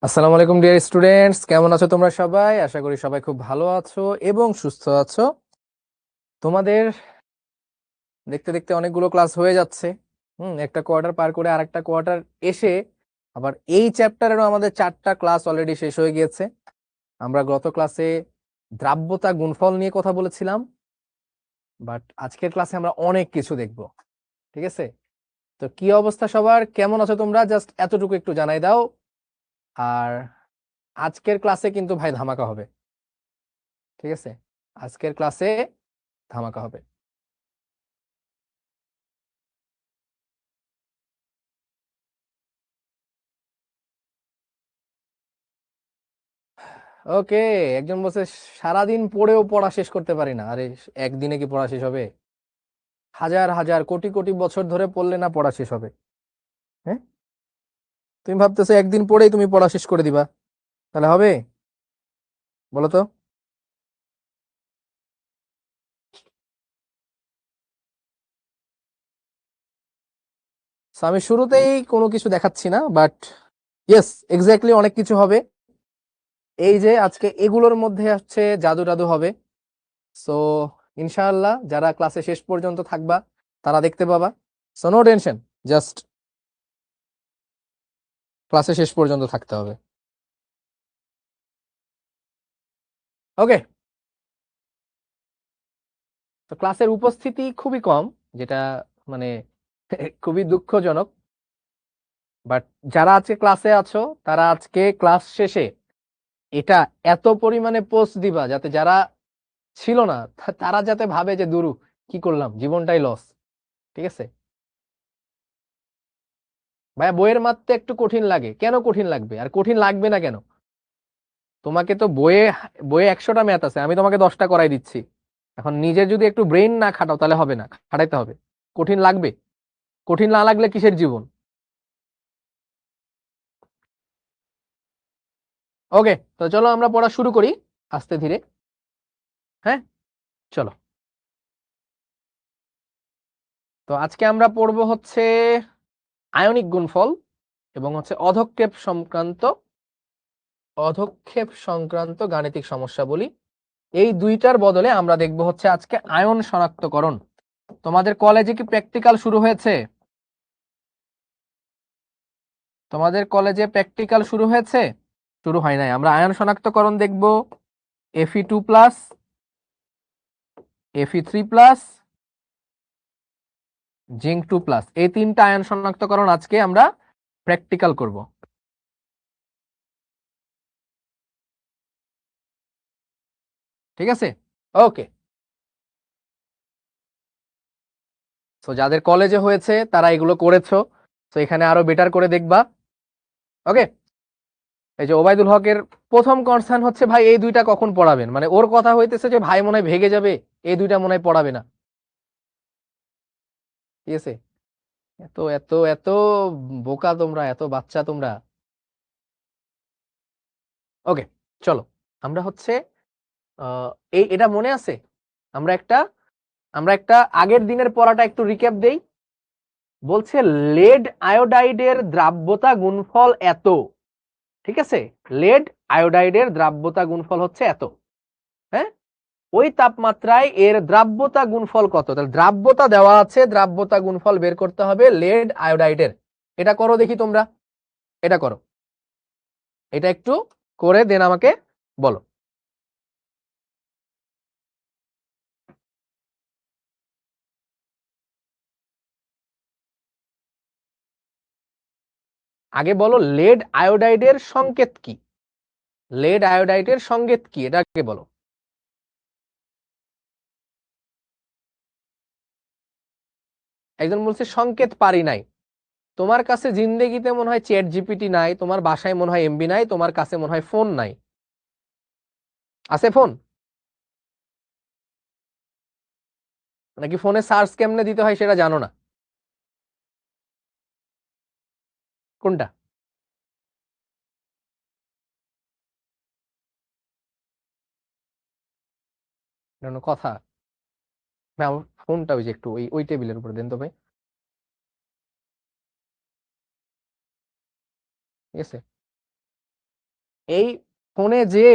আসসালামু আলাইকুম dear students, কেমন আছো তোমরা সবাই? আশা করি সবাই খুব ভালো আছো এবং সুস্থ আছো। তোমাদের দেখতে দেখতে অনেকগুলো ক্লাস হয়ে যাচ্ছে। একটা কোয়ার্টার পার করে আরেকটা কোয়ার্টার এসে আবার এই চ্যাপ্টারেরও আমাদের 4টা ক্লাস অলরেডি শেষ হয়ে গিয়েছে। আমরা গত ক্লাসে দ্রাব্যতা গুণফল নিয়ে কথা বলেছিলাম, বাট আজকের ক্লাসে আমরা অনেক কিছু দেখব। ঠিক আছে, তো কি অবস্থা সবার, কেমন আছো তোমরা? জাস্ট এতটুকু একটু জানাই দাও। আর আজকের ক্লাসে কিন্তু ভাই ধামাকা হবে। ঠিক আছে, আজকের ক্লাসে ধামাকা হবে। ওকে, একজন বলছে সারাদিন পড়েও পড়া শেষ করতে পারি না। আরে একদিনে কি পড়া শেষ হবে? হাজার হাজার কোটি কোটি বছর ধরে পড়লে না পড়া শেষ হবে? হ্যাঁ, তুমি ভাবতেছো একদিন পড়েই তুমি পড়া শেষ করে দিবা? তাহলে হবে? বলো তো। So, আমি শুরুতেই কোনো কিছু দেখাচ্ছি না, বাট ইয়েস, এক্স্যাক্টলি অনেক কিছু হবে। এই যে আজকে এগুলোর মধ্যে হচ্ছে জাদু টাদু হবে। সো ইনশাআল্লাহ যারা ক্লাসে শেষ পর্যন্ত থাকবা তারা দেখতে পাবা। সো নো টেনশন, জাস্ট ক্লাসে শেষ পর্যন্ত থাকতে হবে। ওকে, তো ক্লাসের উপস্থিতি খুবই কম, যেটা মানে খুবই দুঃখজনক। বাট যারা আজকে ক্লাসে আছো তারা আজকে ক্লাস শেষে এটা এত পরিমাণে পোস্ট দিবা যাতে যারা ছিল না তারা যাতে ভাবে যে দুরু কি করলাম, জীবনটাই লস। ঠিক আছে ভাইয়া, বইয়ের মারতে একটু কঠিন লাগে, কেন কঠিন লাগবে? আর কঠিন লাগবে না কেন? তোমাকে তো বইয়ে বইয়ে 100টা ম্যাথ আছে, আমি তোমাকে 10টা করাই দিচ্ছি। এখন নিজে যদি একটু ব্রেন না খাটাও তাহলে হবে না, খাটাইতে হবে। কঠিন লাগবে? কঠিন না লাগলে কিসের জীবন? ওকে, তো চলো আমরা পড়া শুরু করি আস্তে ধীরে। হ্যাঁ, চলো। তো আজকে আমরা পড়বো হচ্ছে আয়নিক গুণফল এবং হচ্ছে অধক্ষেপ সংক্রান্ত গাণিতিক সমস্যা বলি। এই দুইটার বদলে আমরা দেখব হচ্ছে আজকে আয়ন শনাক্তকরণ। তোমাদের কলেজে কি প্র্যাকটিক্যাল শুরু হয়েছে? তোমাদের কলেজে প্র্যাকটিক্যাল শুরু হয়েছে? শুরু হয় নাই। আমরা আয়ন শনাক্তকরণ দেখব, Fe2+, Fe3+, জিঙ্ক 2+, এই 3টা আয়ন শনাক্তকরণ আজকে আমরা প্র্যাকটিক্যাল করব। ঠিক আছে, ওকে। তো যাদের কলেজে হয়েছে তারা এগুলো করেছো, তো এখানে আরো বেটার করে দেখবা। ওকে, এই যে ওবায়দুল হকের প্রথম কনসার্ন হচ্ছে ভাই এই দুইটা কখন পড়াবেন, মানে ওর কথা হইতেছে যে ভাই মনে হয় ভেগে যাবে, এই দুইটা মনে হয় পড়াবে না। ঠিক আছে, এত এত এত বোকা তোমরা, এত বাচ্চা তোমরা। ওকে, চলো আমরা হচ্ছে এটা মনে আছে, আমরা একটা আমরা একটা আগের দিনের পড়াটা একটু রিক্যাপ দেই। বলছে লেড আয়োডাইডের দ্রাব্যতা গুণফল এত। ঠিক আছে, লেড আয়োডাইডের দ্রাব্যতা গুণফল হচ্ছে এত। হ্যাঁ, ওই তাপমাত্রায় এর দ্রাব্যতা গুণফল কত? তাহলে দ্রাব্যতা দেওয়া আছে, দ্রাব্যতা গুণফল বের করতে হবে লেড আয়োডাইডের। এটা করো দেখি তোমরা, এটা করো, এটা একটু করে দেন আমাকে বলো। আগে বলো লেড আয়োডাইডের সংকেত কি? লেড আয়োডাইডের সংকেত কি এটা আগে বলো। একজন বলছে সংকেত পারি নাই। তোমার কাছে জিন্দেগিতে মনে হয় চ্যাট জিপিটি নাই, তোমার বাসায় মনে হয় এমবি নাই, তোমার কাছে মনে হয় ফোন নাই। আছে ফোন? নাকি ফোনে সার্চ কেমনে দিতে হয় সেটা জানো না? কোনটা? কথা না, আমার ফোনটা ওই যে একটু ওই ওই টেবিলের উপর দেন তো ভাই। ঠিক আছে, এই ফোনে যে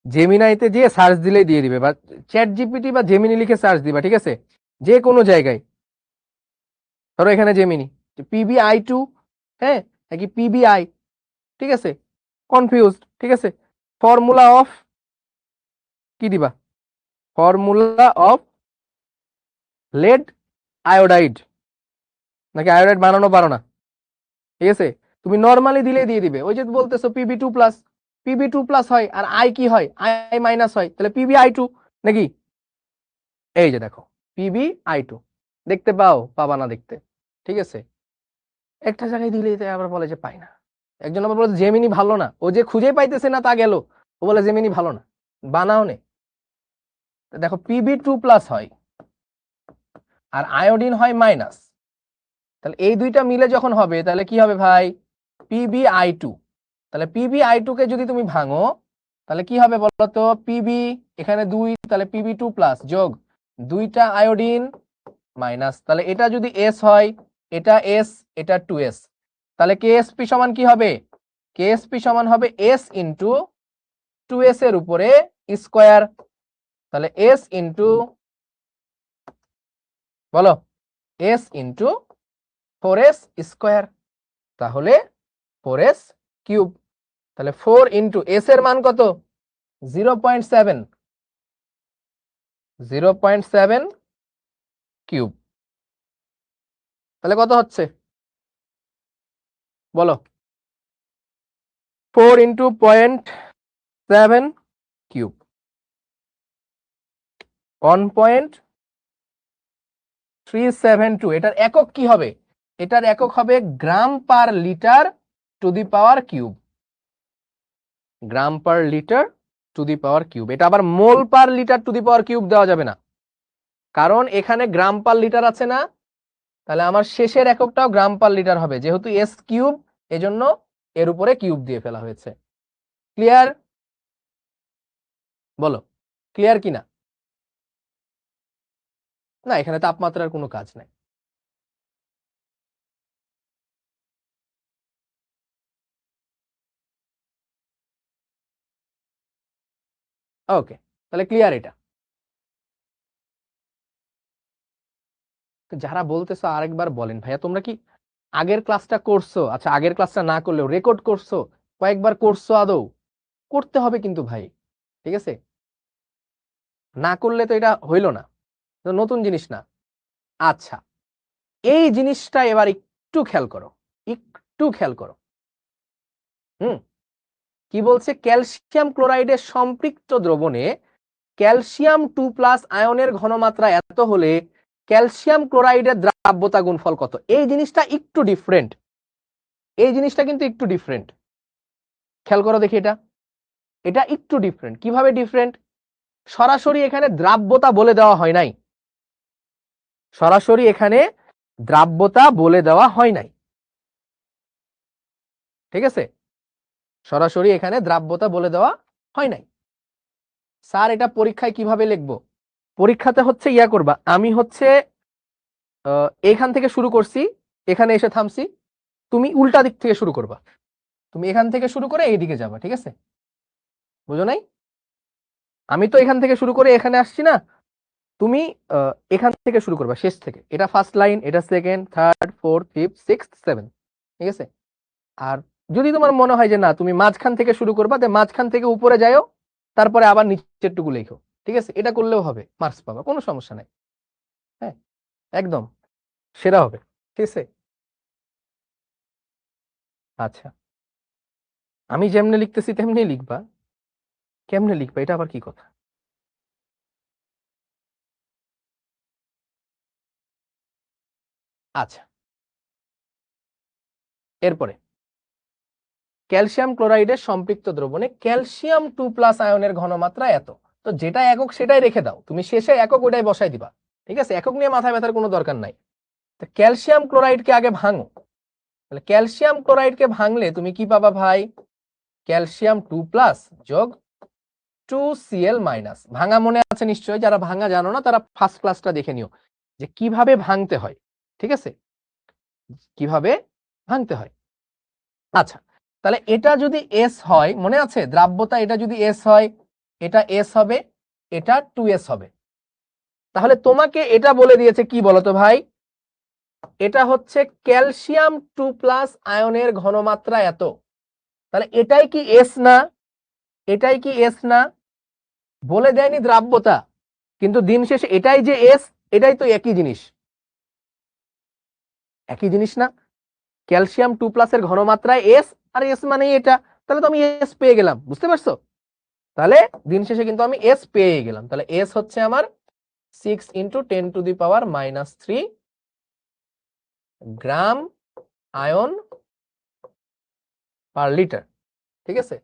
জেমিনাইতে যে সার্চ দিলেই দিয়ে দিবে, বা চ্যাট জিপিটি বা জেমিনি লিখে সার্চ দিবা, ঠিক আছে, যে কোনো জায়গায়। ধরো এখানে জেমিনি PBI2, হ্যাঁ, নাকি PBI, ঠিক আছে, কনফিউজড, ঠিক আছে, ফর্মুলা অফ কি দিবা, ফর্মুলা অফ লেড আয়োডাইড, নাকি আয়োডাইড বানানো পারো না, ঠিক আছে, তুমি নর্মালি দিলে দিয়ে দিবে। ওই যে বলতেছো PB2+, হয়, আর আই কি হয়, আই মাইনাস হয়, তাহলে PBI2 নাকি। এই যে দেখো PBI2, দেখতে পাবা না দেখতে, ঠিক আছে, একটা জায়গায় দিলে আবার বলে যে পাই না। একজন আবার বলে জেমিনি ভালো না, ও যে খুঁজে পাইতেছে না তা গেল, ও বলে জেমিনি ভালো না, বানাও নে। দেখো PB2+ হয় আর আয়োডিন হয় মাইনাস, তাহলে এই দুইটা মিলে যখন হবে তাহলে কি হবে ভাই, PBI2। তাহলে PBI2 কে যদি তুমি ভাঙো তাহলে কি হবে বলতো, পিবি এখানে 2, তাহলে PB2+ যোগ 2টা আয়োডিন মাইনাস, তাহলে এটা যদি এস হয়, এটা এস, এটা 2s, তাহলে KSP সমান কি হবে, KSP সমান হবে S ইন্টু 2s এর উপরে স্কোয়ার, তাহলে S ইন্টু, বলো, S ইন্টু 4s স্কোয়ার, তাহলে 4s কিউব। তাহলে 4 ইন্টু এস এর মান কত, 0.7, 0.7 কিউব, তাহলে কত হচ্ছে বলো, 4 ইন্টু 0.7 কিউব, 1.372। এটার একক কি হবে, এটার একক হবে gram per litre to the power cube, gram per litre to the power cube. এটা আবার mole per litre to the power cube দেওয়া যাবে না, কারণ এখানে গ্রাম পার লিটার আছে না, তাহলে আমার শেষের এককটাও গ্রাম পার লিটার হবে, যেহেতু S কিউব এজন্য এর উপরে কিউব দিয়ে ফেলা হয়েছে। ক্লিয়ার, বলো ক্লিয়ার কিনা। না, এখানে তাপমাত্রার কোনো কাজ নাই। ওকে, তাহলে ক্লিয়ার এটা। যারা বলতেছো আরেকবার বলেন, ভাইয়া তোমরা কি আগের ক্লাসটা করছো, আচ্ছা আগের ক্লাসটা না করলেও রেকর্ড করছো, কয়েকবার করছো আদৌ, করতে হবে কিন্তু ভাই, ঠিক আছে, না করলে তো এটা হইলো না, তো নতুন জিনিস না। আচ্ছা, এই জিনিসটা এবার একটু খেয়াল করো, একটু খেয়াল করো। কি বলছে, ক্যালসিয়াম ক্লোরাইডের সম্পৃক্ত দ্রবণে ক্যালসিয়াম 2+ আয়নের ঘনমাত্রা এত হলে ক্যালসিয়াম ক্লোরাইডের দ্রাব্যতা গুণফল কত। এই জিনিসটা একটু ডিফারেন্ট, এই জিনিসটা কিন্তু একটু ডিফারেন্ট, খেয়াল করো দেখি, এটা এটা একটু ডিফারেন্ট। কিভাবে ডিফারেন্ট, সরাসরি এখানে দ্রাব্যতা বলে দেওয়া হয় নাই, সরাসরি এখানে দ্রাব্যতা বলে দেওয়া হয় নাই, ঠিক আছে, সরাসরি এখানে দ্রাব্যতা বলে দেওয়া হয় নাই। স্যার এটা পরীক্ষায় কিভাবে লিখবো, পরীক্ষাতে হচ্ছে ইয়া করবা, আমি হচ্ছে এখান থেকে শুরু করছি, এখানে এসে থামছি, তুমি উল্টা দিক থেকে শুরু করবা, তুমি এখান থেকে শুরু করে এইদিকে যাবা, ঠিক আছে, বুঝো নাই, আমি তো এখান থেকে শুরু করে এখানে আসছি না, তুমি এখান থেকে শুরু করবা, শেষ থেকে, এটা ফার্স্ট লাইন, এটা second, third, fourth, fifth, sixth, seventh, ঠিক আছে। আর যদি তোমার মনে হয় যে না তুমি মাঝখান থেকে শুরু করবা, মাঝখান থেকে উপরে যাও, তারপরে আবার নিচের টুকু লেখো, ঠিক আছে, এটা করলেও হবে, মার্কস পাবা, কোনো সমস্যা নাই, হ্যাঁ, একদম সেরা হবে, ঠিক আছে। আচ্ছা, আমি যেমনে লিখতেছি তেমনি লিখবা, কেমনে লিখবা এটা আবার কি কথা। আচ্ছা, এরপরে ক্যালসিয়াম ক্লোরাইডের সম্পৃক্ত দ্রবণে ক্যালসিয়াম 2+ আয়নের ঘনমাত্রা এত, তো যেটা একক সেটাই রেখে দাও, তুমি শেষে একক ওটাই বসাই দিবা, ঠিক আছে, একক নিয়ে মাথায় ব্যথার কোনো দরকার নাই। তো ক্যালসিয়াম ক্লোরাইডকে আগে ভাঙো, তাহলে ক্যালসিয়াম ক্লোরাইডকে ভাঙলে তুমি কি পাবা ভাই, ক্যালসিয়াম 2+ যোগ 2Cl মাইনাস। ভাঙা মনে আছে নিশ্চয়ই, যারা ভাঙা জানো না তারা ফার্স্ট ক্লাসটা দেখে নিও যে কিভাবে ভাঙতে হয়, ঠিক আছে, কিভাবে ভাঙতে হয়। আচ্ছা, তাহলে এটা যদি এস হয়, মনে আছে দ্রাব্যতা, এটা যদি এস হয়, এটা এস হবে, এটা 2s হবে। তাহলে তোমাকে এটা বলে দিয়েছে কি বলতো ভাই, এটা হচ্ছে ক্যালসিয়াম 2+ আয়নের ঘনমাত্রা এত। তাহলে এটাই কি এস না? এটাই কি এস না? বলে দেয়নি দ্রাব্যতা, কিন্তু দিন শেষে এটাই যে এস, এটাই তো একই জিনিস, একই জিনিস না? ক্যালসিয়াম 2+ এর ঘনমাত্রায় এস, আর এস মানে এটা, তাহলে তো আমি এস পেয়ে গেলাম, বুঝতে পারছো? তাহলে দিন শেষে কিন্তু আমি এস পেয়ে গেলাম। তাহলে এস হচ্ছে আমার 6 × 10⁻³ গ্রাম আয়ন পার লিটার। ঠিক আছে,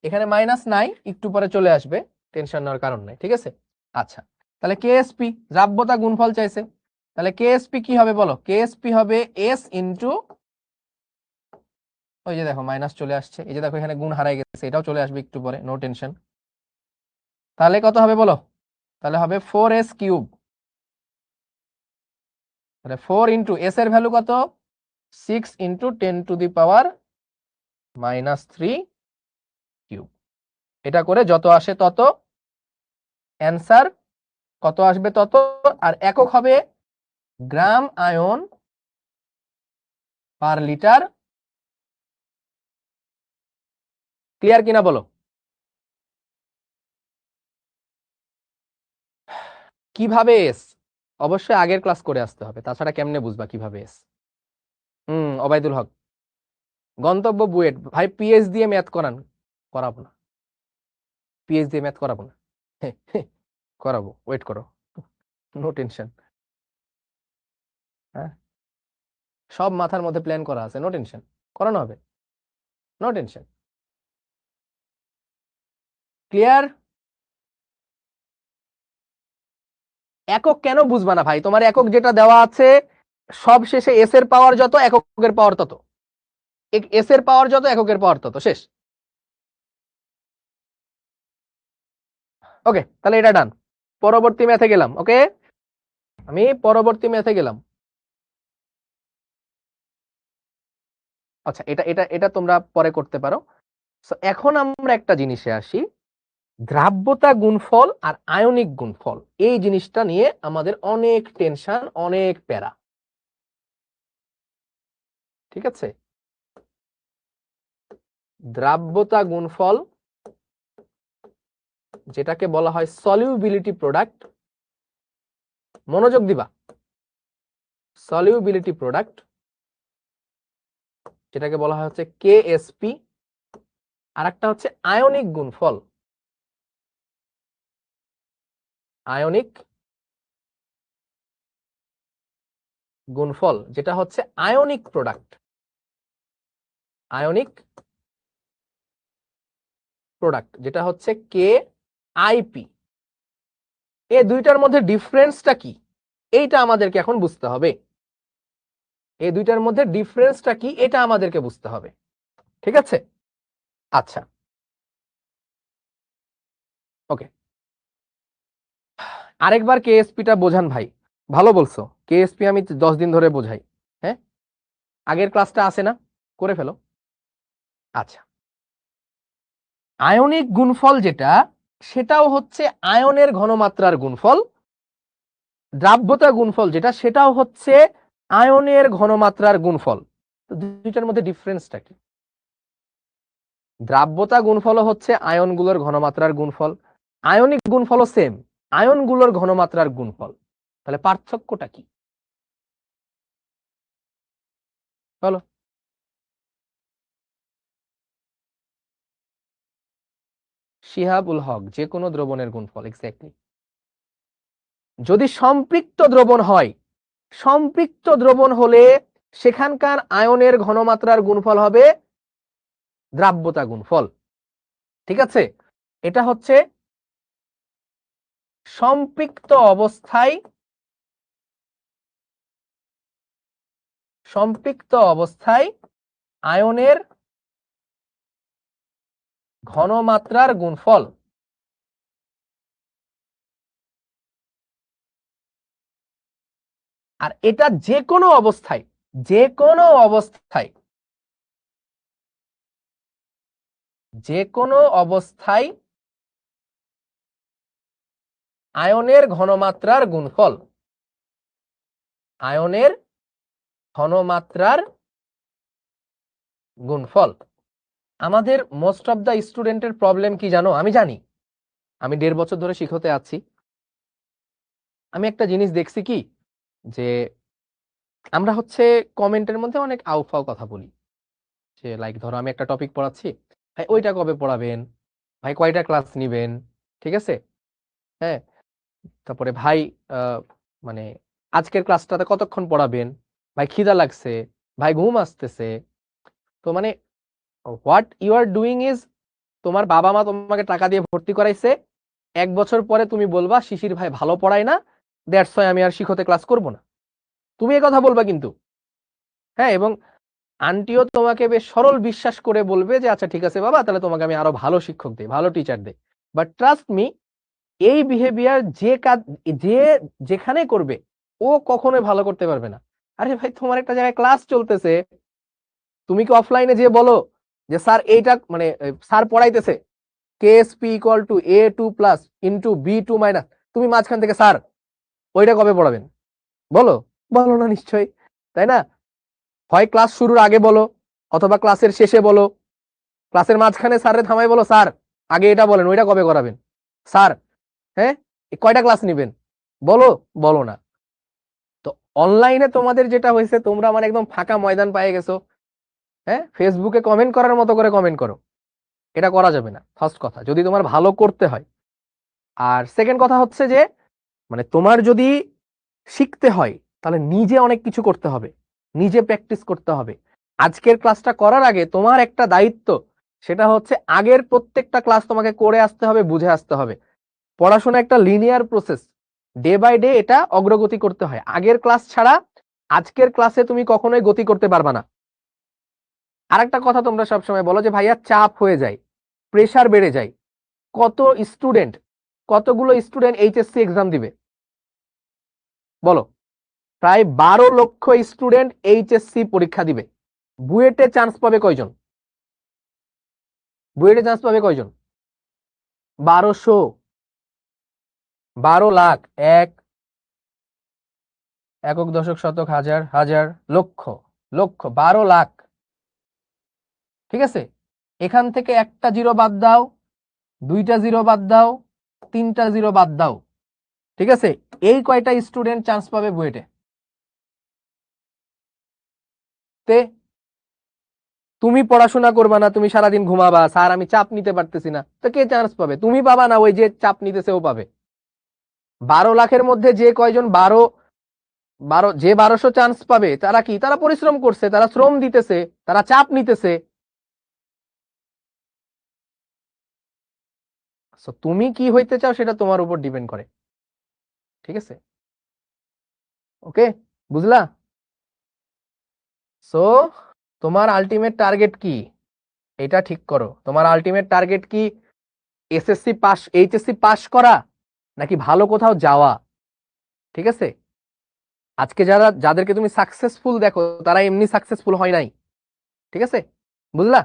এখানে মাইনাস নাই, একটু পরে চলে আসবে, টেনশন নেওয়ার কারণ নাই। ঠিক আছে, আচ্ছা, তাহলে কেএসপি দ্রাব্যতা গুণফল চাইছে, তাহলে কেএসপি কি হবে বলো? কেএসপি হবে এস ইন্টু, ওই যে দেখো মাইনাস চলে আসছে, এই যে দেখো এখানে গুণ হারাই গেছে, এটাও চলে আসবে একটু পরে, নো টেনশন। তাহলে কত হবে বলো? তাহলে হবে 4s³। তাহলে 4 ইন্টু এস এর ভ্যালু কত? 6 × 10⁻³ এটা করে যত আসে তত, অ্যান্সার কত আসবে তত, আর একক হবে গ্রাম আয়ন পার লিটার। ক্লিয়ার কিনা বলো? কিভাবে এস? অবশ্যই আগের ক্লাস করে আসতে হবে, তাছাড়া কেমনে বুঝবা কিভাবে এস? ওবায়দুল হক, গন্তব্য বুয়েট। ভাই পিএইচ দিয়ে ম্যাথ করান? করাবো না, পিএইচ দিয়ে ম্যাথ করাবো না, করাবো, ওয়েট করো, নো টেনশন। হ্যাঁ, সব মাথার মধ্যে প্ল্যান করা আছে, নো টেনশন, করানো হবে, নো টেনশন। ক্লিয়ার? একক কেন বুঝবা না ভাই? তোমার একক যেটা দেওয়া আছে, সব শেষে এস এর পাওয়ার যত, এককের পাওয়ার তত, এস এর পাওয়ার যত, এককের পাওয়ার তত, শেষ। ওকে, তাহলে এটা ডান। পরবর্তী ম্যাথে গেলাম। ওকে, আমি পরবর্তী ম্যাথে গেলাম। আচ্ছা, এটা এটা এটা তোমরা পরে করতে পারো। এখন আমরা একটা জিনিসে আসি, দ্রাব্যতা গুণফল আর আয়নিক গুণফল, এই জিনিসটা নিয়ে আমাদের অনেক টেনশন, অনেক প্যারা। ঠিক আছে, দ্রাব্যতা গুণফল, যেটাকে বলা হয় সলিউবিলিটি প্রোডাক্ট, মনোযোগ দিবা, সলিউবিলিটি প্রোডাক্ট, যেটাকে বলা হয় হচ্ছে কেএসপি, আর একটা হচ্ছে আয়নিক গুণফল, আয়নিক গুণফল, যেটা হচ্ছে আয়নিক প্রোডাক্ট, আয়নিক প্রোডাক্ট, যেটা হচ্ছে কে আইপি। এই দুইটার মধ্যে ডিফারেন্সটা কি, এইটা আমাদেরকে এখন বুঝতে হবে। এই দুইটার মধ্যে ডিফারেন্সটা কি, এটা আমাদেরকে বুঝতে হবে। ঠিক আছে, আচ্ছা, ওকে, আরেকবার কেএসপিটা বোঝান ভাই। ভালো বলছো, কেএসপি আমি 10 দিন ধরে বোঝাই। হ্যাঁ, আগের ক্লাসটা আছে না, করে ফেলো। আচ্ছা, আয়নিক গুণফল যেটা, সেটাও হচ্ছে আয়নের ঘনমাত্রার গুণফল। দ্রাব্যতা গুণফল যেটা, সেটাও হচ্ছে আয়নের ঘনমাত্রার গুণফল। তো দুইটার মধ্যে ডিফারেন্সটা কি? দ্রাব্যতা গুণফল হচ্ছে আয়নগুলোর ঘনমাত্রার গুণফল, আয়নিক গুণফল সেম, আয়নগুলোর ঘনমাত্রার গুণফল। তাহলে পার্থক্যটা কি বলো? শিহাবুল হক, যে কোনো দ্রবণের গুণফল, এক্স্যাক্টলি। যদি সম্পৃক্ত দ্রবণ হয়, সম্পৃক্ত দ্রবণ হলে সেখানকার আয়নের ঘনমাত্রার গুণফল হবে দ্রাব্যতা গুণফল। ঠিক আছে, এটা হচ্ছে সম্পৃক্ত অবস্থায়, সম্পৃক্ত অবস্থায় আয়নের ঘনমাত্রার গুণফল। আর এটা যে কোনো অবস্থায়, যে কোনো অবস্থায় যে কোনো অবস্থায় আয়নের ঘনমাত্রার গুণফল, আয়নের ঘনমাত্রার গুণফল। আমাদের মোস্ট অফ দা স্টুডেন্টের প্রবলেম কি জানো? আমি জানি, আমি 1.5 বছর ধরে শিখতে আছি। আমি একটা জিনিস দেখছি কি, যে আমরা হচ্ছে কমেন্টের মধ্যে অনেক আউফাও কথা বলি, যে লাইক ধরো আমি একটা টপিক পড়াচ্ছি, ভাই ওইটা কবে পড়াবেন, ভাই কয়টা ক্লাস নিবেন, ঠিক আছে, হ্যাঁ, তারপরে ভাই মানে আজকের ক্লাসটাতে কতক্ষণ পড়াবেন, ভাই খিদা লাগছে, ভাই ঘুম আসতেছে। তো মানে what you are doing is, তোমার বাবা মা তোমাকে টাকা দিয়ে ভর্তি করাইছে, 1 বছর পরে তুমি বলবা শিশির ভাই ভালো পড়ায় না, দ্যাটস ওয়াই আমি আর শিখতে ক্লাস করব না, তুমি এই কথা বলবা কিন্তু, হ্যাঁ। এবং আন্টিও তোমাকে বেশ সরল বিশ্বাস করে বলবে যে আচ্ছা ঠিক আছে বাবা, তাহলে তোমাকে আমি আরো ভালো শিক্ষক দেই, ভালো টিচার দেই। বাট ট্রাস্ট মি, এই বিহেভিয়ার যে কাজ যে যেখানে করবে ও কখনোই ভালো করতে পারবে না। আরে ভাই তোমার একটা জায়গায় ক্লাস চলতেছে, তুমি কি অফলাইনে যে বলো যে স্যার এইটা মানে স্যার পড়াইতেছে KSP equal to A2 plus into B2 minus, তুমি মাঝখান থেকে স্যার ওইটা কবে পড়াবেন বলো? বলো না নিশ্চয়ই, তাই না? হয় ক্লাস শুরুর আগে বলো, অথবা ক্লাসের শেষে বলো, ক্লাসের মাঝখানে স্যারের থামাই বলো স্যার আগে এটা বলেন ওইটা কবে করাবেন, স্যার হ্যাঁ কয়টা ক্লাস নিবেন বলো, বলো না। তো অনলাইনে তোমাদের যেটা হয়েছে, তোমরা মানে একদম ফাঁকা ময়দান পেয়ে গেছো, হ্যাঁ, ফেসবুকে কমেন্ট করার মতো করে কমেন্ট করো, এটা করা যাবে না ফার্স্ট কথা, যদি তোমার ভালো করতে হয়। আর সেকেন্ড কথা হচ্ছে যে মানে তোমার যদি শিখতে হয় তাহলে নিজে অনেক কিছু করতে হবে, নিজে প্র্যাকটিস করতে হবে। আজকের ক্লাসটা করার আগে তোমার একটা দায়িত্ব, সেটা হচ্ছে আগের প্রত্যেকটা ক্লাস তোমাকে করে আসতে হবে, বুঝে আসতে হবে। পড়াশোনা একটা linear process, day by day এটা অগ্রগতি করতে হয়। আগের ক্লাস ছাড়া আজকের ক্লাসে তুমি কখনোই গতি করতে পারবা না। আরেকটা কথা তোমরা সবসময় বলো যে ভাইয়া চাপ হয়ে যায়, প্রেসার বেড়ে যায়। কতগুলো স্টুডেন্ট এইচএসসি এক্সাম দিবে বলো? প্রায় 12 লক্ষ স্টুডেন্ট এইচএসসি পরীক্ষা দিবে। বুয়েটে চান্স পাবে কয়জন? বুয়েটে চান্স পাবে কয়জন? 1200, 12 লাখ, এক একক দশক শতক হাজার হাজার লক্ষ লক্ষ, 12 লাখ, ঠিক আছে। এখান থেকে একটা জিরো বাদ দাও, দুইটা জিরো বাদ দাও, তিনটা জিরো বাদ দাও, ঠিক আছে। এই কয়টা স্টুডেন্ট চান্স পাবে বুয়েটে? তে তুমি পড়াশোনা করবা না, তুমি সারাদিন ঘুমাবা, স্যার আমি চাপ নিতে পারতেছি না, তো কে চান্স পাবে? তুমি পাবা না, ওই যে চাপ নিতেছে ও পাবে। 12 লাখের মধ্যে যে কয়জন 1200 চান্স পাবে, তারা কি? তারা পরিশ্রম করছে, তারা শ্রম দিতেছে, তারা চাপ নিতেছে। তুমি কি হইতে চাও সেটা তোমার উপর ডিপেন্ড করে, ঠিক আছে? ওকে, বুঝলা? সো তোমার আলটিমেট টার্গেট কি, এটা ঠিক করো। তোমার আলটিমেট টার্গেট কি এসএসসি পাস, এইচএসসি পাস করা, নাকি ভালো কোথাও যাওয়া? ঠিক আছে, আজকে যাদেরকে তুমি সাকসেসফুল দেখো তারা এমনি সাকসেসফুল হয় নাই, ঠিক আছে, বুঝলা?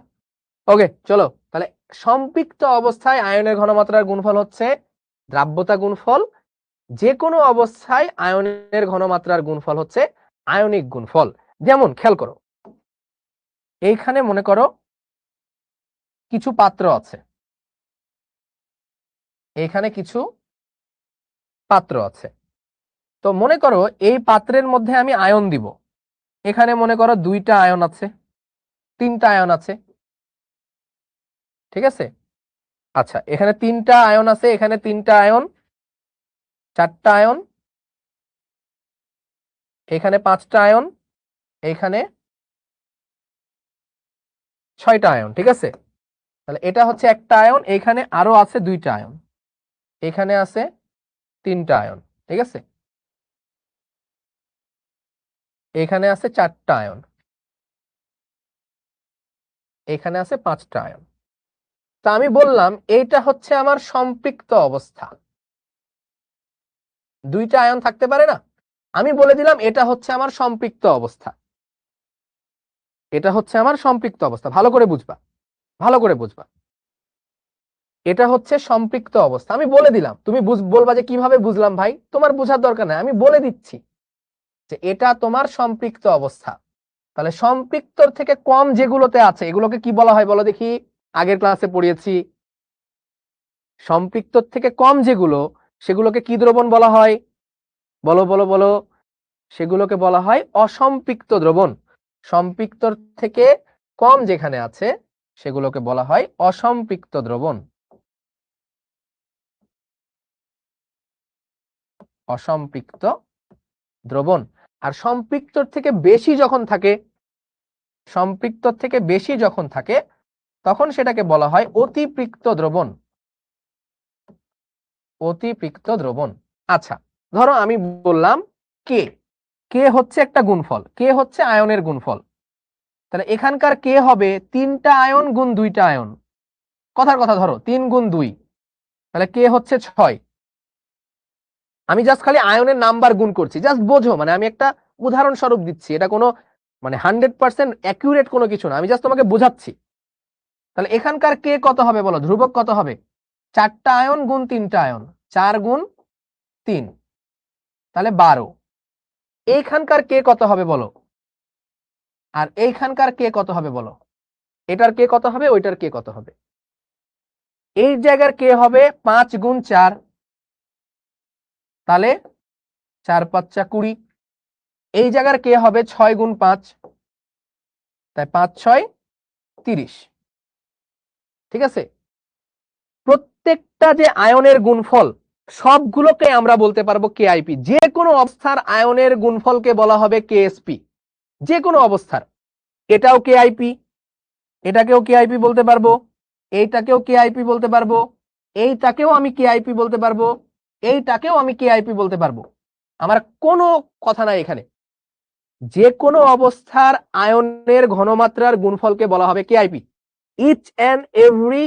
ওকে চলো তাহলে, সম্পৃক্ত অবস্থায় আয়নের ঘনমাত্রার গুণফল হচ্ছে দ্রাব্যতা গুণফল, যে কোনো অবস্থায় আয়নের ঘনমাত্রার গুণফল হচ্ছে আয়নিক গুণফল। যেমন খেয়াল করো, এইখানে মনে করো কিছু পাত্র আছে, এইখানে কিছু পাত্র আছে, তো মনে করো এই পাত্রের মধ্যে আমি আয়ন দিব। এখানে মনে করো 2টা আয়ন আছে, 3টা আয়ন আছে, ঠিক আছে। আচ্ছা এখানে 3টা আয়ন আছে, এখানে 3টা আয়ন, 4টা আয়ন, এখানে 5টা আয়ন, এখানে 6টা আয়ন, ঠিক আছে। তাহলে এটা হচ্ছে একটা আয়ন, এখানে আরো আছে 2টা আয়ন, এখানে আছে 3টা আয়ন, ঠিক আছে। এখানে আছে 4টা আয়ন, এখানে আছে 5টা আয়ন। তা আমি বললাম এইটা হচ্ছে আমার সম্পৃক্ত অবস্থা। 2টা আয়ন থাকতে পারে না? আমি বলে দিলাম এটা হচ্ছে আমার সম্পৃক্ত অবস্থা, এটা হচ্ছে আমার সম্পৃক্ত অবস্থা। ভালো করে বুঝবা, ভালো করে বুঝবা। এটা হচ্ছে সম্পৃক্ত অবস্থা। আমি বলে দিলাম, তুমি বলবা যে কিভাবে বুঝলাম ভাই, তোমার বোঝার দরকার নাই, আমি বলে দিচ্ছি যে এটা তোমার সম্পৃক্ত অবস্থা। তাহলে সম্পৃক্তর থেকে কম যেগুলোতে আছে এগুলোকে কি বলা হয় বলো দেখি, আগের ক্লাসে পড়িয়েছি। সম্পৃক্তর থেকে কম যেগুলো সেগুলোকে কি দ্রবণ বলা হয়, বলো বলো বলো, সেগুলোকে বলা হয় অসম্পৃক্ত দ্রবণ। সম্পৃক্তর থেকে কম যেখানে আছে সেগুলোকে বলা হয় অসম্পৃক্ত দ্রবণ। অসম্পৃক্ত দ্রবণ। আর সম্পৃক্তর থেকে বেশি যখন থাকে, সম্পৃক্তর থেকে বেশি যখন থাকে তখন সেটাকে বলা হয় অতিপৃক্ত দ্রবণ। অতিপৃক্ত দ্রবণ। আচ্ছা, ধরো আমি বললাম কে, কে হচ্ছে একটা গুণফল, কে হচ্ছে আয়নের গুণফল। তাহলে এখানকার কে হবে 3টা আয়ন গুণ 2টা আয়ন। কথার কথা, ধরো 3 গুণ 2, তাহলে কে হচ্ছে 6। আমি জাস্ট খালি আয়নের নাম্বার গুণ করছি, জাস্ট বোঝো, মানে আমি একটা উদাহরণস্বরূপ দিচ্ছি, এটা কোনো মানে 100% অ্যাকিউরেট কোনো কিছু না, আমি জাস্ট তোমাকে বোঝাচ্ছি। তাহলে এখানকার কে কত হবে বলো, ধ্রুবক কত হবে, 4টা আয়ন গুণ 3টা আয়ন, 4 গুণ 3, তাহলে 12। এইখানকার কে কত হবে বলো, আর এইখানকার কে কত হবে বলো, এটার কে কত হবে, ওইটার কে কত হবে। এই জায়গার কে হবে 5 গুণ 4, তাহলে 4 5 20। এই জায়গার কে হবে 6 গুণ 5, তাই 5 6 30। ঠিক আছে, প্রত্যেকটা যে আয়নের গুণফল সবগুলোকে আমরা বলতে পারবো কেআইপি। যে কোনো অবস্থার আয়নের গুণফলকে বলা হবে কেএসপি, যে কোনো অবস্থার। এটাও কেআইপি, এটাকেও কেআইপি বলতে পারবো, এইটাকেও কেআইপি বলতে পারবো, এইটাকেও আমি কেআইপি বলতে পারবো, এইটাকেও আমি কেআইপি বলতে পারবো। আমার কোনো কথা নাই এখানে। যে কোনো অবস্থার আয়নের ঘনমাত্রার গুণফলকে বলা হবে KIP. Each and every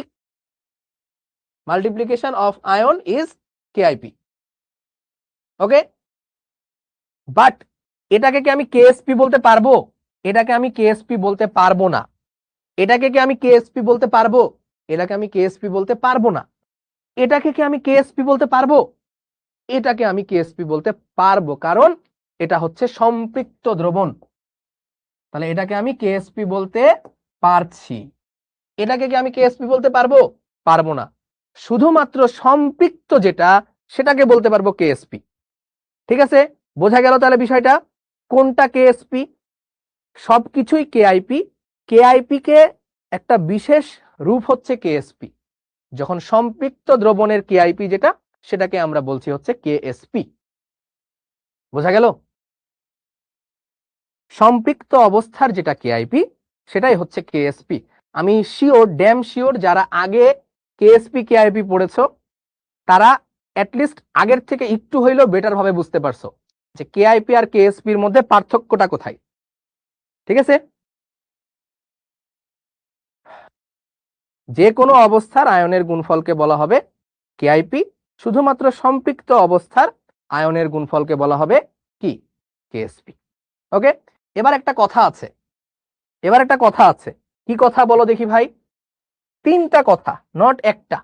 multiplication of ion is KIP. Okay, but এটাকে কি আমি কেএসপি বলতে পারবো, এটাকে আমি কেএসপি বলতে পারবো না। এটাকে কি আমি কেএসপি বলতে পারবো, এটাকে আমি কেএসপি বলতে পারবো না। এটাকে কি আমি কেএসপি বলতে পারবো, এটাকে আমি কেএসপি বলতে পারবো, কারণ এটা হচ্ছে সম্পৃক্ত দ্রবণ। তাহলে এটাকে আমি কেএসপি বলতে পারছি, এটাকে কি আমি কেএসপি বলতে পারবো, পারবো না। শুধুমাত্র সম্পৃক্ত যেটা সেটাকে বলতে পারবো কেএসপি। ঠিক আছে, বোঝা গেল তাহলে বিষয়টা, কোনটা কেএসপি, সবকিছুই কেআইপি। কেআইপি কে একটা বিশেষ রূপ হচ্ছে কেএসপি। যখন সম্পৃক্ত দ্রবণের কেআইপি যেটা, সেটাকে আমরা বলছি হচ্ছে কেএসপি। বোঝা গেল, সম্পৃক্ত অবস্থার যেটা কেআইপি সেটাই হচ্ছে কেএসপি। আমি শিওর, ড্যাম শিওর, যারা আগে কেএসপি কেআইপি পড়েছো তারা অ্যাটলিস্ট আগের থেকে একটু হইলেও বেটার ভাবে বুঝতে পারছো যে কেআইপি আর কেএসপির মধ্যে পার্থক্যটা কোথায়। ঠিক আছে, যে কোনো অবস্থার আয়নের গুণফলকে বলা হবে কেআইপি, শুধুমাত্র সম্পৃক্ত অবস্থার আয়নের গুণফলকে বলা হবে কি, কেএসপি। ওকে, এবার একটা কথা আছে, এবার একটা কথা আছে, কি কথা বলো দেখি ভাই, 3টা কথা, নট একটা,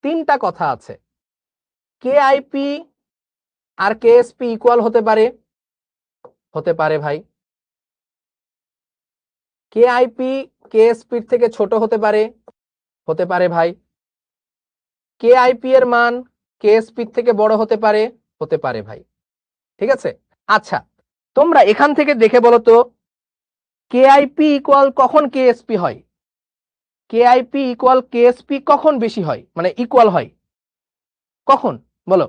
3টা কথা আছে। কেআইপি আর কেএসপি ইকুয়াল হতে পারে, হতে পারে ভাই। কেআইপি কেএসপির থেকে ছোট হতে পারে, হতে পারে ভাই। কেআইপি এর মান কেএসপির থেকে বড় হতে পারে, হতে পারে ভাই। ঠিক আছে, আচ্ছা তোমরা এখান থেকে দেখে বলো তো কেআইপি ইকুয়াল কখন কেএসপি হয়, কেআইপি ইকুয়াল কেএসপি কখন বেশি হয়, মানে ইকুয়াল হয় কখন, বলো।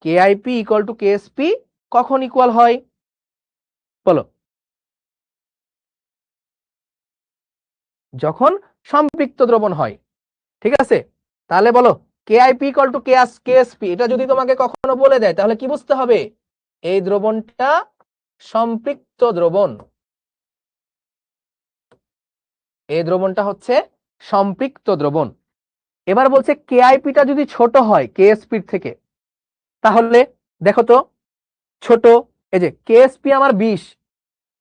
কেআইপি ইকুয়াল টু কেএসপি কখন ইকুয়াল হয় বলো, যখন সম্পৃক্ত দ্রবণ হয়। ঠিক আছে, তাহলে বলো কেআইপি ইকুয়াল টু কেএসপি, এটা যদি তোমাকে কখনো বলে দেয় তাহলে কি বুঝতে হবে, এই দ্রবণটা সম্পৃক্ত দ্রবণ, এই দ্রবণটা হচ্ছে সম্পৃক্ত দ্রবণ। এবার বলছে কেআইপিটা যদি ছোট হয় কেএসপির থেকে, তাহলে দেখো তো ছোট, এই যে কেএসপি আমার 20,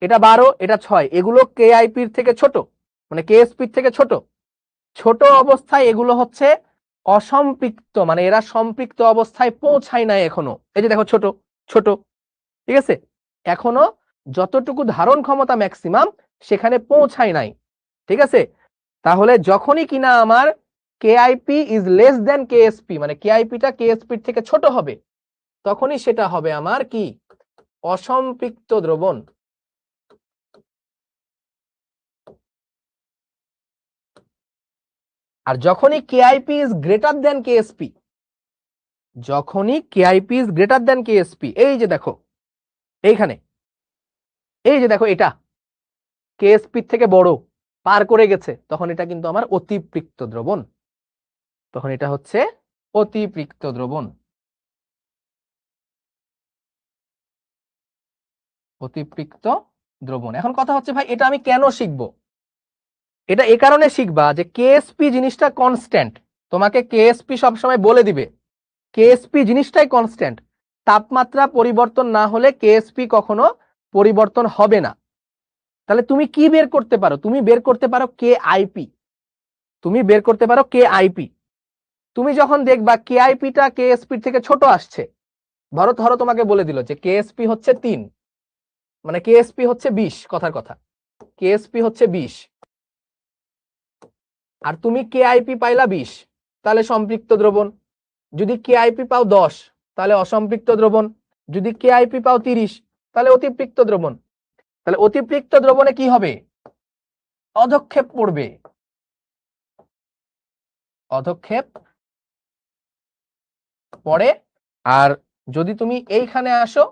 এটা 12, এটা 6, এগুলো কেআইপির থেকে ছোট, মানে কেএসপির থেকে ছোট। ছোট অবস্থায় এগুলো হচ্ছে অসম্পৃক্ত, মানে এরা সম্পৃক্ত অবস্থায় পৌঁছায় নাই এখনো। এই যে দেখো ছোট ছোট, ঠিক আছে, এখনো যতটুকু ধারণ ক্ষমতা ম্যাক্সিমাম সেখানে পৌঁছায় নাই, ঠিক আছে। তাহলে যখনই কিনা আমার KIP is less than KSP, মানে কেআইপিটা কেএসপির থেকে ছোট হবে, তখনই সেটা হবে আমার কি অসম্পৃক্ত দ্রবণ। আর যখনই KIP is greater than KSP, যখনই KIP is greater than KSP, এই যে দেখো এইখানে, এই যে দেখো এটা কেএসপি থেকে বড় পার করে গেছে, তখন এটা কিন্তু আমার অতিপৃক্ত দ্রবণ, তখন এটা হচ্ছে অতিপৃক্ত দ্রবণ। অতিপৃক্ত দ্রবণ। এখন কথা হচ্ছে ভাই এটা আমি কেন শিখবো? এটা এ কারণে শিখবা যে কেএসপি জিনিসটা কনস্ট্যান্ট, তোমাকে কেএসপি সবসময় বলে দিবে কেএসপি জিনিসটাই কনস্ট্যান্ট, তাপমাত্রা পরিবর্তন না হলে কেএসপি কখনো পরিবর্তন হবে না। তাহলে তুমি কি বের করতে পারো? তুমি বের করতে পারো কেআইপি, তুমি বের করতে পারো কেআইপি। তুমি যখন দেখবা কেআইপিটা কেএসপি থেকে ছোট আসছে, ধরো ধরো তোমাকে বলে দিল যে কেএসপি হচ্ছে 3, মানে কেএসপি হচ্ছে 20, কথার কথা কেএসপি হচ্ছে 20, আর তুমি কেআইপি পাইলা 20, তাহলে সম্পৃক্ত দ্রবণ। যদি কেআইপি পাও 10, তাহলে অসম্পৃক্ত দ্রবণ। যদি কেআইপি পাও 30, তাহলে অতিপৃক্ত দ্রবণ। তাহলে অতিপৃক্ত দ্রবণে কি হবে? অধক্ষেপ পড়বে, অধক্ষেপ পড়ে। আর যদি তুমি এইখানে আসো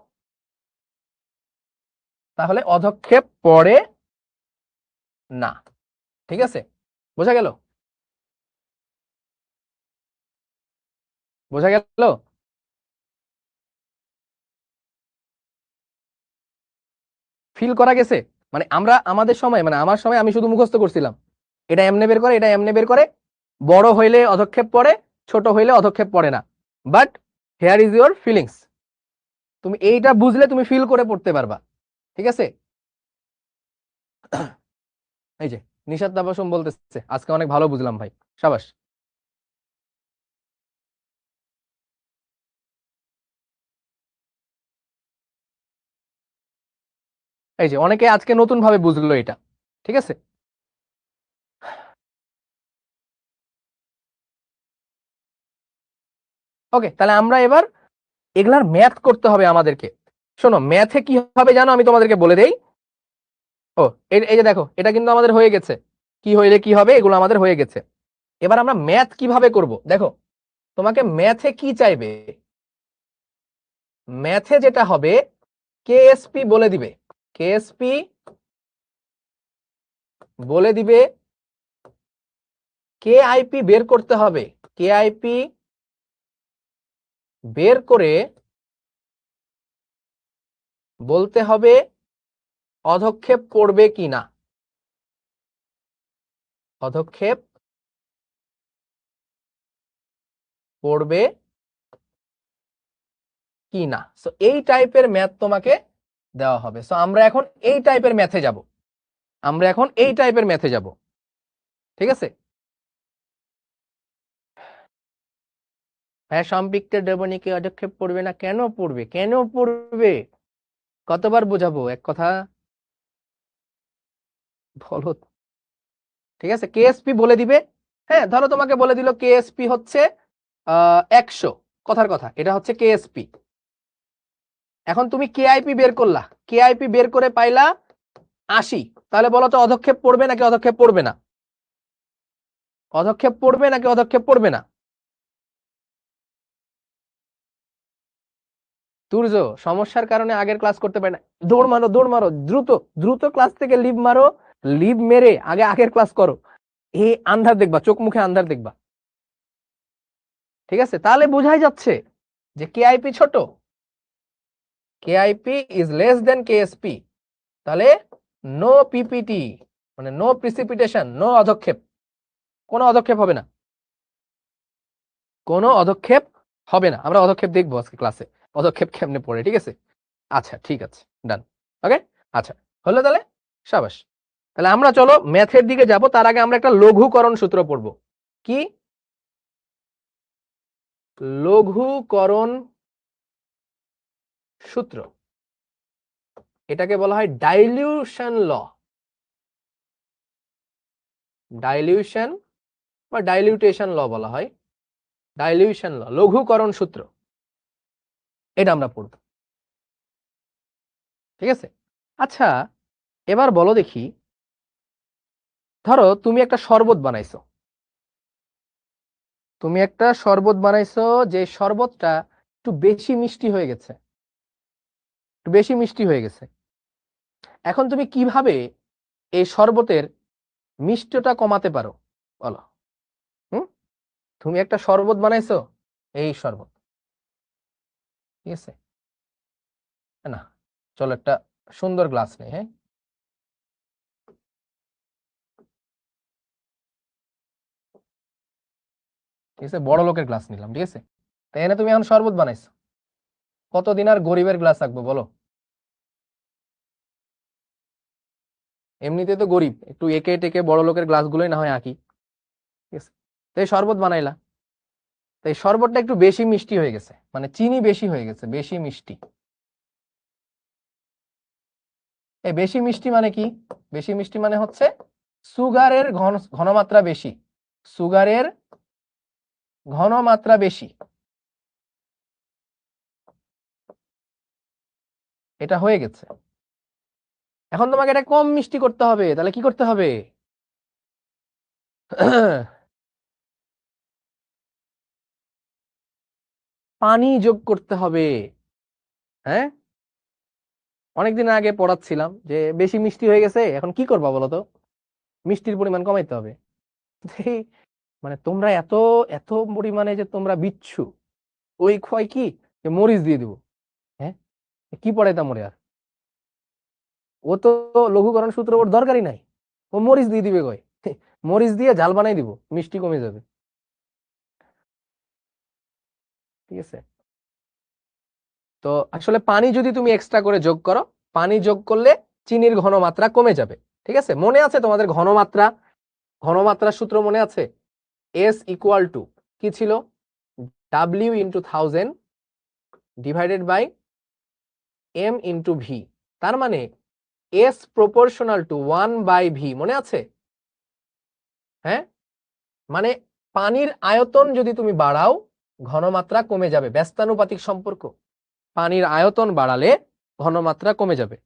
তাহলে অধক্ষেপ পড়ে না, ঠিক আছে? বোঝা গেল? বোঝা গেল? ফিল করা গেছে? মানে আমরা আমাদের সময়, মানে আমার সময় আমি শুধু মুখস্থ করছিলাম, এটা এমনে বের করে, এটা এমনে বের করে, বড় হইলে অধক্ষেপ পড়ে, ছোট হইলে অধক্ষেপ পড়ে না। But hair is your feelings, তুমি এইটা বুঝলে তুমি ফিল করে পড়তে পারবা, ঠিক আছে? এই যে নিশাত তাবাসুম বলতেছে আজকে অনেক ভালো বুঝলাম ভাই, সাবাস। এই যে অনেকে আজকে নতুন ভাবে বুঝলো এটা, ঠিক আছে। ওকে, তাহলে আমরা এবার এগুলার ম্যাথ করতে হবে আমাদেরকে। শোনো ম্যাথে কি হবে জানো, আমি তোমাদেরকে বলে দেই। ও এই যে দেখো এটা কিন্তু আমাদের হয়ে গেছে, কি হইলে কি হবে এগুলো আমাদের হয়ে গেছে। এবার আমরা ম্যাথ কিভাবে করব দেখো, তোমাকে ম্যাথে কি চাইবে, ম্যাথে যেটা হবে কেএসপি বলে দিবে, কেএসপি বলে দিবে, কেআইপি বের করতে হবে, কেআইপি বের করে বলতে হবে অধক্ষেপ পড়বে কিনা, অধক্ষেপ পড়বে কিনা। সো এই টাইপের ম্যাথ তোমাকে দেওয়া হবে। সো আমরা এখন এই টাইপের ম্যাথে যাব, আমরা এখন এই টাইপের ম্যাথে যাব, ঠিক আছে? হ্যাঁ, সম্পৃক্ত দ্রবণীকে অধক্ষেপ পড়বে না, কেন পড়বে, কেন পড়বে, কতবার বোঝাবো এক কথা বলো। ঠিক আছে, কেএসপি বলে দিবে। হ্যাঁ, ধরো তোমাকে বলে দিল কেএসপি হচ্ছে 100, কথার কথা এটা হচ্ছে কেএসপি। এখন তুমি কেআইপি বের করলা, কেআইপি বের করে পাইলা 80, তাহলে বলো তো অধক্ষেপ পড়বে নাকি অধক্ষেপ পড়বে না? অধক্ষেপ পড়বে নাকি অধক্ষেপ পড়বে না? তুর্য সমস্যার কারণে আগের ক্লাস করতে পারে না, দৌড় মারো দৌড় মারো, দ্রুত দ্রুত ক্লাস থেকে লিভ মারো, লিভ মেরে আগে আগের ক্লাস করো, এই আন্ধার দেখবা, চোখ মুখে আন্ধার দেখবা, ঠিক আছে? তাহলে বোঝাই যাচ্ছে যে কেআইপি ছোট, KIP is less than KSP, তাহলে নো পিপিটি, মানে নো প্রিসিপিটেশন, নো অধক্ষেপ, কোনো অধক্ষেপ হবে না, কোনো অধক্ষেপ হবে না। আমরা অধক্ষেপ দেখবো আজকে ক্লাসে, পদক্ষেপ কেমনে পড়ে, ঠিক আছে? আচ্ছা ঠিক আছে, ডান, ওকে, আচ্ছা হলো তাহলে, সাবাস। তাহলে আমরা চলো ম্যাথের দিকে যাব, তার আগে আমরা একটা লঘুকরণ সূত্র পড়ব। কি? লঘুকরণ সূত্র। এটাকে বলা হয় ডাইলিউশন ল। ডাইলিউশন বা ডাইলিউটেশন ল বলা হয়। ডাইলিউশন ল, লঘুকরণ সূত্র, এটা আমরা পড়ব। ঠিক আছে? আচ্ছা, এবার বলো দেখি, ধরো তুমি একটা শরবত বানাইছো। তুমি একটা শরবত বানাইছো, যে শরবতটা একটু বেশি মিষ্টি হয়ে গেছে, একটু বেশি মিষ্টি হয়ে গেছে। এখন তুমি কিভাবে এই শরবতের মিষ্টতা কমাতে পারো বলো? হুম? তুমি একটা শরবত বানাইছো, এই শরবত, ঠিক আছে না? চলো একটা সুন্দর গ্লাস নেই, হ্যাঁ, ঠিক আছে, বড় লোকের গ্লাস নিলাম, ঠিক আছে। তাই এনে তুমি এখন শরবত বানাইছো, কতদিন আর গরিবের গ্লাস রাখবো বলো? এমনিতে তো গরিব, একটু একে টেকে বড় লোকের গ্লাসগুলোই না হয় আঁকি, ঠিক আছে। তো এই শরবত বানাইলা, তো এই শরবতটা একটু বেশি মিষ্টি হয়ে গেছে, মানে চিনি বেশি হয়ে গেছে, বেশি মিষ্টি। এই বেশি মিষ্টি মানে কি? বেশি মিষ্টি মানে হচ্ছে সুগারের ঘনমাত্রা বেশি, সুগারের ঘনমাত্রা বেশি, এটা হয়ে গেছে। এখন তোমাকে এটা কম মিষ্টি করতে হবে, তাহলে কি করতে হবে? পানি যোগ করতে হবে। হ্যাঁ, অনেকদিন আগে পড়াচ্ছিলাম যে বেশি মিষ্টি হয়ে গেছে, এখন কি করবা বলো তো? মিষ্টির পরিমাণ কমাইতে হবে। এই মানে তোমরা এত এত পরিমাণে যে তোমরা বিচ্ছু, ওই ক্ষয় কি যে মরিচ দিয়ে দিব। হ্যাঁ, কি পড়াইতাম ওরে আর? ও তো লঘুকরণ সূত্র ওর দরকারই নাই, ও মরিচ দিয়ে দিবে কয়। মরিচ দিয়ে ঝাল বানাই দিব, মিষ্টি কমে যাবে, ঠিক আছে। তো আসলে পানি যদি তুমি এক্সট্রা করে যোগ করো, পানি যোগ করলে চিনির ঘনমাত্রা কমে যাবে, ঠিক আছে। মনে আছে তোমাদের ঘনমাত্রা, ঘনমাত্রার সূত্র মনে আছে? এস ইকুয়াল টু কি ছিল? W into 1000 divided by M into V. তার মানে এস প্রপোর্শনাল টু 1/v, মনে আছে? হ্যাঁ, মানে পানির আয়তন যদি তুমি বাড়াও, ঘনমাত্রা কমে যাবে, ব্যস্তানুপাতিক সম্পর্ক। পানির আয়তন বাড়ালে ঘনমাত্রা কমে যাবে,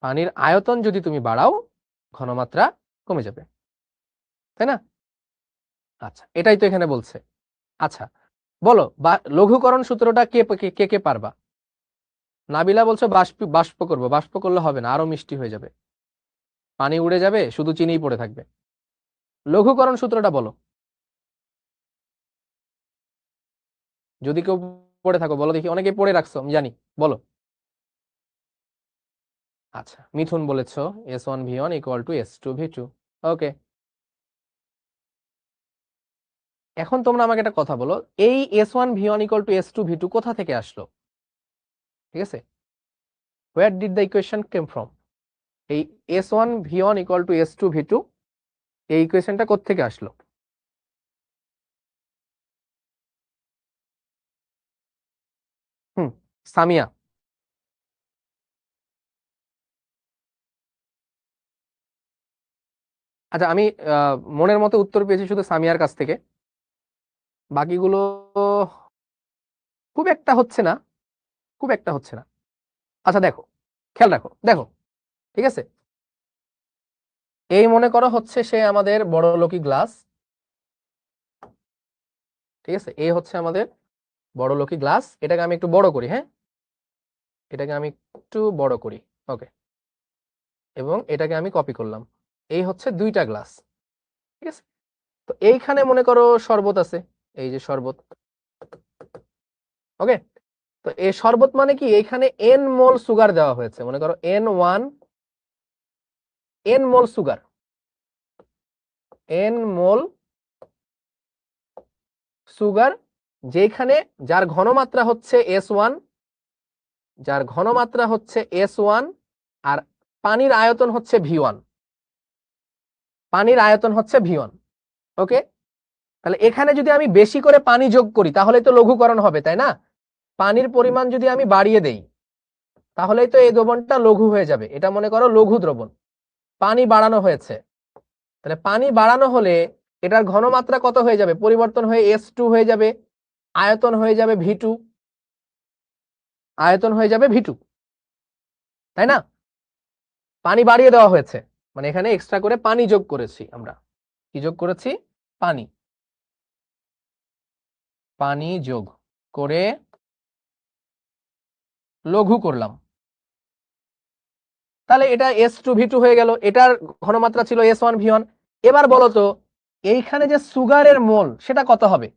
পানির আয়তন যদি তুমি বাড়াও ঘনমাত্রা কমে যাবে, তাই না? আচ্ছা, এটাই তো এখানে বলছে। আচ্ছা বলো, লঘুকরণ সূত্রটা কে কে কে কে পারবা? নাবিলা বলছো বাষ্প, বাষ্প করবো। বাষ্প করলে হবে না, আরো মিষ্টি হয়ে যাবে, পানি উড়ে যাবে, শুধু চিনিই পড়ে থাকবে। লঘুকরণ সূত্রটা বলো, যদি কেউ পড়ে থাকো বলো দেখি, অনেকে পড়ে রাখছো আমি জানি, বলো। আচ্ছা, মিথুন বলেছো S1V1 ইকুয়াল টু S2V2। ওকে, এখন তোমরা আমাকে একটা কথা বলো, এই S1V1 ইকুয়াল টু S2V2 কোথা থেকে আসলো? ঠিক আছে, where did the equation came from? এই S1V1 ইকুয়াল টু S2V2, এই ইকুয়েশনটা কোত্থেকে আসলো? সামিয়া। আচ্ছা, আমি মনের মতো উত্তর পেয়েছি শুধু সামিয়ার কাছ থেকে, বাকিগুলো খুব একটা হচ্ছে না, খুব একটা হচ্ছে না। আচ্ছা দেখো, খেয়াল রাখো, দেখো, ঠিক আছে, এই মনে করো হচ্ছে সে আমাদের বড় লোকি গ্লাস, ঠিক আছে, এই হচ্ছে আমাদের বড় লোকি গ্লাস। এটাকে আমি একটু বড় করি, হ্যাঁ, এটাকে আমি একটু বড় করি, ওকে, এবং এটাকে আমি কপি করলাম। এই হচ্ছে দুইটা গ্লাস, ঠিক আছে। তো এইখানে মনে করো শরবত আছে, এই যে শরবত, ওকে। তো এই শরবত মানে কি, এইখানে n মোল সুগার দেওয়া হয়েছে, মনে করো n মোল সুগার, n মোল সুগার, যেখানে যার ঘনমাত্রা হচ্ছে S1, যার ঘনমাত্রা হচ্ছে S1, আর পানির আয়তন হচ্ছে V1, পানির আয়তন হচ্ছে V1। ওকে, তাহলে এখানে যদি আমি বেশি করে পানি যোগ করি তাহলে তো লঘুকরণ হবে, তাই না? পানির পরিমাণ যদি আমি বাড়িয়ে দেই তাহলেই তো এই দ্রবণটা লঘু হয়ে যাবে। এটা মনে করো লঘু দ্রবণ, পানি বাড়ানো হয়েছে। তাহলে পানি বাড়ানো হলে এটার ঘনমাত্রা কত হয়ে যাবে? পরিবর্তন হয়ে S2 হয়ে যাবে, আয়তন হয়ে যাবে V2, আয়তন হয়ে যাবে V2, তাই না? পানি বাড়িয়ে দেওয়া হয়েছে, মানে এখানে এক্সট্রা করে পানি যোগ করেছি আমরা। কি যোগ করেছি? পানি। পানি যোগ করে লঘু করলাম। তাহলে এটা S2 V2 হয়ে গেল, এটার ঘনমাত্রা ছিল S1 V1। এবার বলো তো এইখানে যে সুগারের মোল সেটা কত হবে?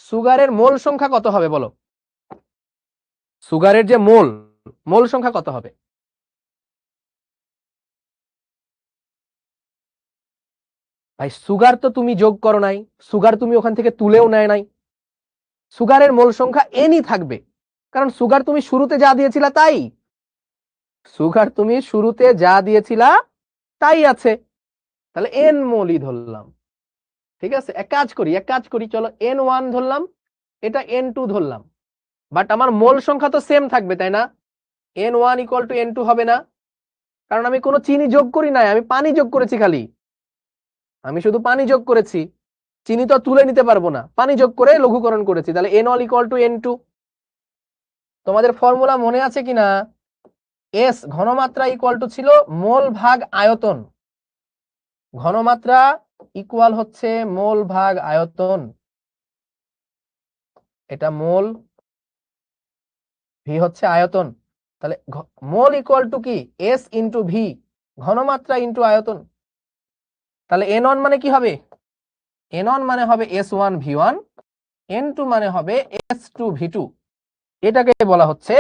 সুগারের মোল সংখ্যা কত হবে বলো? সুগারের যে মোল, মোল সংখ্যা কত হবে? ভাই সুগার তো তুমি যোগ করো নাই, সুগার তুমি ওখান থেকে তুলেও নেয় নাই, সুগারের মোল সংখ্যা এনই থাকবে, কারণ সুগার তুমি শুরুতে যা দিয়েছিলা তাই, সুগার তুমি শুরুতে যা দিয়েছিলা তাই আছে, তাহলে এন মোলই ধরলাম। ঠিক আছে, এক কাজ করি, চলো N1 ধরলাম, এটা N2 ধরলাম, বাট আমার মোল সংখ্যা তো সেম থাকবে, তাই না? N1 ইকুয়াল টু N2 হবে না, কারণ আমি কোনো চিনি যোগ করি নাই, আমি পানি যোগ করেছি, খালি আমি শুধু পানি যোগ করেছি, চিনি তো তুলে নিতে পারবো না, পানি যোগ করে লঘুকরণ করেছি। তাহলে N1 ইকুয়াল টু N2। তোমাদের ফর্মুলা মনে আছে কিনা? এস ঘনমাত্রা ইকুয়াল টু ছিল মোল ভাগ আয়তন, ঘনমাত্রা ইকুয়াল হচ্ছে মোল ভাগ আয়তন, এটা মোল, ভি হচ্ছে আয়তন। তাহলে মোল ইকুয়াল টু কি? এস ইন্টু ভি, ঘনমাত্রা ইন্টু আয়তন। তাহলে N1 মানে কি হবে? N1 মানে হবে S1 V1, N2 মানে হবে S2 V2। এটাকে বলা হচ্ছে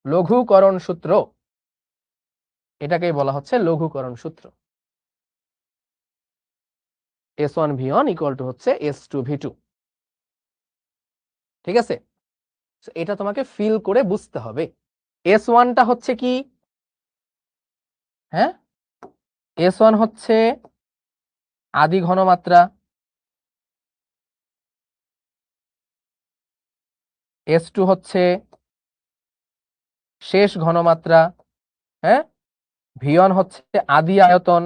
লঘুকরণ সূত্র, এটাকেই বলা হচ্ছে লঘুকরণ সূত্র। S1 V1 ইকুয়াল টু হচ্ছে S2 V2। ঠিক আছে, এটা তোমাকে ফিল করে বুঝতে হবে। S1টা হচ্ছে কি? হ্যাঁ, S1 হচ্ছে আদি ঘনমাত্রা, S2 হচ্ছে শেষ ঘনমাত্রা, হ্যাঁ, V1 হচ্ছে আদি আয়তন,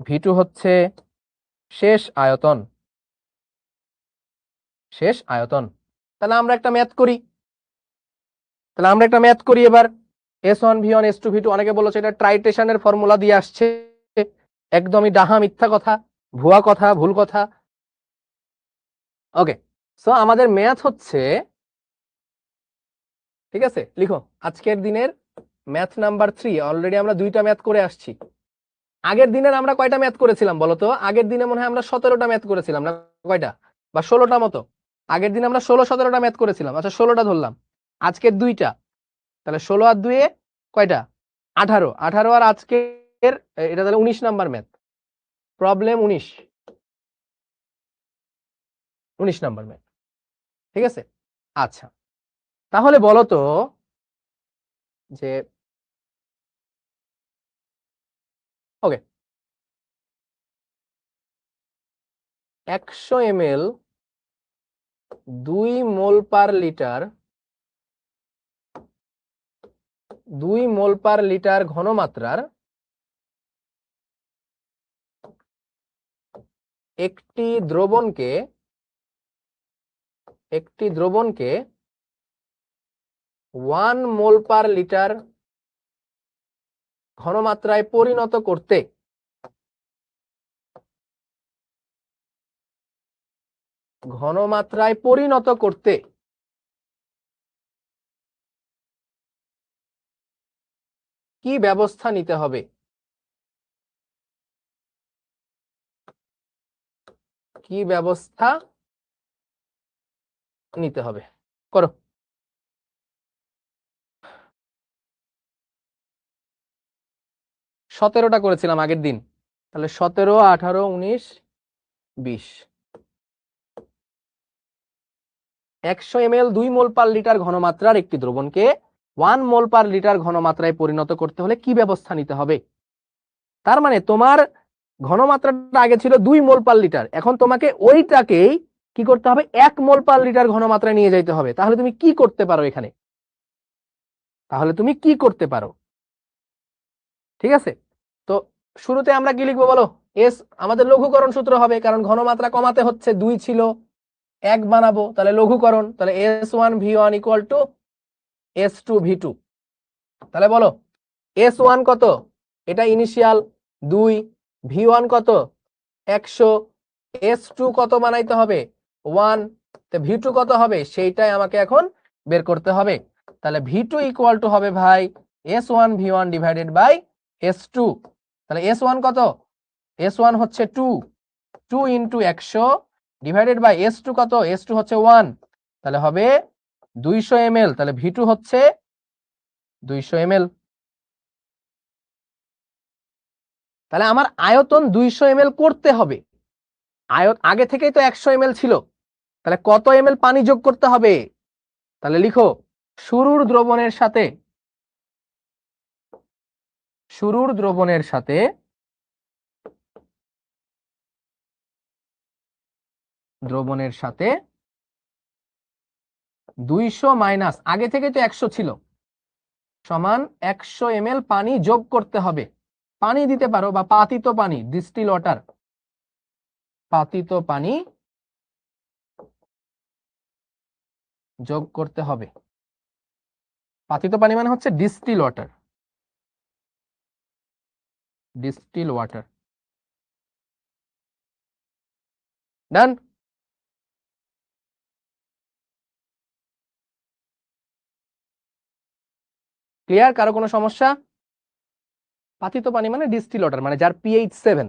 V2 হচ্ছে শেষ আয়তন, শেষ আয়তন। তাহলে আমরা একটা ম্যাথ করি, এবার S1 V1 S2 V2। অনেকে বলেছে এটা ট্রাইটেশনের ফর্মুলা দিয়ে আসছে, একদমই ডাহা মিথ্যা কথা, ভুয়া কথা, ভুল কথা। ওকে, সো আমাদের ম্যাথ হচ্ছে, ঠিক আছে লিখো, আজকের দিনের ম্যাথ নাম্বার 3। অলরেডি আমরা 2টা ম্যাথ করে আসছি। আগের দিনের আমরা কয়টা ম্যাথ করেছিলাম বলো তো? আগের দিনে মনে হয় আমরা 17টা ম্যাথ করেছিলাম না, কয়টা, বা 16টা মতো। আগের দিন আমরা 16-17টা ম্যাথ করেছিলাম, আচ্ছা 16টা ধরলাম, আজকের 2টা, তাহলে 16 আর 2 কয়টা? 18। 18 আর আজকের এটা তাহলে 19 number math, problem 19 number math. ঠিক আছে, আচ্ছা তাহলে বলো তো যে, ওকে, 100 ml 2 মোল পার লিটার, 2 মোল পার লিটার ঘনমাত্রার একটি দ্রবণকে 1 মোল পার লিটার ঘনমাত্রায় পরিণত করতে কি ব্যবস্থা নিতে হবে? কি ব্যবস্থা নিতে হবে করো। 17টা করেছিলাম আগের দিন, তাহলে 17, 18, 19, 20। 100 ml 2 মোল পার লিটার ঘনমাত্রার একটি দ্রবণকে 1 মোল পার লিটার ঘনমাত্রায় পরিণত করতে হলে কি ব্যবস্থা নিতে হবে? তার মানে তোমার ঘনমাত্রাটা আগে ছিল 2 মোল পার লিটার, এখন তোমাকে ওইটাকেই কি করতে হবে, 1 মোল পার লিটার ঘনমাত্রায় নিয়ে যাইতে হবে। তাহলে তুমি কি করতে পারো এখানে? ঠিক আছে, তো শুরুতে আমরা কি লিখবো বলো? এস আমাদের লঘুকরণ সূত্র হবে, কারণ ঘনমাত্রা কমাতে হচ্ছে, 2 ছিল 1 বানাবো, তাহলে লঘুকরণ, তাহলে S1V1 ইকুয়াল টু S2V2। তাহলে বলো S1 কত, এটা ইনিশিয়াল 2, V1 কত 100, S2 কত বানাইতে হবে 1, তো V2 কত হবে সেইটাই আমাকে এখন বের করতে হবে। তাহলে V2 ইকুয়াল টু হবে ভাই S1V1 ডিভাইডেড বাই S2। তাহলে S1 কত, S1 হচ্ছে 2 ইন্টু 100 ডিভাইডেড বাই S2 কত, S2 হচ্ছে 1, তাহলে হবে 200 ml। তাহলে V2 হচ্ছে 200 ml। তাহলে আমার আয়তন 200 ml করতে হবে, আগে থেকেই তো 100 ml ছিল, তাহলে কত ml পানি যোগ করতে হবে? তাহলে লিখো শুরুর দ্রবণের সাথে শুরুর দ্রবণের সাথে দ্রবণের সাথে 200 মাইনাস আগে থেকে তো 100 ছিল সমান 100 ml পানি যোগ করতে হবে। পানি দিতে পারো বা পাতিত পানি, ডিস্টিল ওয়াটার, পাতিত পানি যোগ করতে হবে। পাতিত পানি মানে হচ্ছে ডিস্টিল ওয়াটার, ডিস্টিল ওয়াটার। ডান। ক্লিয়ার? কারো কোনো সমস্যা? পাতিত পানি মানে ডিস্টিল ওয়াটার, মানে যার পিএইচ 7।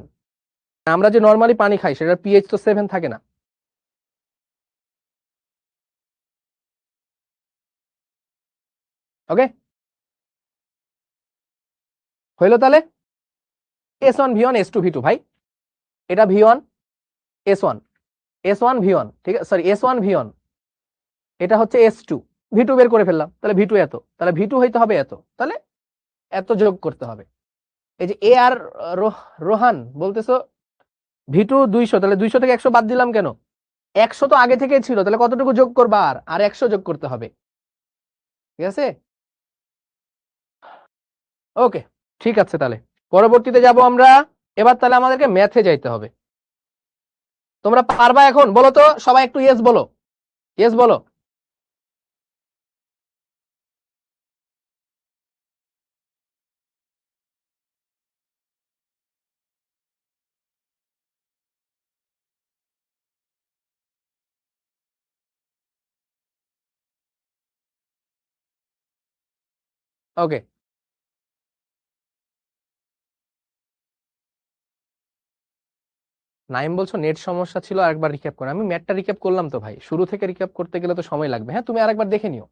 আমরা যে নরমালি পানি খাই সেটার পিএইচ তো 7 থাকে না। ওকে, হইলো তাহলে S1 V1 S2 V2 ভাই, এটা V1 S1 S1 V1, ঠিক আছে, সরি S1 V1, এটা হচ্ছে S2 V2 বের করে ফেললাম, তাহলে V2 এত, তাহলে V2 হইতে হবে এত, তাহলে এত যোগ করতে হবে। এই যে এ আর রোহান বলতেছো V2 200, তাহলে 200 থেকে 100 বাদ দিলাম কেন? 100 তো আগে থেকে ছিল, তাহলে কতটুকু যোগ করবা? আর 100 যোগ করতে হবে। ঠিক আছে, ওকে, ঠিক আছে। তাহলে পরবর্তীতে যাব আমরা, এবার তাহলে আমাদেরকে ম্যাথে যাইতে হবে। তোমরা পারবা এখন? বলো তো সবাই একটু ইয়েস বলো, ইয়েস বলো। ওকে, নাইম বলছো নেট সমস্যা ছিল, আরেকবার রিক্যাপ করো। আমি ম্যাথটা রিক্যাপ করলাম তো ভাই, শুরু থেকে রিক্যাপ করতে গেলে তো সময় লাগবে। হ্যাঁ তুমি আরেকবার দেখে নিও,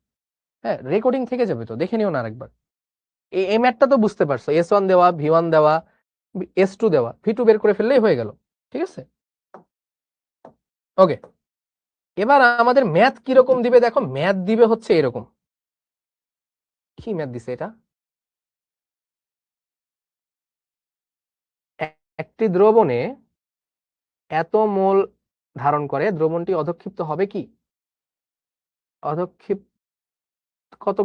হ্যাঁ রেকর্ডিং থেকে যাবে তো, দেখে নিও না আরেকবার। এই ম্যাথটা তো বুঝতে পারছো, S1 দেওয়া, V1 দেওয়া, S2 দেওয়া, V2 বের করে ফেললেই হয়ে গেল। ঠিক আছে, ওকে। এবার আমাদের ম্যাথ কিরকম দিবে দেখো, ম্যাথ দিবে হচ্ছে এরকম। কি ম্যাথ দিছে এটা? একটি দ্রবণে এত মোল ধারণ করে, দ্রবণটি অধক্ষিপ্ত হবে কি, অধক্ষিপ্ত কত,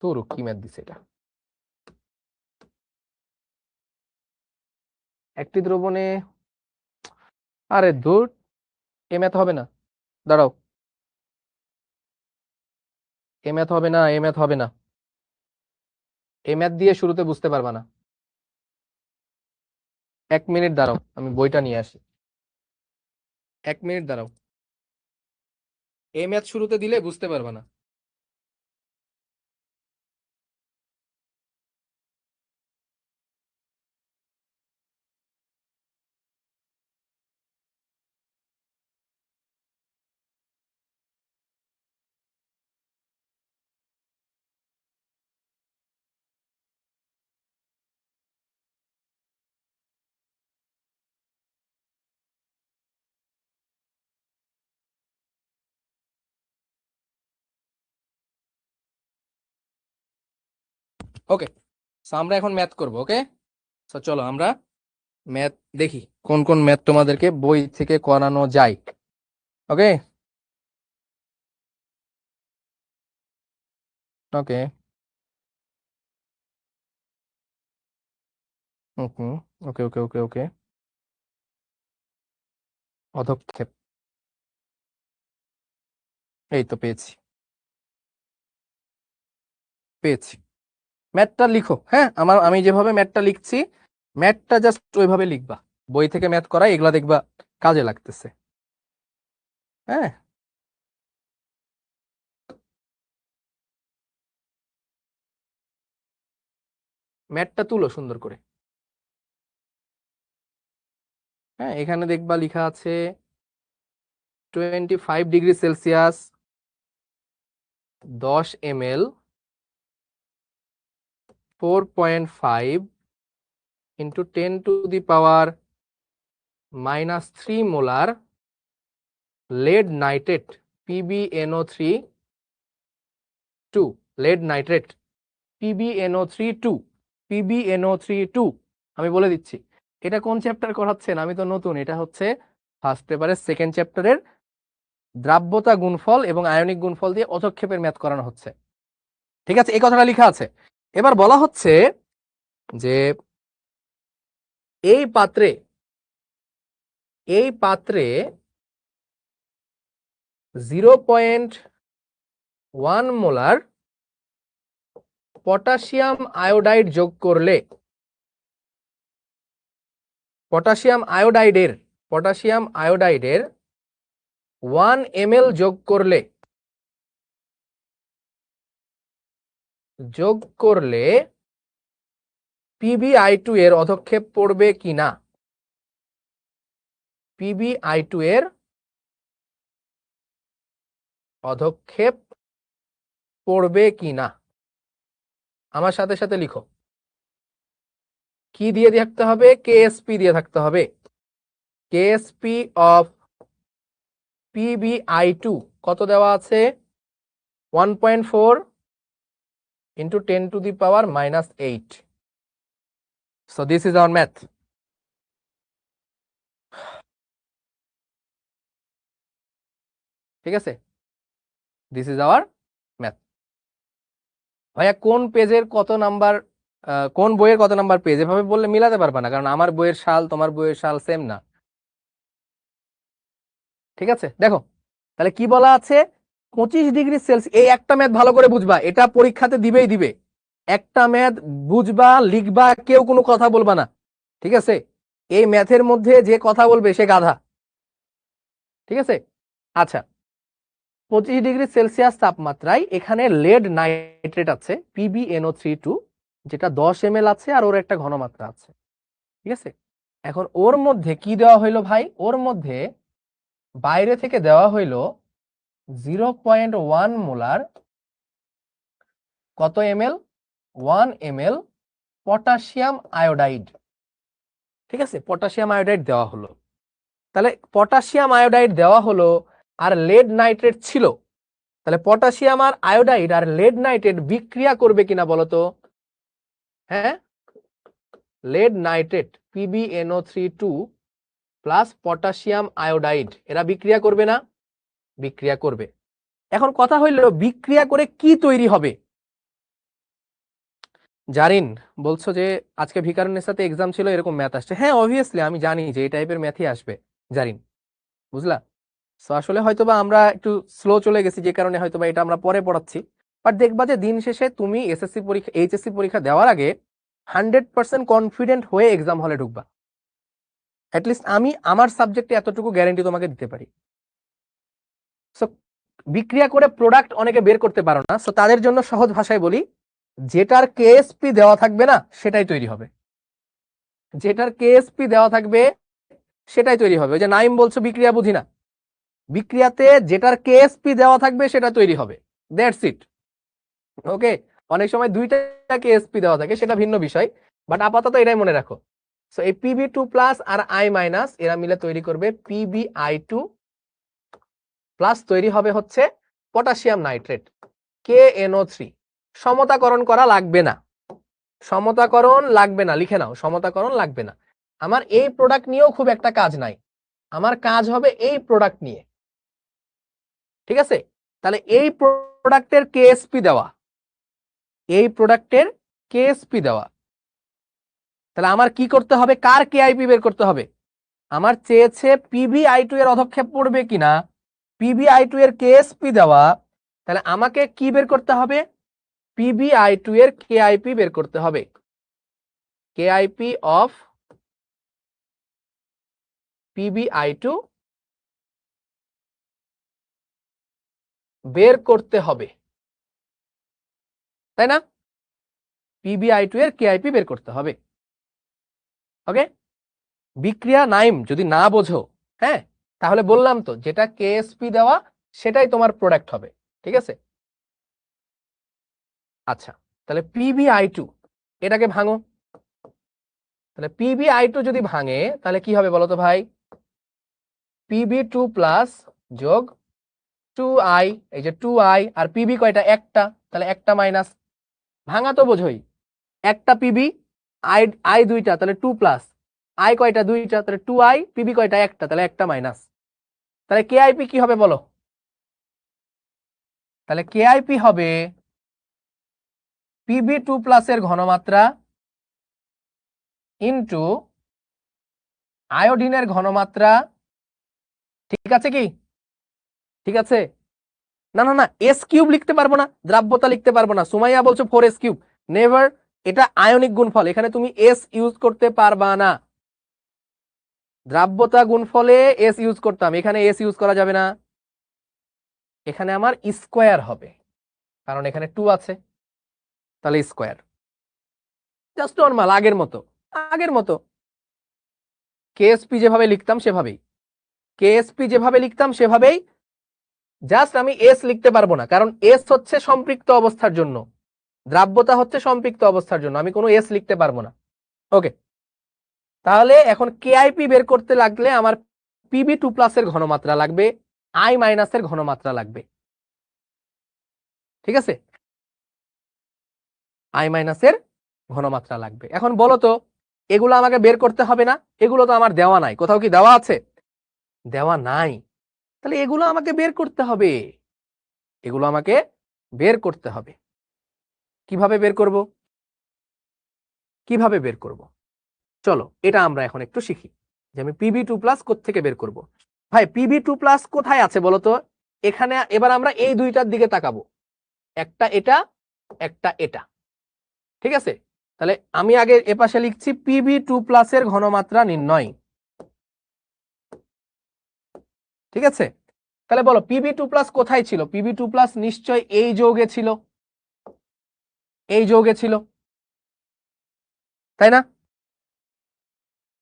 তোর কি ম্যাথ দিছে এটা? একটি দ্রবণে, আরে দূর, এ ম্যাথ হবে না, দাঁড়াও, এ ম্যাথ হবে না, এ ম্যাথ হবে না, এ ম্যাথ দিয়ে শুরুতে বুঝতে পারবা না। 1 মিনিট দাঁড়াও, আমি বইটা নিয়ে আসি। 1 মিনিট দাঁড়াও, এ ম্যাথ শুরুতে দিলে বুঝতে পারবা না। ওকে, আমরা এখন ম্যাথ করব। ওকে, চলো আমরা ম্যাথ দেখি কোন কোন ম্যাথ তোমাদেরকে বই থেকে করানো যায়। ওকে ওকে ওকে ওকে ওকে ওকে ওকে পদক্ষেপ, এই তো পেয়েছি পেয়েছি। ম্যাথটা লিখো, হ্যাঁ, আমি যেভাবে ম্যাথটা লিখছি, ম্যাথটা জাস্ট ওইভাবে লিখবা। বই থেকে ম্যাথ করা এগুলা দেখবা কাজে লাগতেছে। হ্যাঁ, ম্যাথটা তুলো সুন্দর করে। হ্যাঁ, এখানে দেখবা লেখা আছে 25°C 10 ml 4.5 into 10⁻³ molar lead nitrate PbNO3 2, lead nitrate PbNO3 2, PbNO3 2। আমি বলে দিচ্ছি এটা কোন চ্যাপ্টার করাচ্ছেন, আমি তো নতুন। এটা হচ্ছে ফার্স্ট পেপারের সেকেন্ড চ্যাপ্টারের দ্রাব্যতা গুণফল এবং আয়নিক গুণফল দিয়ে অধক্ষেপের ম্যাথ করানো হচ্ছে। ঠিক আছে, এই কথাটা লেখা আছে। এবার বলা হচ্ছে যে এই পাত্রে 0.1 মোলার পটাশিয়াম আয়োডাইড যোগ করলে, পটাশিয়াম আয়োডাইডের 1 ml যোগ করলে PbI2 এর অধক্ষেপ পড়বে কিনা, PbI2 এর অধক্ষেপ পড়বে কিনা। আমার সাথে সাথে লিখো, কি দিয়ে থাকতে হবে, KSP দিয়ে থাকতে হবে। KSP অফ PbI2 কত দেওয়া আছে, 1.4 into 10⁻⁻8। So this is our math. ঠিক আছে, দিস ইজ আওয়ার ম্যাথ। ভাইয়া কোন পেজের কত নাম্বার, কোন বইয়ের কত নাম্বার পেজ, এভাবে বললে মিলাতে পারবা না, কারণ আমার বইয়ের সাল তোমার বইয়ের সাল সেম না। ঠিক আছে, দেখো তাহলে কি বলা আছে, 25°C। এই একটা ম্যাথ ভালো করে বুঝবা, এটা পরীক্ষাতে দিবেই দিবে। একটা ম্যাথ বুঝবা, লিখবা, কেউ কোনো কথা বলবা না। ঠিক আছে, এই ম্যাথের মধ্যে যে কথা বলবে সে গাধা। ঠিক আছে, আচ্ছা, 25°C তাপমাত্রায় এখানে লেড নাইট্রেট আছে PbNO3 2, যেটা 10 ml আছে, আর ওর একটা ঘনমাত্রা আছে। ঠিক আছে, এখন ওর মধ্যে কি দেওয়া হইলো ভাই, ওর মধ্যে বাইরে থেকে দেওয়া হইলো 0.1 মোলার, কত ml, 1 ml পটাশিয়াম আয়োডাইড। ঠিক আছে, পটাশিয়াম আয়োডাইড দেওয়া হলো। তাহলে পটাশিয়াম আয়োডাইড দেওয়া হলো আর লেড নাইট্রেট ছিল, তাহলে পটাশিয়াম আর আয়োডাইড আর লেড নাইট্রেট বিক্রিয়া করবে কিনা বলতো। হ্যাঁ, lead nitrate PbNO3 2 plus potassium iodide, এরা বিক্রিয়া করবে না, বিক্রিয়া করবে। এখন কথা হইল বিক্রিয়া করে কি তৈরি হবে। জারিন বলছো যে আজকে ভিকারুনের সাথে এক্সাম ছিল, এরকম ম্যাথ আসছে। হ্যাঁ, অবভিয়াসলি আমি জানি যে এই টাইপের ম্যাথই আসবে জারিন, বুঝলা। সো আসলে হয়তোবা আমরা একটু স্লো চলে গেছি, যে কারণে হয়তোবা এটা আমরা পরে পড়াচ্ছি। বাট দেখবা যে দিন শেষে তুমি এসএসসি পরীক্ষা, এইচএসসি পরীক্ষা দেওয়ার আগে 100% কনফিডেন্ট হয়ে এক্সাম হলে ঢুকবা। অ্যাটলিস্ট আমি আমার সাবজেক্টে এতটুকু গ্যারান্টি তোমাকে দিতে পারি। সো বিক্রিয়া করে প্রোডাক্ট অনেকে বের করতে পারো না, সো তাদের জন্য সহজ ভাষায় বলি, যেটার কেএসপি দেওয়া থাকবে না সেটাই তৈরি হবে, যেটার কেএসপি দেওয়া থাকবে সেটাই তৈরি হবে। ওই যে নাইম বলছো বিক্রিয়া বুঝি না, বিক্রিয়াতে যেটার কেএসপি দেওয়া থাকবে সেটা তৈরি হবে, দ্যাটস ইট। ওকে, অনেক সময় দুইটা কেএসপি দেওয়া থাকে, সেটা ভিন্ন বিষয়, বাট আপাতত এটাই মনে রাখো। সো এই Pb2 plus R I minus এরা মিলে তৈরি করবে PbI2 প্লাস, তৈরি হবে হচ্ছে পটাশিয়াম নাইট্রেট KNO3। সমতাকরণ করা লাগবে না, সমতাকরণ লাগবে না, লিখে নাও, সমতাকরণ লাগবে না। আমার এই প্রোডাক্ট নিয়েও খুব একটা কাজ নাই, আমার কাজ হবে এই প্রোডাক্ট নিয়ে। ঠিক আছে, তাহলে এই প্রোডাক্টের কেএসপি দেওয়া, এই প্রোডাক্টের কেএসপি দেওয়া, তাহলে আমার কি করতে হবে, কার কেআইপি বের করতে হবে। আমার চেয়েছে পিবিআই2 এর অধক্ষেপ পড়বে কিনা, পিবিআই2 এর কেএসপি দেওয়া, তাহলে আমাকে কি বের করতে হবে, পিবিআই2 এর কেআইপি বের করতে হবে। কেআইপি অফ পিবিআই2 বের করতে হবে, তাই না? পিবিআই2 এর কেআইপি বের করতে হবে। ওকে, বিক্রিয়া নাইম যদি না বোঝো, হ্যাঁ, তাহলে বললাম তো যেটা কেএসপি দেওয়া সেটাই তোমার প্রোডাক্ট হবে। ঠিক আছে, আচ্ছা, তাহলে পিবিআই2 এটাকে ভাঙো। তাহলে পিবিআই2 যদি ভাঙে তাহলে কি হবে বলো তো ভাই, পিবি2 প্লাস যোগ 2i, এই যে 2i আর পিবি কয়টা, একটা, তাহলে একটা মাইনাস, ভাঙা তো বোঝোই, একটা পিবি, আই আই দুইটা, তাহলে 2 প্লাস আই কয়টা, দুইটা, তাহলে 2i, পিবি কয়টা, একটা, তাহলে একটা মাইনাস। তাহলে কেআইপি কি হবে বলো, তাহলে কেআইপি হবে পিবি2 প্লাসের ঘনমাত্রা ইনটু আয়োডিনের ঘনমাত্রা। ঠিক আছে কি, ঠিক আছে? না না না, এস কিউব লিখতে পারবো না, দ্রাব্যতা লিখতে পারবো না, সুমাইয়া বলছো 4s কিউব, নেভার, এটা আয়নিক গুণফল, এখানে তুমি এস ইউজ করতে পারবা না। দ্রাব্যতা গুণফলে এস ইউজ করতাম, এখানে এস ইউজ করা যাবে না, এখানে আমার স্কোয়ার হবে, কারণ এখানে 2 আছে, তাহলে স্কোয়ার, জাস্ট নরমাল, আগের মতো, আগের মতো কেএসপি যেভাবে লিখতাম সেভাবেই, কেএসপি যেভাবে লিখতাম সেভাবেই, জাস্ট আমি এস লিখতে পারবো না, কারণ এস হচ্ছে সম্পৃক্ত অবস্থার জন্য, দ্রাব্যতা হচ্ছে সম্পৃক্ত অবস্থার জন্য, আমি কোনো এস লিখতে পারবো না। ওকে, তাহলে এখন কেআইপি বের করতে লাগলে আমার পিবি2 প্লাসের ঘনমাত্রা লাগবে, আই মাইনাসের ঘনমাত্রা লাগবে। ঠিক আছে, আই মাইনাসের ঘনমাত্রা লাগবে। এখন বলো তো, এগুলো আমাকে বের করতে হবে না, এগুলো তো আমার দেওয়া নাই, কোথাও কি দেওয়া আছে, দেওয়া নাই, তাহলে এগুলো আমাকে বের করতে হবে, এগুলো আমাকে বের করতে হবে। কিভাবে বের করব, কিভাবে বের করব, চলো এটা আমরা এখন একটু শিখি, যে আমি পিবি2 প্লাস কোত্থেকে বের করব। ভাই পিবি2 প্লাস কোথায় আছে বলো তো, এখানে, এবার আমরা এই দুইটার দিকে তাকাবো, একটা এটা, একটা এটা। ঠিক আছে, তাহলে আমি আগে এপাশে লিখছি পিবি2 প্লাসের ঘনমাত্রা নির্ণয়। ঠিক আছে, তাহলে বলো পিবি2 প্লাস কোথায় ছিল, পিবি2 প্লাস নিশ্চয় এই যৌগে ছিল, এই যৌগে ছিল, তাই না?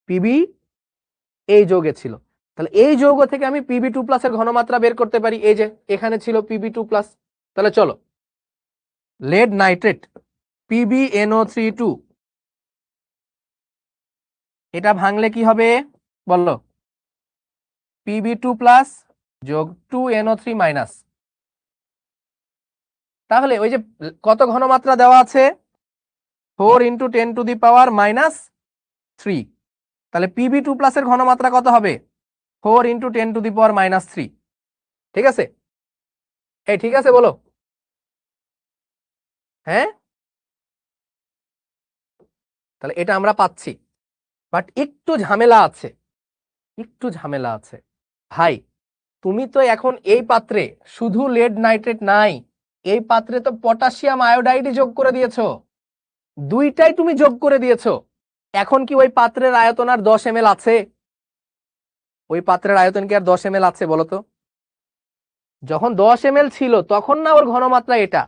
পিবি এই যৌগে ছিল, তাহলে এই যৌগ থেকে আমি পিবি2 প্লাসের ঘনমাত্রা বের করতে পারি, এই যে এখানে ছিল পিবি2 প্লাস। তাহলে চলো, লেড নাইট্রেট PbNO3 এটা ভাঙলে কি হবে বললো, পিবি2 প্লাস যোগ 2NO3 মাইনাস, তাহলে ওই যে কত ঘনমাত্রা দেওয়া আছে, 4 × 10⁻³ তাহলে পিবি2 প্লাসের ঘনমাত্রা কত হবে, 4 × 10⁻³ ঠিক আছে, এই ঠিক আছে বলো, হ্যাঁ, তাহলে এটা আমরা পাচ্ছি, বাট একটু ঝামেলা আছে, একটু ঝামেলা আছে ভাই, তুমি তো এখন এই পাত্রে শুধু লেড নাইট্রেট নাই, এই পাত্রে তো পটাশিয়াম আয়োডাইড যোগ করে দিয়েছো, দুইটাই তুমি যোগ করে দিয়েছো। এখন কি ওই পাত্রের আয়তন আর 10 ml আছে, ওই পাত্রের আয়তন কি আর 10 ml আছে বলো তো? যখন 10 ml ছিল তখন না ওর ঘনমাত্রা এটা,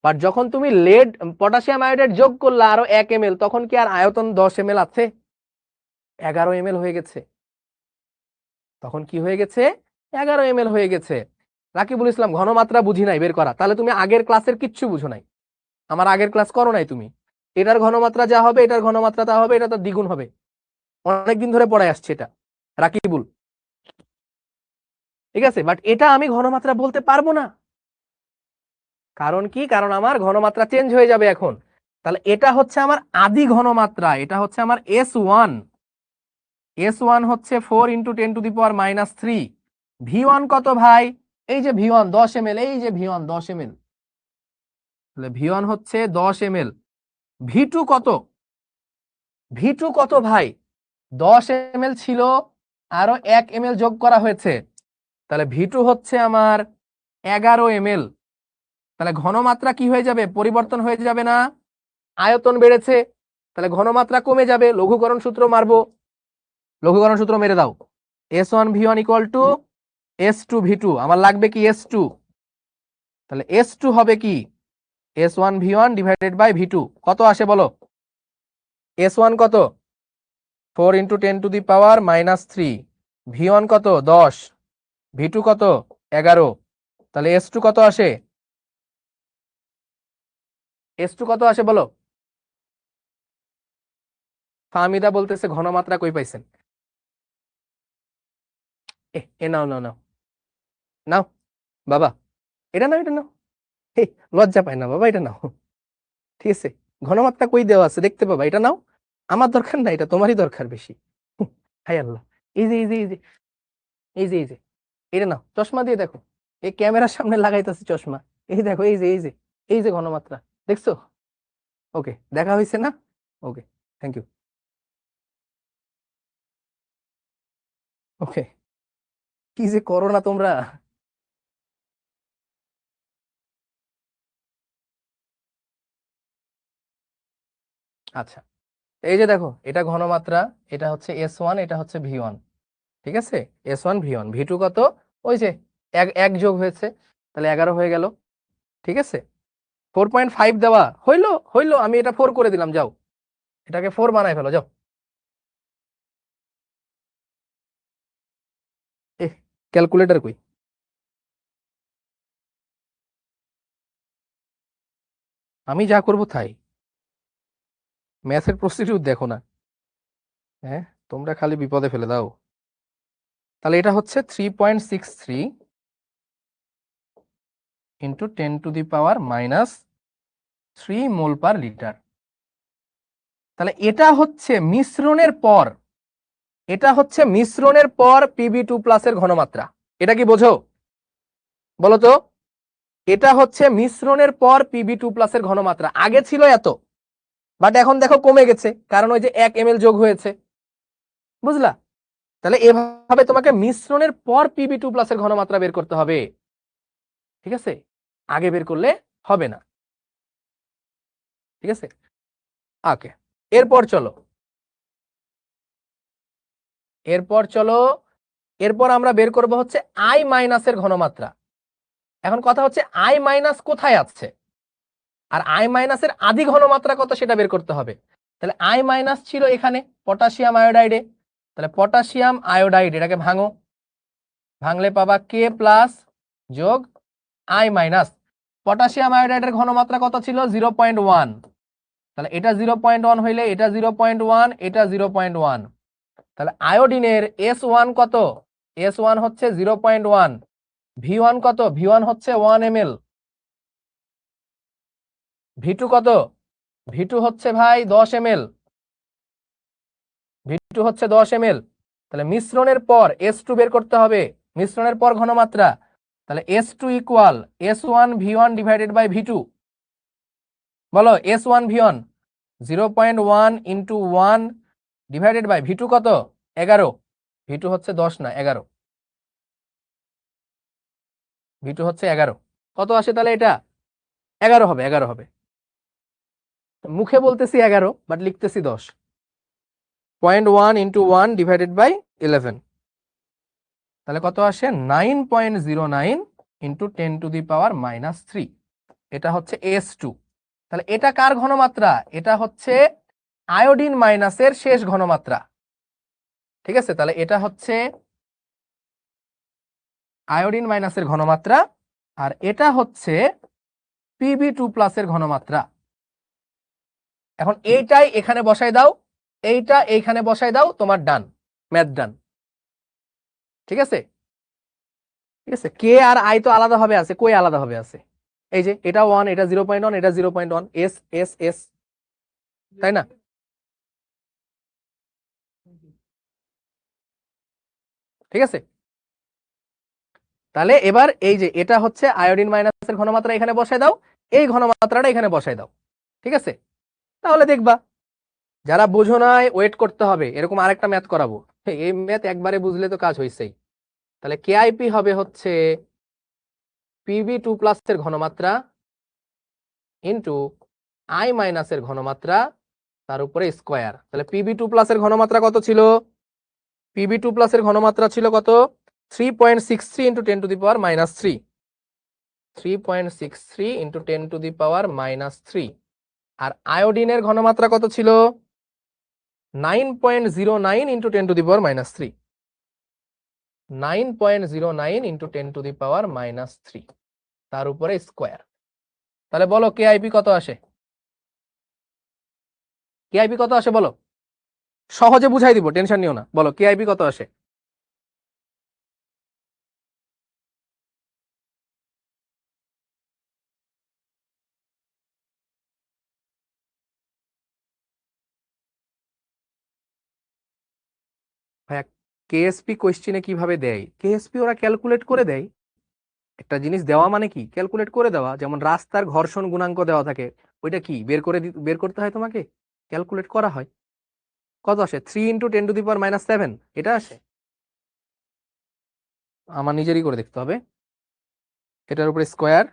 বাট যখন তুমি লেড পটাশিয়াম আয়োডাইড যোগ করলে আরো 1 ml, তখন কি আর আয়তন 10 ml আছে, 11 ml হয়ে গেছে, তখন কি হয়ে গেছে, 11 ml হয়ে গেছে। রাকিবুল ইসলাম ঘনমাত্রা বুঝি নাই বের করা, তাহলে তুমি আগের ক্লাসের কিচ্ছু বুঝো নাই, আমার আগের ক্লাস করো নাই তুমি, এটার ঘনমাত্রা যা হবে এটার ঘনমাত্রা তা হবে, এটা তো দ্বিগুণ হবে, অনেকদিন ধরে পড়ায় আসছে এটা রাকিবুল। ঠিক আছে, বাট এটা আমি ঘনমাত্রা বলতে পারবো না, কারণ কি, কারণ আমার ঘনমাত্রা চেঞ্জ হয়ে যাবে এখন, তাহলে এটা হচ্ছে আমার আদি ঘনমাত্রা, এটা হচ্ছে আমার S1। S1 হচ্ছে 4 × 10⁻³ V1 কত ভাই? এই যে V1 10 ml, এই যে V1 10 ml, তাহলে V1 হচ্ছে 10 ml। V2 কত? V2 কত ভাই? 10 ml ছিল, আরো 1 ml যোগ করা হয়েছে, তাহলে V2 হচ্ছে আমার 11 ml। তাহলে ঘনমাত্রা কি হয়ে যাবে? পরিবর্তন হয়ে যাবে না? আয়তন বেড়েছে, তাহলে ঘনমাত্রা কমে যাবে। লঘুকরণ সূত্র মারবো, লঘুকরণ সূত্র মেরে দাও। S1 V1 = S2 V2, আমার লাগবে কি? S2। তাহলে S2 হবে কি? S1 V1 / V2 কত আসে বলো? S1 কত? 4 × 10⁻³ V1 কত? 10, V2 কত? 11। তাহলে S2 কত আসে? S2 কত আসে বলো? ফাহমিদা বলতেছে ঘনমাত্রা কই পাইছেন? নাও নাও নাও নাও বাবা, এটা নাও, এটা নাও। লজ্জা পায় না বাবা, এটা নাও। ঠিক আছে, ঘনমাত্রা কই দেওয়া আছে দেখতে পাবা, এটা নাও। আমার দরকার না, এটা তোমারই দরকার বেশি। হাই আল্লাহ, এই যে এই যে এই যে এই যে এই যে এটা নাও, চশমা দিয়ে দেখো, এই ক্যামেরার সামনে লাগাইতেছে চশমা, এই দেখো, এই যে এই যে এই যে ঘনমাত্রা দেখছো? ওকে, দেখা হয়েছে না? ওকে, থ্যাংক ইউ। ওকে, কি যে করো না তোমরা। আচ্ছা, এই যে দেখো, এটা ঘনমাত্রা, এটা হচ্ছে S1, এটা হচ্ছে V1। ঠিক আছে, S1 V1, V2 কত? ওই যে এক এক যোগ হয়েছে, তাহলে 11 হয়ে গেল। ঠিক আছে, 4.5 দেওয়া হইলো, হইলো, আমি এটা 4 করে দিলাম, যাও এটাকে 4 বানাই ফেলো, যাও। ক্যালকুলেটর কই? আমি যা করব তাই, ম্যাথের প্রস্তুতিও দেখো না। হ্যাঁ, তোমরা খালি বিপদে ফেলে দাও। তাহলে এটা হচ্ছে 3.63 × 10⁻³ মোল/লিটার। তাহলে এটা হচ্ছে মিশ্রণের পর, এটা হচ্ছে মিশ্রণের পর Pb2+ এর ঘনমাত্রা। এটা কি বোঝো? বলো তো, এটা হচ্ছে মিশ্রণের পর Pb2+ এর ঘনমাত্রা। আগে ছিল এত, বাট এখন দেখো কমে গেছে, কারণ ওই যে 1 ml যোগ হয়েছে। বুঝলা? তাহলে এভাবে তোমাকে মিশ্রণের পর Pb2+ এর ঘনমাত্রা বের করতে হবে। ঠিক আছে, আগে বের করলে হবে না। ঠিক আছে, ওকে, এরপর চলো, এরপর চলো, এরপর আমরা বের করব হচ্ছে I- এর ঘনমাত্রা। এখন কথা হচ্ছে I- কোথায় আছে, আর I- এর আদি ঘনমাত্রা কত সেটা বের করতে হবে। তাহলে I- ছিল এখানে পটাশিয়াম আয়োডাইডে, তাহলে পটাশিয়াম আয়োডাইড, এটাকে ভাঙো, ভাঙলে পাবা K+ যোগ I-। পটাশিয়াম আয়োডাইডের ঘনমাত্রা কত ছিল? 0.1। তাহলে এটা 0.1 হইলে এটা 0.1, এটা 0.1। তাহলে আয়োডিনের S1 কত? S1 হচ্ছে 0.1। V1 কত? V1 হচ্ছে 1 ml। V2 কত? V2 হচ্ছে ভাই 10 ml। V2 হচ্ছে 10 ml। তাহলে মিশ্রণের পর S2 বের করতে হবে, মিশ্রণের পর ঘনমাত্রা। তাহলে S2 = S1 V1 / V2। বলো, S1 V1 0.1 × 1 / V2 কত? 11। V2 হচ্ছে 10 না, 11। V2 হচ্ছে 11। কত আসে তাহলে? এটা 11 হবে, 11 হবে। মুখে বলতেছি 11, বাট লিখতেছি 10। 0.1 × 1 / 11, তাহলে কত আসে? 9.09 × 10⁻³ এটা হচ্ছে S2। তাহলে এটা কার ঘনমাত্রা? এটা হচ্ছে আয়োডিন মাইনাসের শেষ ঘনমাত্রা। ঠিক আছে, তাহলে এটা হচ্ছে আয়োডিন মাইনাসের ঘনমাত্রা, আর এটা হচ্ছে Pb2+ এর ঘনমাত্রা। এখন এইটাই এখানে বসাই দাও, এইটা এইখানে বসাই দাও, তোমার ডান, ম্যাথ ডান। ঠিক আছে, ঠিক আছে, কে আর আই তো আলাদা ভাবে আছে, কই আলাদা ভাবে আছে? এই যে এটা 1, এটা 0.1, এটা 0.1, এস এস এস। তাই না? ঠিক আছে, তাহলে এবার এই যে এটা হচ্ছে আয়োডিন মাইনাসের ঘনমাত্রা এখানে বসায় দাও, এই ঘনমাত্রাটা এখানে বসায় দাও। ঠিক আছে, তাহলে দেখবা যারা বুঝো নাই ওয়েট করতে হবে, এরকম আরেকটা ম্যাথ করাবো। এই ম্যাথ একবারে বুঝলে তো কাজ হয়েছেই। তাহলে কেআইপি হবে হচ্ছে PB2+ এর ঘনমাত্রা ইন্টু আই মাইনাসের ঘনমাত্রা তার উপরে স্কোয়ার। তাহলে PB2+ এর ঘনমাত্রা কত ছিল? PB2+ এর ঘনমাত্রা ছিল কত? 3.63 ইন্টু 10⁻³ 3.63 ইন্টু 10⁻³ আর আয়োডিনের ঘনমাত্রা কত ছিল? 9.09 ইন্টু 10⁻³ 9.09 ইন্টু 10⁻³ তার উপরে স্কোয়ার। তাহলে বলো কেআইপি কত আসে? কেআইপি কত আসে বলো? সহজে বুঝাই দিব, টেনশন নিও না, বলো কেআইপি কত আসে? ভাইয়া কেএসপি কোশ্চেনে কিভাবে দেয়? কেএসপি ওরা ক্যালকুলেট করে দেয়। একটা জিনিস দেওয়া মানে কি ক্যালকুলেট করে দেওয়া, যেমন রাস্তার ঘর্ষণ গুণাঙ্ক দেওয়া থাকে, ওইটা কি বের করতে হয় তোমাকে, ক্যালকুলেট করা হয়। কত আসে? 3 ইন্টু 10⁻⁷ এটা আসে। আমার নিজেরই করে দেখতে হবে। এটার উপরে স্কোয়ার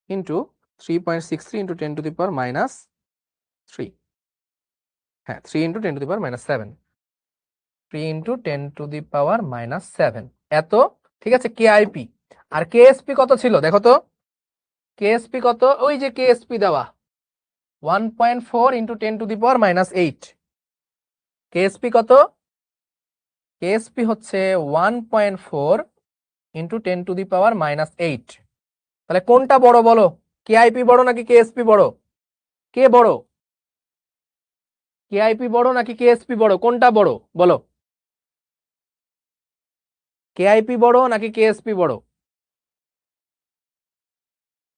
ইন্টু 3.63 ইন্টু 10⁻⁻3। হ্যাঁ, 3 ইন্টু 10⁻⁷, 3 ইন্টু 10⁻⁷, এত। ঠিক আছে, কেআইপি। আর কেএসপি কত ছিল দেখো তো? কেএসপি কত? ওই যে কেএসপি দেওয়া 1.4 ইন্টু 10⁻⁸। কেএসপি কত? কেএসপি হচ্ছে 1.4 ইন্টু 10⁻⁸। তাহলে কোনটা বড় বলো? কেআইপি বড় নাকি কেএসপি বড়? কে বড়? কেআইপি বড় নাকি কেএসপি বড়? কোনটা বড় বলো? কেআইপি বড় নাকি কেএসপি বড়?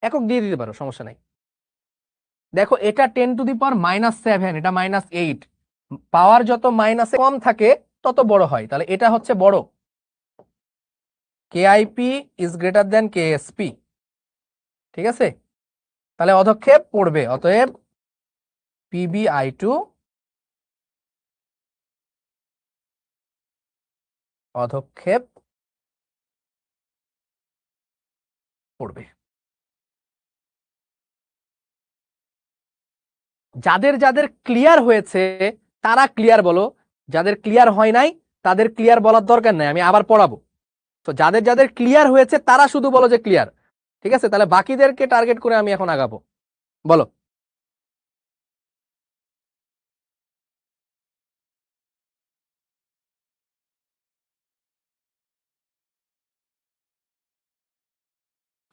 একক দিয়ে দিতে পারো, সমস্যা নাই। দেখো এটা 10⁻⁷, এটা -8, পাওয়ার যত মাইনাসে কম থাকে তত বড় হয়, তাহলে এটা হচ্ছে বড়। KIP is greater than KSP. ঠিক আছে, তাহলে অধক্ষেপ পড়বে, অতএব PbI2 অধক্ষেপ পড়বে। যাদের যাদের ক্লিয়ার হয়েছে তারা ক্লিয়ার বলো, যাদের ক্লিয়ার হয় নাই তাদের ক্লিয়ার বলার দরকার নাই, আমি আবার পড়াবো। তো যাদের যাদের ক্লিয়ার হয়েছে তারা শুধু বলো যে ক্লিয়ার। ঠিক আছে, তাহলে বাকিদেরকে টার্গেট করে আমি এখন আগাবো, বলো।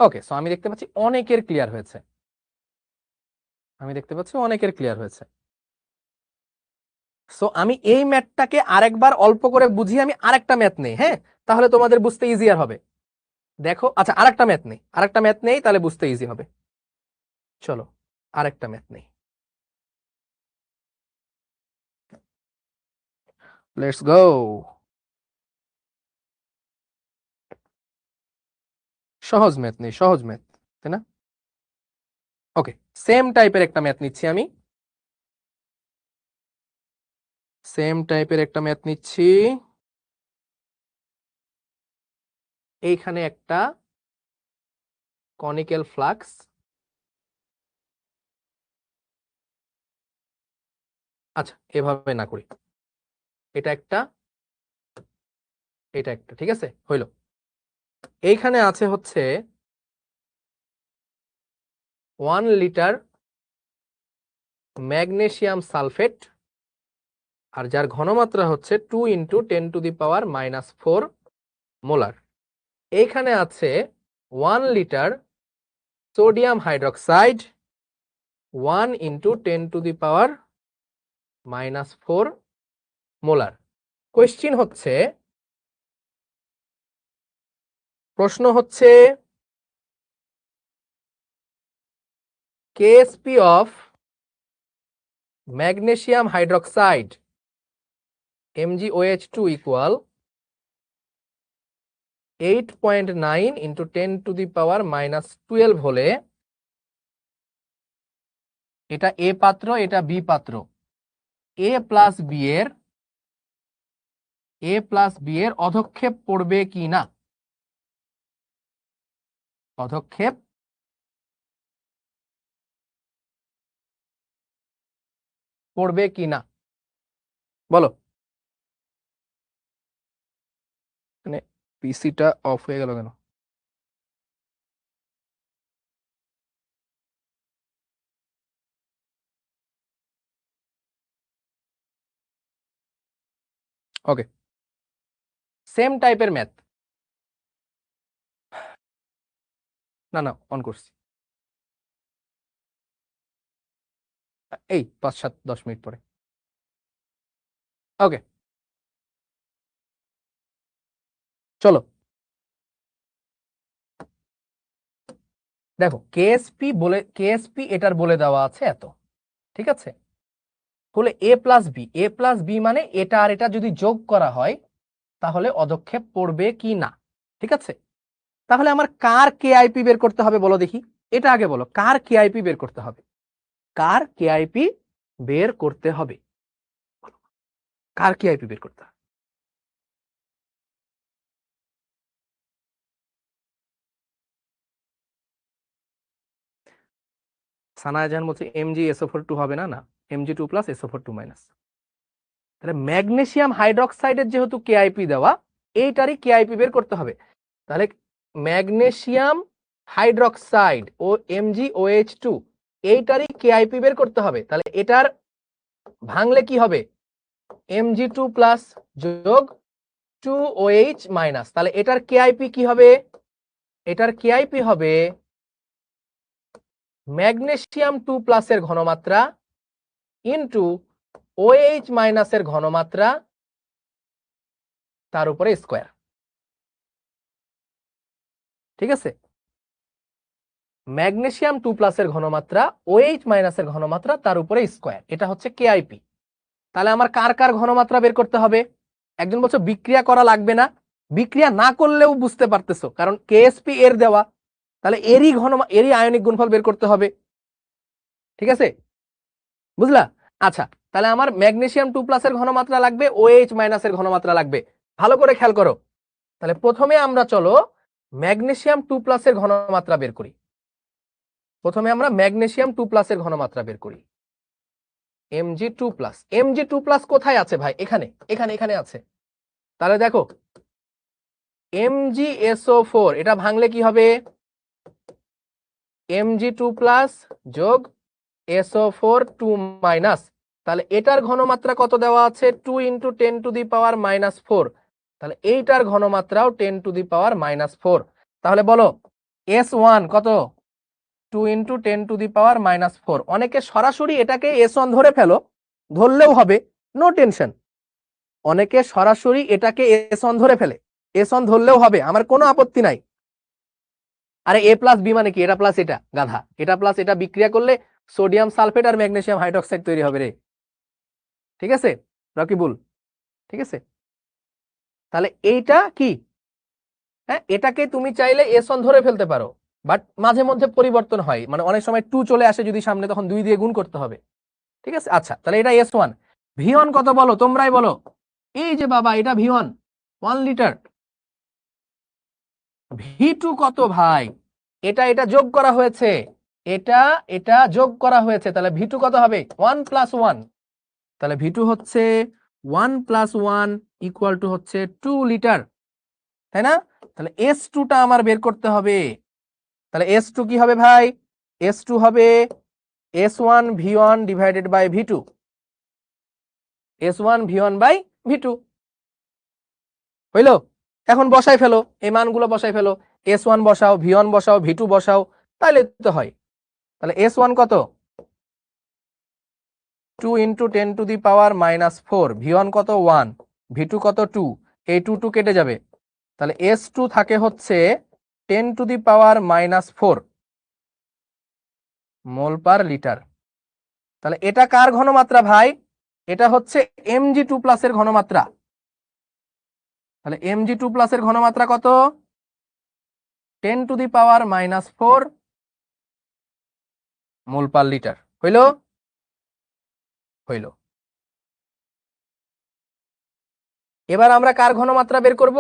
ওকে, সো আমি দেখতে পাচ্ছি অনেকের ক্লিয়ার হয়েছে, আমি দেখতে পাচ্ছি অনেকের ক্লিয়ার হয়েছে। সো আমি এই ম্যাথটাকে আরেকবার অল্প করে বুঝিয়ে আমি আরেকটা ম্যাথ নেই, হ্যাঁ, তাহলে তোমাদের বুঝতে ইজিয়ার হবে। দেখো, আচ্ছা আরেকটা ম্যাথ নেই, তাহলে বুঝতে ইজি হবে। চলো আরেকটা ম্যাথ নেই, লেটস গো। সহজ ম্যাথ নেই, সহজ ম্যাথ, তাই না? ওকে, সেম টাইপের একটা ম্যাথ নিচ্ছি আমি, সেম টাইপের একটা ম্যাথ নিচ্ছি। এইখানে একটা কনিক্যাল ফ্লাক্স, আচ্ছা এভাবে না করি, এটা একটা, এটা একটা, ঠিক আছে হইলো। এইখানে আছে হচ্ছে 1 লিটার ম্যাগনেসিয়াম সালফেট, আর যার ঘনমাত্রা হচ্ছে 2 ইন্টু 10⁻⁻4 মোলার। এইখানে আছে 1 litre sodium hydroxide, 1 into 10⁻⁻4 molar. প্রশ্ন হচ্ছে KSP of magnesium hydroxide MgOH2 equal 8.9 into 10⁻⁻12 হলে এটা এ পাত্র, এটা বি পাত্র, এ প্লাস বি এর অধক্ষেপ পড়বে কি না? অধক্ষেপ পড়বে কি না বলো। মানে পিসিটা অফ হয়ে গেল কেন? ওকে, সেম টাইপের ম্যাথ। না না, অন করছি, এই 5-7-10 মিনিট পরে। ওকে, চলো দেখো, কেএসপি এটার বলে দেওয়া আছে এত, ঠিক আছে? হলে এ প্লাস বি মানে এটা আর এটা যদি যোগ করা হয় তাহলে অধক্ষেপ পড়বে কি না, ঠিক আছে? তাহলে আমার কার কেআইপি বের করতে হবে বলো দেখি, এটা আগে বলো, কার কেআইপি বের করতে হবে? কার কেআইপি বের করতে হবে? কার কেআইপি বের করতে হবে? সানায়া জাহান বলছে MgSO4 2 হবে না, না Mg2 প্লাস SO4 2 মাইনাস। তাহলে ম্যাগনেসিয়াম হাইড্রোক্সাইডের যেহেতু কেআইপি দেওয়া, এইটারই কেআইপি বের করতে হবে। তাহলে ম্যাগনেসিয়াম হাইড্রোক্সাইড ও MgOH2 এইটারই কেআইপি বের করতে হবে। তাহলে এটার ভাঙলে কি হবে? Mg2 প্লাস যোগ 2OH মাইনাস। তাহলে এটার কেআইপি কি হবে? এটার কেআইপি হবে ম্যাগনেসিয়াম 2 প্লাসের ঘনমাত্রা ইন্টু OH মাইনাসের ঘনমাত্রা তার উপরে স্কোয়ার, ঠিক আছে? ম্যাগনেসিয়াম 2 প্লাসের ঘনমাত্রা OH মাইনাসের ঘনমাত্রা তার উপরে স্কোয়ার, এটা হচ্ছে কেআইপি। তাহলে আমার কার কার ঘনমাত্রা বের করতে হবে? একজন বলছো বিক্রিয়া করা লাগবে না, বিক্রিয়া না করলেও বুঝতে পারতেছো, কারণ কেএসপি এর দেওয়া, তাহলে এরই আয়নিক গুণফল বের করতে হবে, ঠিক আছে? বুঝলা? আচ্ছা, তাহলে আমার ম্যাগনেসিয়াম 2 প্লাসের ঘনমাত্রা লাগবে, OH মাইনাসের ঘনমাত্রা লাগবে। ভালো করে খেয়াল করো। তাহলে প্রথমে আমরা চলো ম্যাগনেসিয়াম 2 প্লাসের ঘনমাত্রা বের করি। প্রথমে আমরা ম্যাগনেসিয়াম 2 প্লাসের ঘনমাত্রা বের করি। Mg2 প্লাস, Mg2 প্লাস কোথায় আছে ভাই? এখানে এখানে এখানে আছে। তাহলে দেখো MgSO4 এটা ভাঙলে কি হবে? Mg2 প্লাস যোগ SO4 2 মাইনাস। তাহলে এটার ঘনমাত্রা কত দেওয়া আছে? 2 ইন্টু 10⁻⁻4। তাহলে এইটার ঘনমাত্রাও 10⁻⁻4। তাহলে বলো S1 কত? 2 ইন্টু 10⁻⁻4। অনেকে সরাসরি এটাকে S1 ধরে ফেলো, ধরলেও হবে, নো টেনশন। অনেকে সরাসরি এটাকে S1 ধরে ফেলে, S1 ধরলেও হবে, আমার কোনো আপত্তি নাই। আরে এ প্লাস বি মানে কি? এটা প্লাস এটা, গাধা, এটা প্লাস এটা বিক্রিয়া করলে সোডিয়াম সালফেট আর ম্যাগনেসিয়াম হাইড্রোক্সাইড তৈরি হবে রে, ঠিক আছে রকিবুল? ঠিক আছে, তাহলে এইটা কি? হ্যাঁ, এটাকে তুমি চাইলে S1 ধরে ফেলতে পারো, বাট মাঝে মধ্যে পরিবর্তন হয়, মানে অনেক সময় 2 চলে আসে যদি সামনে, তখন 2 দিয়ে গুণ করতে হবে, ঠিক আছে? আচ্ছা, তাহলে এটা S1। V1 কত বলো, তোমরাই বলো। এই যে বাবা, এটা V1 1 লিটার। V2 কত ভাই? এটা যোগ করা হয়েছে, এটা যোগ করা হয়েছে, তাহলে V2 কত হবে? 1 প্লাস 1। তাহলে V2 হচ্ছে 1 প্লাস 1 ইকুয়াল টু হচ্ছে 2 লিটার, তাই না? তাহলে S2 টা আমার বের করতে হবে। তাহলে S2 কি হবে ভাই? S2 হবে S1 V1 divided by V2, S1 V1 by V2 হইলো? এখন বসাই ফেলো, এই মানগুলো বসাই ফেলো, S1 বসাও, V1 বসাও, V2 বসাও, তাহলে তো হয়। তাহলে S1 কত? 2 ইন্টু 10⁻⁻4। V1 কত? 1। V2 কত? 2। এই 2 2 কেটে যাবে, তাহলে S2 থাকে হচ্ছে 10⁻⁻4 মোল পার লিটার। তাহলে এটা কার ঘনমাত্রা ভাই? এটা হচ্ছে Mg2+ এর ঘনমাত্রা। তাহলে Mg2+ এর ঘনমাত্রা কত? 10⁻⁻4 মোল পার লিটার। হইল? হইল। এবার আমরা কার ঘনমাত্রা বের করব?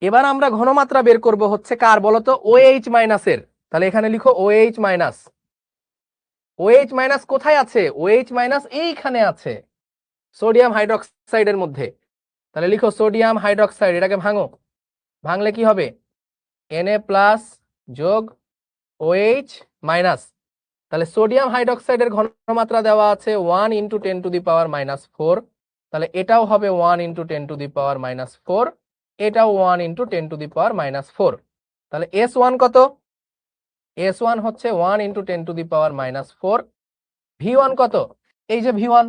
এবার আমরা ঘনমাত্রা বের করব হচ্ছে কার বলতো? OH মাইনাসের। তাহলে এখানে লিখো OH মাইনাস। OH মাইনাস কোথায় আছে? OH মাইনাস এইখানে আছে, সোডিয়াম হাইড্রোক্সাইডের মধ্যে। তাহলে লিখো সোডিয়াম হাইড্রোক্সাইড, এটাকে ভাঙো, ভাঙলে কি হবে? Na+ যোগ OH মাইনাস। তাহলে সোডিয়াম হাইড্রোক্সাইডের ঘনমাত্রা দেওয়া আছে 1 × 10⁻⁻4। তাহলে এটাও হবে 1 × 10⁻⁻4, এটাও 1 × 10⁻⁻4। তাহলে S1 কত? S1 হচ্ছে 1 × 10⁻⁻4। V1 কত? এই যে V1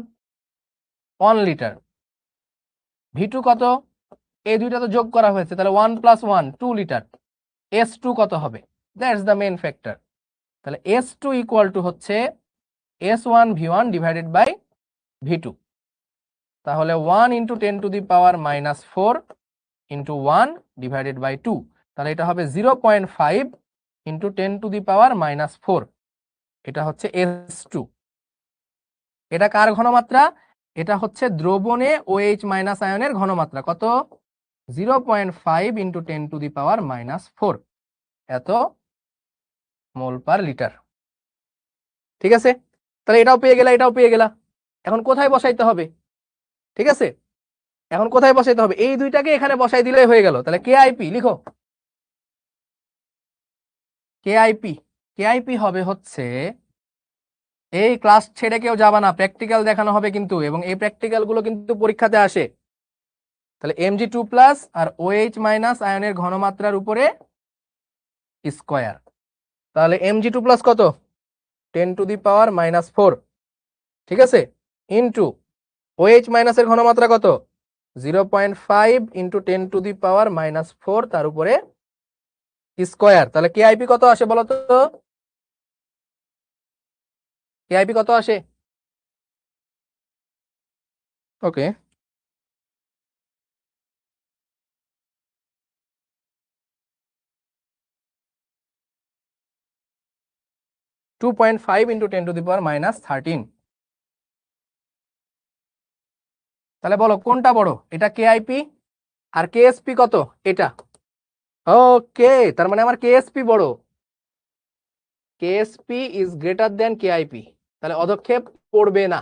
1 লিটার। V2 কত? এই দুইটা তো যোগ করা হয়েছে, তাহলে 1 + 1 2 লিটার। S2 কত হবে? That's the main factor. তাহলে S2 = হচ্ছে S1 V1 divided by V2। তাহলে 1 × 10⁻⁻4 × 1 ডিভাইডেড বাই 2। তাহলে এটা হবে 0.5 × 10⁻⁻4। এটা হচ্ছে S2। এটা কার ঘনমাত্রা? এটা হচ্ছে দ্রবণে OH মাইনাস আয়নের ঘনমাত্রা। কত? 0.5 × 10⁻⁻4 এত মোল পার লিটার। ঠিক আছে? তাহলে এটাও পেয়ে গেলা, এটাও পেয়ে গেলা। এখন কোথায় বসাইতে হবে? ঠিক আছে, এখন কোথায় বসাইতে হবে? এই দুইটাকে এখানে বসাই দিলেই হয়ে গেল। তাহলে কেআইপি লিখো। কেআইপি হবে হচ্ছে, এই ক্লাস ছেড়ে কেউ যাবা না, প্র্যাকটিক্যাল দেখানো হবে কিন্তু, এবং এই প্র্যাকটিক্যাল গুলো কিন্তু পরীক্ষাতে আসে। তাহলে Mg2+ আর OH মাইনাস আয়নের ঘনমাত্রার উপরে স্কয়ার। তাহলে Mg2+ কত? 10⁻⁻4। ঠিক আছে, ইন্টু OH মাইনাসের ঘনমাত্রা কত? 0.5 × 10⁻⁻4 তার উপরে স্কয়ার। তাহলে কেআইপি কত আসে বলো তো? কেআইপি কত আসে? ওকে, (2.5 × 10⁻13). তাহলে বলো কোনটা বড়? এটা কেআইপি, আর কেএসপি কত? এটা। ওকে, তার মানে আমার কেএসপি বড়। KSP is greater then KIP. তাহলে অধক্ষেপ পড়বে না,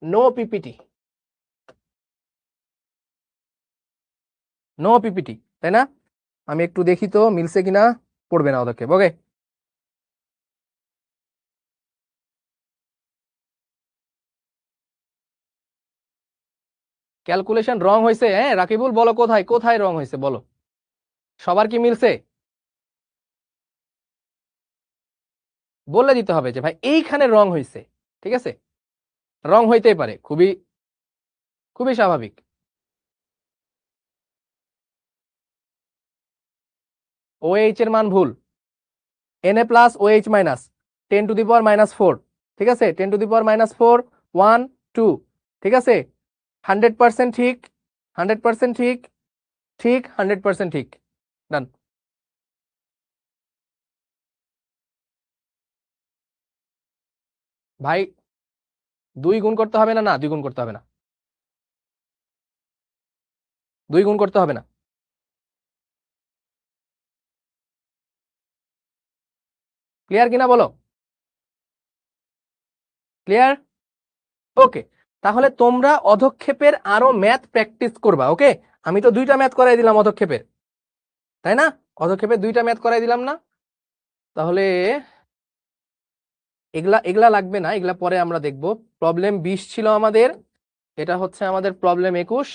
নো পিপিটি, নো পিপিটি, তাই না? আমি একটু দেখি তো মিলছে কিনা। পড়বে না অধক্ষেপ। ওকে, ক্যালকুলেশন রং হয়েছে। হ্যাঁ রাকিবুল, বলো কোথায় কোথায় রং হয়েছে বলো। সবার কি মিলছে? বলে দিতে হবে যে ভাই এইখানে রং হয়েছে। ঠিক আছে, রং হইতেই পারে, খুবই খুবই স্বাভাবিক। OH এর মান ভুল। Na+ OH minus 10⁻⁻4। ঠিক আছে, 10⁻⁻4 1 2। ঠিক আছে, 100% ঠিক, 100% ঠিক, ঠিক 100% ঠিক। ডান। ভাই 2 গুণ করতে হবে না, না 2 গুণ করতে হবে না, 2 গুণ করতে হবে না। ক্লিয়ার কিনা বলো? ক্লিয়ার? ওকে, তাহলে তোমরা অধক্ষেপের আরো ম্যাথ প্র্যাকটিস করবা। ওকে, আমি তো 2টা ম্যাথ করাই দিলাম অধক্ষেপের, তাই না? অধক্ষেপের 2টা ম্যাথ করাই দিলাম না? তাহলে এগুলা এগুলা লাগবে না, এগুলা পরে আমরা দেখব। প্রবলেম 20 ছিল আমাদের, এটা হচ্ছে আমাদের প্রবলেম 21,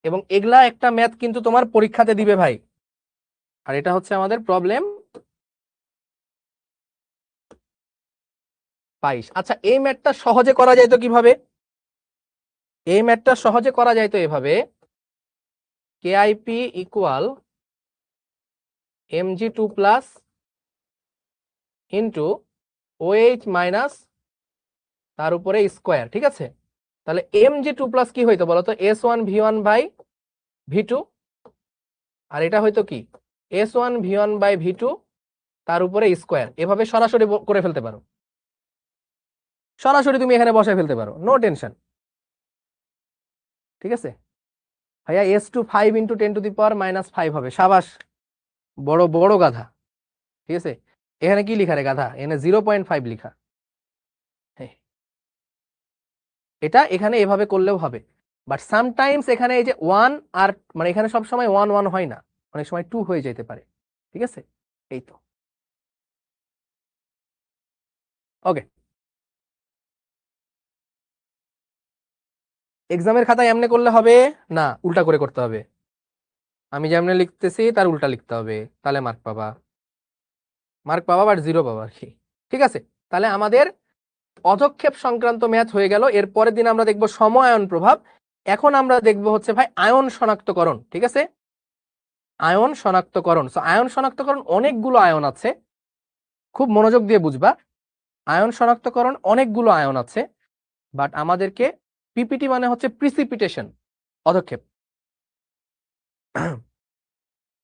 এবং এগুলা একটা ম্যাথ কিন্তু তোমার পরীক্ষাতে দিবে ভাই। আর এটা হচ্ছে আমাদের প্রবলেম 22। আচ্ছা, এই ম্যাথটা সহজে করা যায় তো কিভাবে? এই ম্যাথটা সহজে করা যায় তো এভাবে, KIP = Mg2+ into OH minus তার উপরে স্কোয়ার, ঠিক আছে? তাহলে Mg2 প্লাস কি হইতো বলতো, S1V1/V2, আর এটা হয়তো কি S1V1/V2 তার উপরে স্কোয়ার। এভাবে সরাসরি করে ফেলতে পারো, সরাসরি তুমি এখানে বসায় ফেলতে পারো, নো টেনশন, ঠিক আছে ভাইয়া? S2 5 × 10⁻⁻5 হবে, সাবাস, বড় বড় গাধা, ঠিক আছে? এখানে কি লিখা রে গাধা? এখানে 0.5 লিখা। এটা এখানে এভাবে করলেও হবে, বাট সামটাইমস এখানে এই যে 1 আর মানে এখানে সব সময় 1 1 হয় না, অনেক সময় 2 হয়ে যেতে পারে, ঠিক আছে? এই তো, ওকে। এক্সামের খাতায় এমনি করলে হবে না, উল্টা করে করতে হবে। আমি যেমনি লিখতেছি তার উল্টা লিখতে হবে, তাহলে মার্ক পাবা, মার্ক পাবা বাট 0 পাবা আর কি, ঠিক আছে? তাহলে আমাদের অধক্ষেপ সংক্রান্ত ম্যাথ হয়ে গেল। এর পরের দিন আমরা দেখব সমআয়ন প্রভাব। এখন আমরা দেখব হচ্ছে ভাই আয়ন শনাক্তকরণ, ঠিক আছে? আয়ন শনাক্তকরণ। সো আয়ন শনাক্তকরণ, অনেকগুলো আয়ন আছে, খুব মনোযোগ দিয়ে বুঝবা। আয়ন শনাক্তকরণ অনেকগুলো আয়ন আছে, বাট আমাদেরকে পিপিটি মানে হচ্ছে প্রিসিপিটেশন, অধক্ষেপ।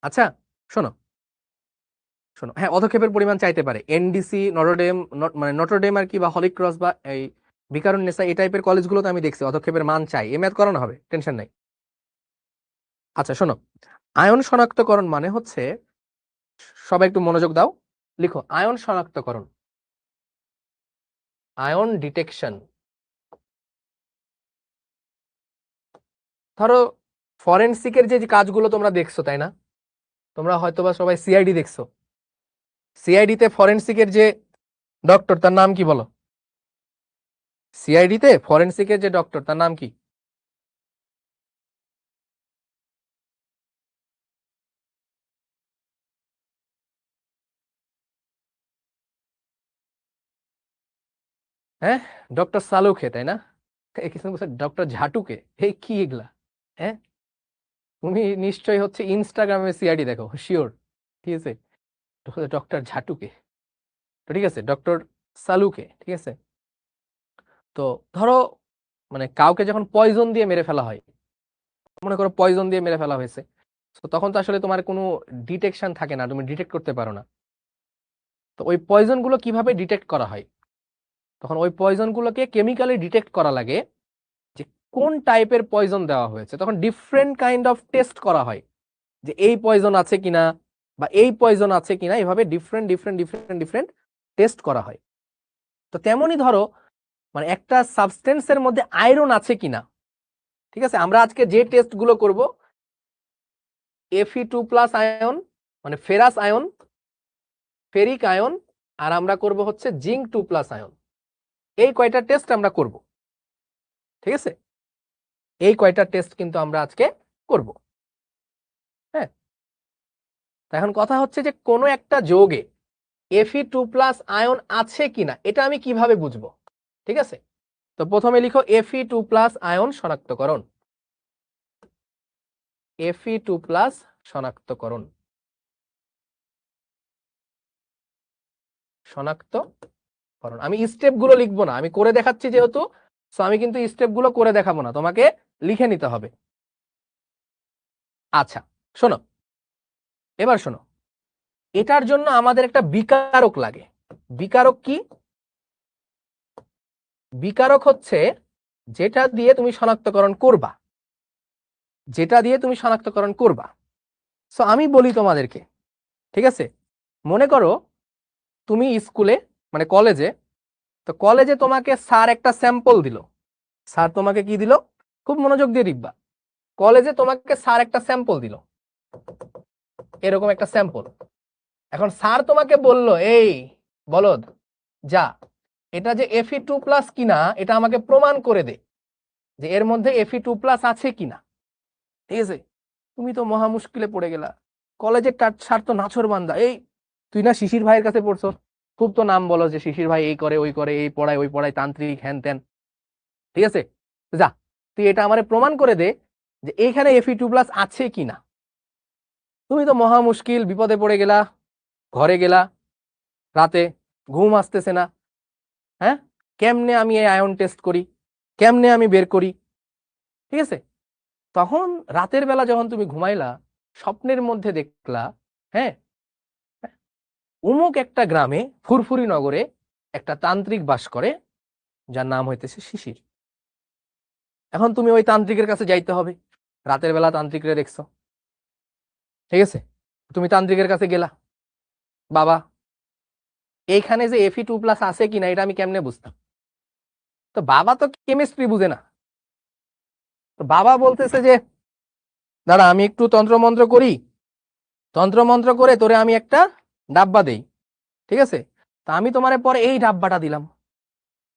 আচ্ছা শোনো শোনো, হ্যাঁ, অধক্ষেপের পরিমাণ চাইতে পারে। এনডিসি, নটরডেম, মানে নটরডেম আর কি, বা হলি ক্রস বা এই ভিকারুননিসা, এই টাইপের কলেজগুলোতে আমি দেখছি অধক্ষেপের মান চাই, এ ম্যাথ করানো হবে, টেনশন নাই। আচ্ছা শোনো, আয়ন শনাক্তকরণ মানে হচ্ছে, সবাই একটু মনোযোগ দাও, লিখো আয়ন শনাক্তকরণ, আয়ন ডিটেকশন। ধরো ফরেনসিকের যে কাজগুলো তোমরা দেখছো, তাই না? তোমরা হয়তোবা সবাই সিআইডি দেখছো। সিআইডিতে ফরেনসিকের যে ডক্টর, তার নাম কি বলো? সিআইডিতে ফরেনসিকের যে ডক্টর, তার নাম কি? হ্যাঁ, ডক্টর সালুকে, তাই না? কিছু ডক্টর ঝাটুকে, এই কি এগুলা? হ্যাঁ, তুমি নিশ্চয়ই হচ্ছে ইনস্টাগ্রামে সিআইডি দেখো, শিওর, ঠিক আছে? ডক্টর ঝাটুকে, তো ঠিক আছে, ডক্টর সালুকে, ঠিক আছে? তো ধরো মানে কাউকে যখন পয়জন দিয়ে মেরে ফেলা হয়, মনে করো পয়জন দিয়ে মেরে ফেলা হয়েছে, তো তখন তো আসলে তোমার কোনো ডিটেকশন থাকে না, তুমি ডিটেক্ট করতে পারো না। তো ওই পয়জন গুলো কিভাবে ডিটেক্ট করা হয়? তখন ওই পয়জন গুলোকে কেমিক্যালি ডিটেক্ট করা লাগে যে কোন টাইপের পয়জন দেওয়া হয়েছে। তখন ডিফারেন্ট কাইন্ড অফ টেস্ট করা হয়, যে এই পয়জন আছে কিনা বা এই পয়জন আছে কিনা, এভাবে different different different different taste করা হয়। তো তেমনই ধরো মানে একটা সাবস্টেন্সের মধ্যে আয়রন আছে কিনা, ঠিক আছে? আমরা আজকে যে টেস্ট গুলো করব, Fe2+ আয়ন মানে ফেরাস আয়ন, ফেরিক আয়ন, আর আমরা করব হচ্ছে জিঙ্ক 2+ আয়ন, এই কয়টা টেস্ট আমরা করব, ঠিক আছে? এই কয়টা টেস্ট কিন্তু আমরা আজকে করব, হ্যাঁ। এখন কথা হচ্ছে যে কোনো একটা যৌগে Fe2+ আয়ন আছে কিনা, এটা আমি কিভাবে বুঝবো, ঠিক আছে? তো প্রথমে লিখো Fe2+ আয়ন শনাক্তকরণ, Fe2+ শনাক্তকরণ, শনাক্তকরণ। আমি স্টেপ গুলো লিখবো না, আমি করে দেখাচ্ছি যেহেতু, সো আমি কিন্তু স্টেপ গুলো করে দেখাবো না, তোমাকে লিখে নিতে হবে। আচ্ছা শোনো, এবার শোনো, এটার জন্য আমাদের একটা বিকারক লাগে। বিকারক কি? বিকারক হচ্ছে যেটা দিয়ে তুমি শনাক্তকরণ করবা, যেটা দিয়ে তুমি শনাক্তকরণ করবা। সো আমি বলি তোমাদেরকে, ঠিক আছে? মনে করো তুমি স্কুলে মানে কলেজে, তো কলেজে তোমাকে স্যার একটা স্যাম্পল দিল। স্যার তোমাকে কি দিল? খুব মনোযোগ দিয়ে দেখবা। কলেজে তোমাকে স্যার একটা স্যাম্পল দিল, এরকম একটা স্যাম্পল। এখন স্যার তোমাকে বলল, এই বলদ যা, এটা যে Fe2+ কিনা এটা আমাকে প্রমাণ করে দে, যে এর মধ্যে Fe2+ আছে কিনা, ঠিক আছে? তুমি তো মহা মুশকিলে পড়ে গেলা। কলেজের স্যার তো নাছোড়বান্দা। এই তুই না শিশির ভাইয়ের কাছে পড়ছো, খুব তো নাম বলো যে শিশির ভাই এই করে ওই করে, এই পড়ায় ওই পড়ায়, তান্ত্রিক হ্যান ত্যান, ঠিক আছে? যা, তুই এটা আমারে প্রমাণ করে দে যে এইখানে Fe2+ আছে কিনা। তুমি তো মহা মুশকিল, বিপদে পড়ে গেলা, ঘরে গেলা রাতে, ঘুম আসতেছে না, হ্যাঁ, কেমনে আমি এই আয়ন টেস্ট করি, কেমনে আমি বের করি, ঠিক আছে? তখন রাতের বেলা যখন তুমি ঘুমাইলা, স্বপ্নের মধ্যে দেখলা, হ্যাঁ, অমুক একটা গ্রামে ফুরফুরি নগরে একটা তান্ত্রিক বাস করে, যার নাম হইতেছে শিশির। এখন তুমি ওই তান্ত্রিকের কাছে যাইতে হবে, রাতের বেলা তান্ত্রিকরে দেখছো, ঠিক আছে? তুমি তান্ত্রিকের কাছে গেলা, বাবা এইখানে যে Fe2+ আছে কিনা এটা আমি কেমনে বুঝতাম? তো বাবা তো কেমিস্ট্রি বুঝে না, তো বাবা বলতেছে যে দাঁড়া আমি একটু তন্ত্রমন্ত্র করি, তন্ত্রমন্ত্র করে তোরে আমি একটা ডাব্বা দেই, ঠিক আছে? তা আমি তোমারে পরে এই ডাব্বাটা দিলাম,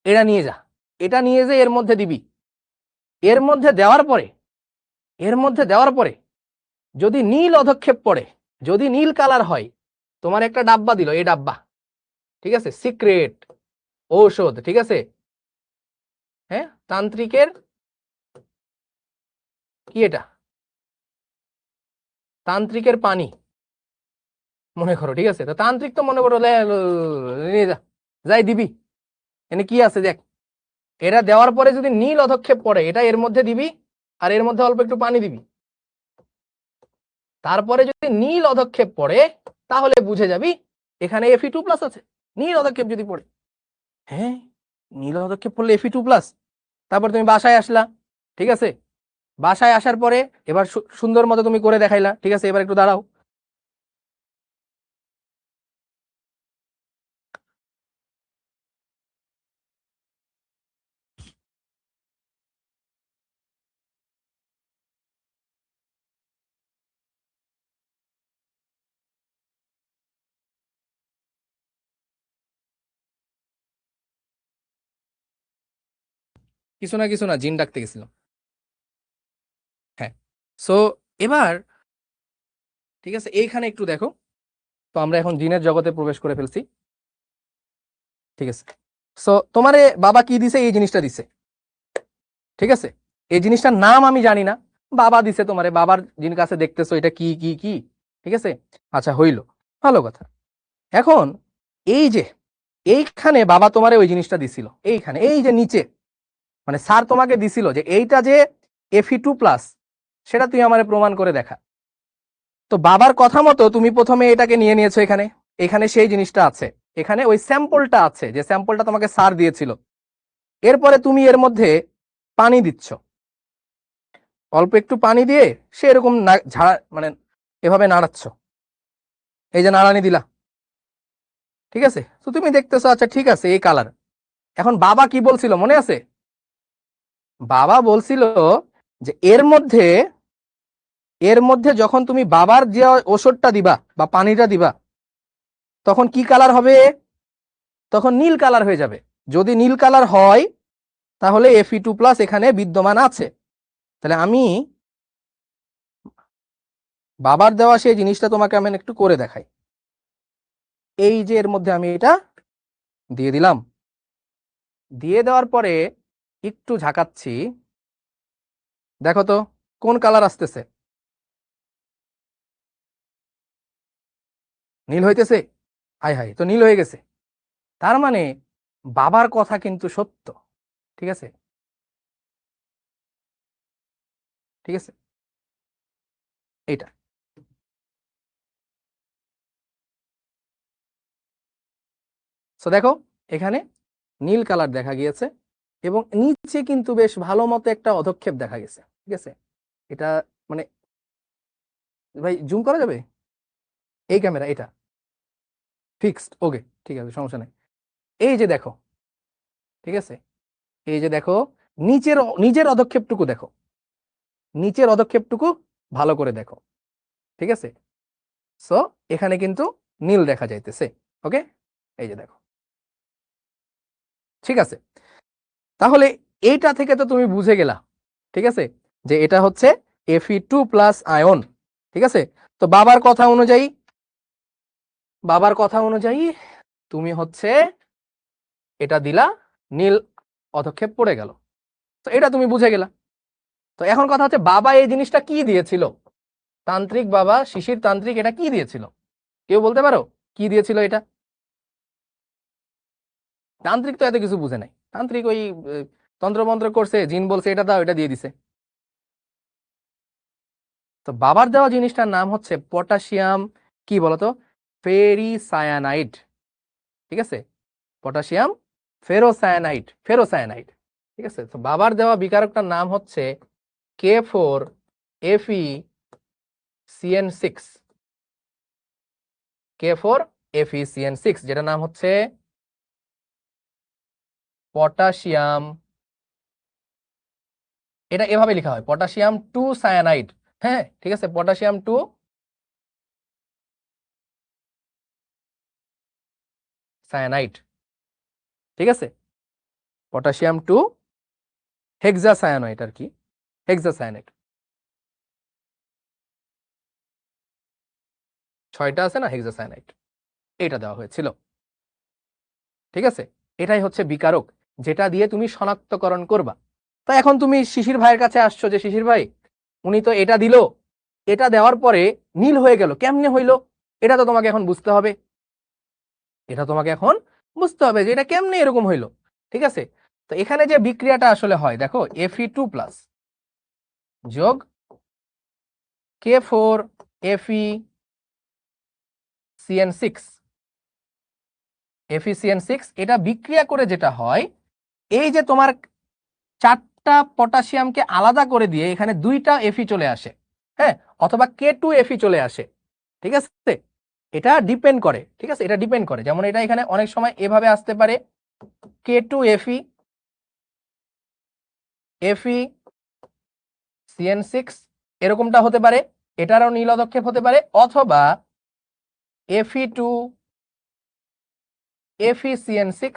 এটা নিয়ে যা, এটা নিয়ে যে এর মধ্যে দিবি, এর মধ্যে দেওয়ার পরে, এর মধ্যে দেওয়ার পরে যদি নীল অধক্ষেপ পড়ে, যদি নীল কালার হয়, তোমার একটা ডাব্বা দিল, এই ডাব্বা, ঠিক আছে, সিক্রেট ঔষধ, ঠিক আছে, হ্যাঁ, তান্ত্রিকের কি এটা, তান্ত্রিকের পানি মনে করো, ঠিক আছে? তো তান্ত্রিক তো মনে করো নিয়ে যা, যাই দিবি, এনে কি আছে দেখ, এটা দেওয়ার পরে যদি নীল অধক্ষেপ পড়ে, এটা এর মধ্যে দিবি, আর এর মধ্যে অল্প একটু পানি দিবি, তারপরে যদি নীল অধক্ষেপ পড়ে তাহলে বুঝে যাবি এখানে Fe2+ আছে। নীল অধক্ষেপ যদি পড়ে, হ্যাঁ, নীল অধক্ষেপ পড়লে Fe2+। তারপর তুমি বাসায় আসলা, ঠিক আছে? বাসায় আসার পরে এবার সুন্দর মতো তুমি করে দেখাইলা, ঠিক আছে? এবার একটু দাঁড়াও, কিছু না কিছু না, জিন ডাকতে গেছিল, হ্যাঁ। সো এবার ঠিক আছে, এইখানে একটু দেখো, তো আমরা এখন জিনের জগতে প্রবেশ করে ফেলছি, ঠিক আছে? সো তোমারে বাবা কি দিছে, এই জিনিসটা দিছে, ঠিক আছে? এই জিনিসটার নাম আমি জানি না, বাবা দিছে তোমারে, বাবার যিনি কাছে দেখতেছো এটা কি কি কি, ঠিক আছে? আচ্ছা হইলো, ভালো কথা। এখন এই যে এইখানে বাবা তোমারে ওই জিনিসটা দিছিল, এইখানে এই যে নিচে, মানে স্যার তোমাকে দিছিল যে এইটা যে Fe2+, সেটা তুই আমারে প্রমাণ করে দেখা। তো বাবার কথা মতো তুমি প্রথমে এটাকে নিয়ে নিয়েছো, এখানে এখানে সেই জিনিসটা আছে, এখানে ওই স্যাম্পলটা আছে, যে স্যাম্পলটা তোমাকে স্যার দিয়েছিল। এরপরে তুমি এর মধ্যে পানি দিচ্ছ, অল্প একটু পানি দিয়ে সে এরকম ঝাড়া, মানে এভাবে নাড়াচ্ছ, এই যে নাড়ানি দিলা, ঠিক আছে? তো তুমি দেখতেছো, আচ্ছা ঠিক আছে এই কালার। এখন বাবা কি বলছিল মনে আছে? বাবা বলছিল যে এর মধ্যে যখন তুমি বাবার যে ওষুধটা দিবা বা পানিটা দিবা, তখন কি কালার হবে? তখন নীল কালার হয়ে যাবে। যদি নীল কালার হয় তাহলে Fe2+ এখানে বিদ্যমান আছে। তাহলে আমি বাবার দেওয়া সেই জিনিসটা তোমাকে আমি একটু করে দেখাই। এই যে এর মধ্যে আমি এটা দিয়ে দিলাম, দিয়ে দেওয়ার পরে একটু ঝাঁকাচ্ছি, দেখো তো কোন কালার আসতেছে, নীল হইতেছে, হাই হাই, তো নীল হয়ে গেছে। তার মানে বাবার কথা কিন্তু সত্য, ঠিক আছে? ঠিক আছে, এইটা, সো দেখো এখানে নীল কালার দেখা গিয়েছে, এবং নিচে কিন্তু বেশ ভালো মতো একটা অধক্ষেপ দেখা গেছে, ঠিক আছে? এটা মানে ভাই জুম করা যাবে, এই ক্যামেরা এটা ফিক্সড, ওকে ঠিক আছে, সমস্যা নেই। এই যে দেখো, ঠিক আছে, এই যে দেখো, নিচের নিজের অধক্ষেপটুকু দেখো, নিচের অধক্ষেপটুকু ভালো করে দেখো, ঠিক আছে? সো এখানে কিন্তু নীল দেখা যাইতেছে, ওকে, এই যে দেখো, ঠিক আছে? তাহলে এইটা থেকে তো তুমি বুঝে গেলা, ঠিক আছে, যে এটা হচ্ছে Fe2+ আয়ন, ঠিক আছে? তো বাবার কথা অনুযায়ী তুমি হচ্ছে এটা দিলা, নীল অধক্ষেপ পড়ে গেল, তো এটা তুমি বুঝে গেলা। তো এখন কথা হচ্ছে বাবা এই জিনিসটা কি দিয়েছিল, তান্ত্রিক বাবা, শিশির তান্ত্রিক এটা কি দিয়েছিল? কেউ বলতে পারো কি দিয়েছিল এটা? তান্ত্রিক তো এত কিছু বুঝে নাই, তান্ত্রিক ওই তন্ত্রমন্ত্র করছে, জিন বলছে এটা দাও, এটা দিয়ে দিছে। তো বাবার দেওয়া জিনিসটার নাম হচ্ছে পটাশিয়াম কি বলতো, ফেরিসায়ানাইড। ঠিক আছে, পটাশিয়াম ফেরোসায়ানাইড, ফেরোসায়ানাইড। ঠিক আছে, তো বাবার দেওয়া বিকারকটার নাম হচ্ছে K4FeCN6, K4FeCN6, যেটা নাম হচ্ছে পটাশিয়াম, এটা এভাবে লেখা হয় পটাশিয়াম 2 সায়ানাইড। হ্যাঁ ঠিক আছে, পটাশিয়াম 2 সায়ানাইড। ঠিক আছে, পটাশিয়াম 2 হেক্সাসায়ানাইড আর কি, হেক্সাসায়ানাইড। 6টা আছে না হেক্সাসায়ানাইড, এটা দেওয়া হয়েছিল। ঠিক আছে, এটাই হচ্ছে বিকারক যেটা দিয়ে তুমি শনাক্তকরণ করবা। তো এখন তুমি শিশির ভাইয়ের কাছে আসছো যে শিশির ভাই উনি তো এটা দিল, এটা দেওয়ার পরে নীল হয়ে গেল, কেমনে হইলো? এটা তো তোমাকে এখন বুঝতে হবে, এটা তোমাকে এখন বুঝতে হবে যে এটা কেমনে এরকম হইলো। ঠিক আছে, তো এখানে যে বিক্রিয়াটা আসলে হয় দেখো, Fe2+ যোগ K4FeCN6, FeCN6, এটা বিক্রিয়া করে যেটা হয়, এই যে তোমার 4টা পটাশিয়ামকে আলাদা করে দিয়ে এখানে 2টা Fe চলে আসে, হ্যাঁ, অথবা K2Fe চলে আসে। ঠিক আছে, এটা ডিপেন্ড করে। ঠিক আছে, এটা ডিপেন্ড করে, যেমন এটা এখানে অনেক সময় এভাবে আসতে পারে, K2Fe FeCN6 এরকমটা হতে পারে, এটারও নীল অধক্ষেপ হতে পারে, অথবা Fe2FeCN6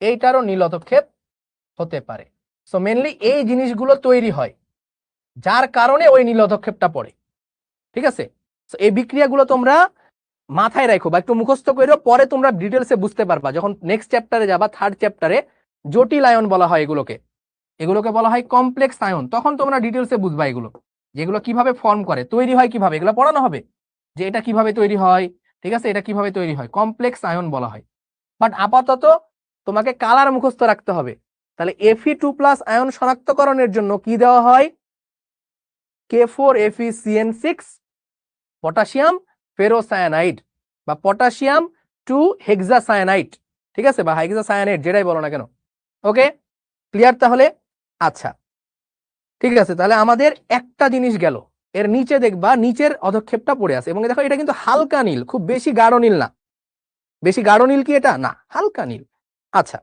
এইটারও নীল অধক্ষেপ হতে পারে। সো মেনলি এই জিনিসগুলো তৈরি হয় যার কারণে ওই নীল অধক্ষেপটা পড়ে। ঠিক আছে, এই বিক্রিয়াগুলো তোমরা মাথায় রাখো বা একটু মুখস্থ করো, পরে তোমরা ডিটেলসে বুঝতে পারবা যখন নেক্সট চ্যাপ্টারে যাবা, 3rd চ্যাপ্টারে। জটিল আয়ন বলা হয় এগুলোকে, এগুলোকে বলা হয় কমপ্লেক্স আয়ন। তখন তোমরা ডিটেলসে বুঝবা এগুলো, যেগুলো কিভাবে ফর্ম করে, তৈরি হয় কিভাবে, এগুলো পড়ানো হবে যে এটা কিভাবে তৈরি হয়। ঠিক আছে, এটা কিভাবে তৈরি হয়, কমপ্লেক্স আয়ন বলা হয়। বাট আপাতত তোমাকে কালার মুখস্থ রাখতে হবে। তাহলে Fe2+ আয়ন শনাক্তকরণের জন্য কি দেওয়া হয়, K4FeCN6 পটাশিয়াম ফেরোসায়ানাইড বা পটাশিয়াম 2 হেক্সাসায়ানাইড। ঠিক আছে, বা হেক্সাসায়ানাইড যেটাই বলো না কেন। ওকে, ক্লিয়ার তাহলে? আচ্ছা ঠিক আছে, তাহলে আমাদের একটা জিনিস গেল, এর নিচে দেখবা নিচের অধক্ষেপটা পড়ে আছে, এবং দেখো এটা কিন্তু হালকা নীল, খুব বেশি গাঢ় নীল না। বেশি গাঢ় নীল কি এটা? না, হালকা নীল। আচ্ছা,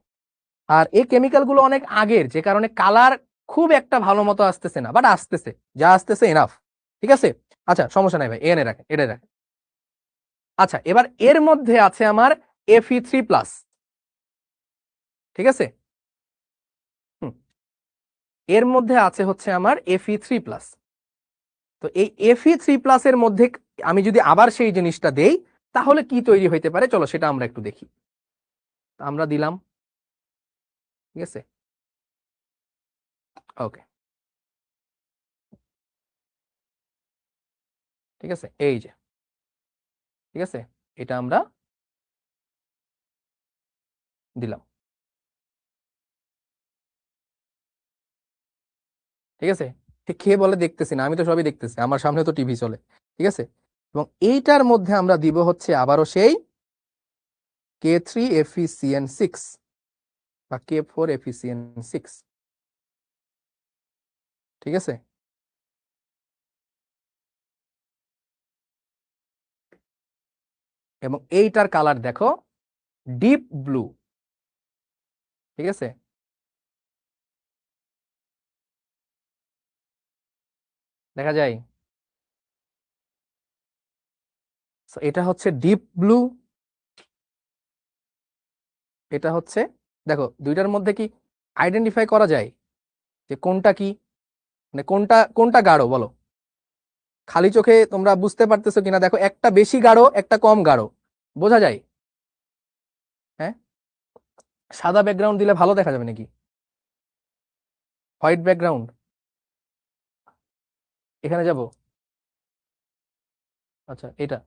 আর এই কেমিক্যাল গুলো অনেক আগের, যে কারণে কালার খুব একটা ভালো মতো আসতেছে না, বাট আসতেছে, যা আসতেছে এনাফ। ঠিক আছে, আচ্ছা সমস্যা নাই ভাই, এনে রাখেন, এটা রাখেন। আচ্ছা, এবার এর মধ্যে আছে আমার Fe3+। ঠিক আছে, এর মধ্যে আছে হচ্ছে আমার Fe3+। তো এই Fe3+ এর মধ্যে আমি যদি আবার সেই জিনিসটা দেই, তাহলে কি তৈরি হইতে পারে, চলো সেটা আমরা একটু দেখি। আমরা দিলাম, ঠিক আছে, ওকে, ঠিক আছে, এই যে, ঠিক আছে, এটা আমরা দিলাম। ঠিক আছে, ঠিক খেয়ে বলে দেখতেছি না, আমি তো সবই দেখতেছি, আমার সামনে তো টিভি চলে। ঠিক আছে, এবং এইটার মধ্যে আমরা দিব হচ্ছে আবারও সেই K3FeCN6 বা K4FeCN6। ঠিক আছে, এবং এইটার কালার দেখো ডিপ ব্লু। ঠিক আছে, দেখা যায়। So, এটা হচ্ছে ডিপ ব্লু, এটা হচ্ছে, দেখো দুইটার মধ্যে কি আইডেন্টিফাই করা যায় যে কোনটা কি, মানে কোনটা কোনটা গাঢ় বলো? খালি চোখে তোমরা বুঝতে পারতেছো কিনা দেখো, একটা বেশি গাঢ় একটা কম গাঢ়, বোঝা যায়? হ্যাঁ, সাদা ব্যাকগ্রাউন্ড দিলে ভালো দেখা যাবে নাকি? হোয়াইট ব্যাকগ্রাউন্ড, এখানে যাব। আচ্ছা, এটা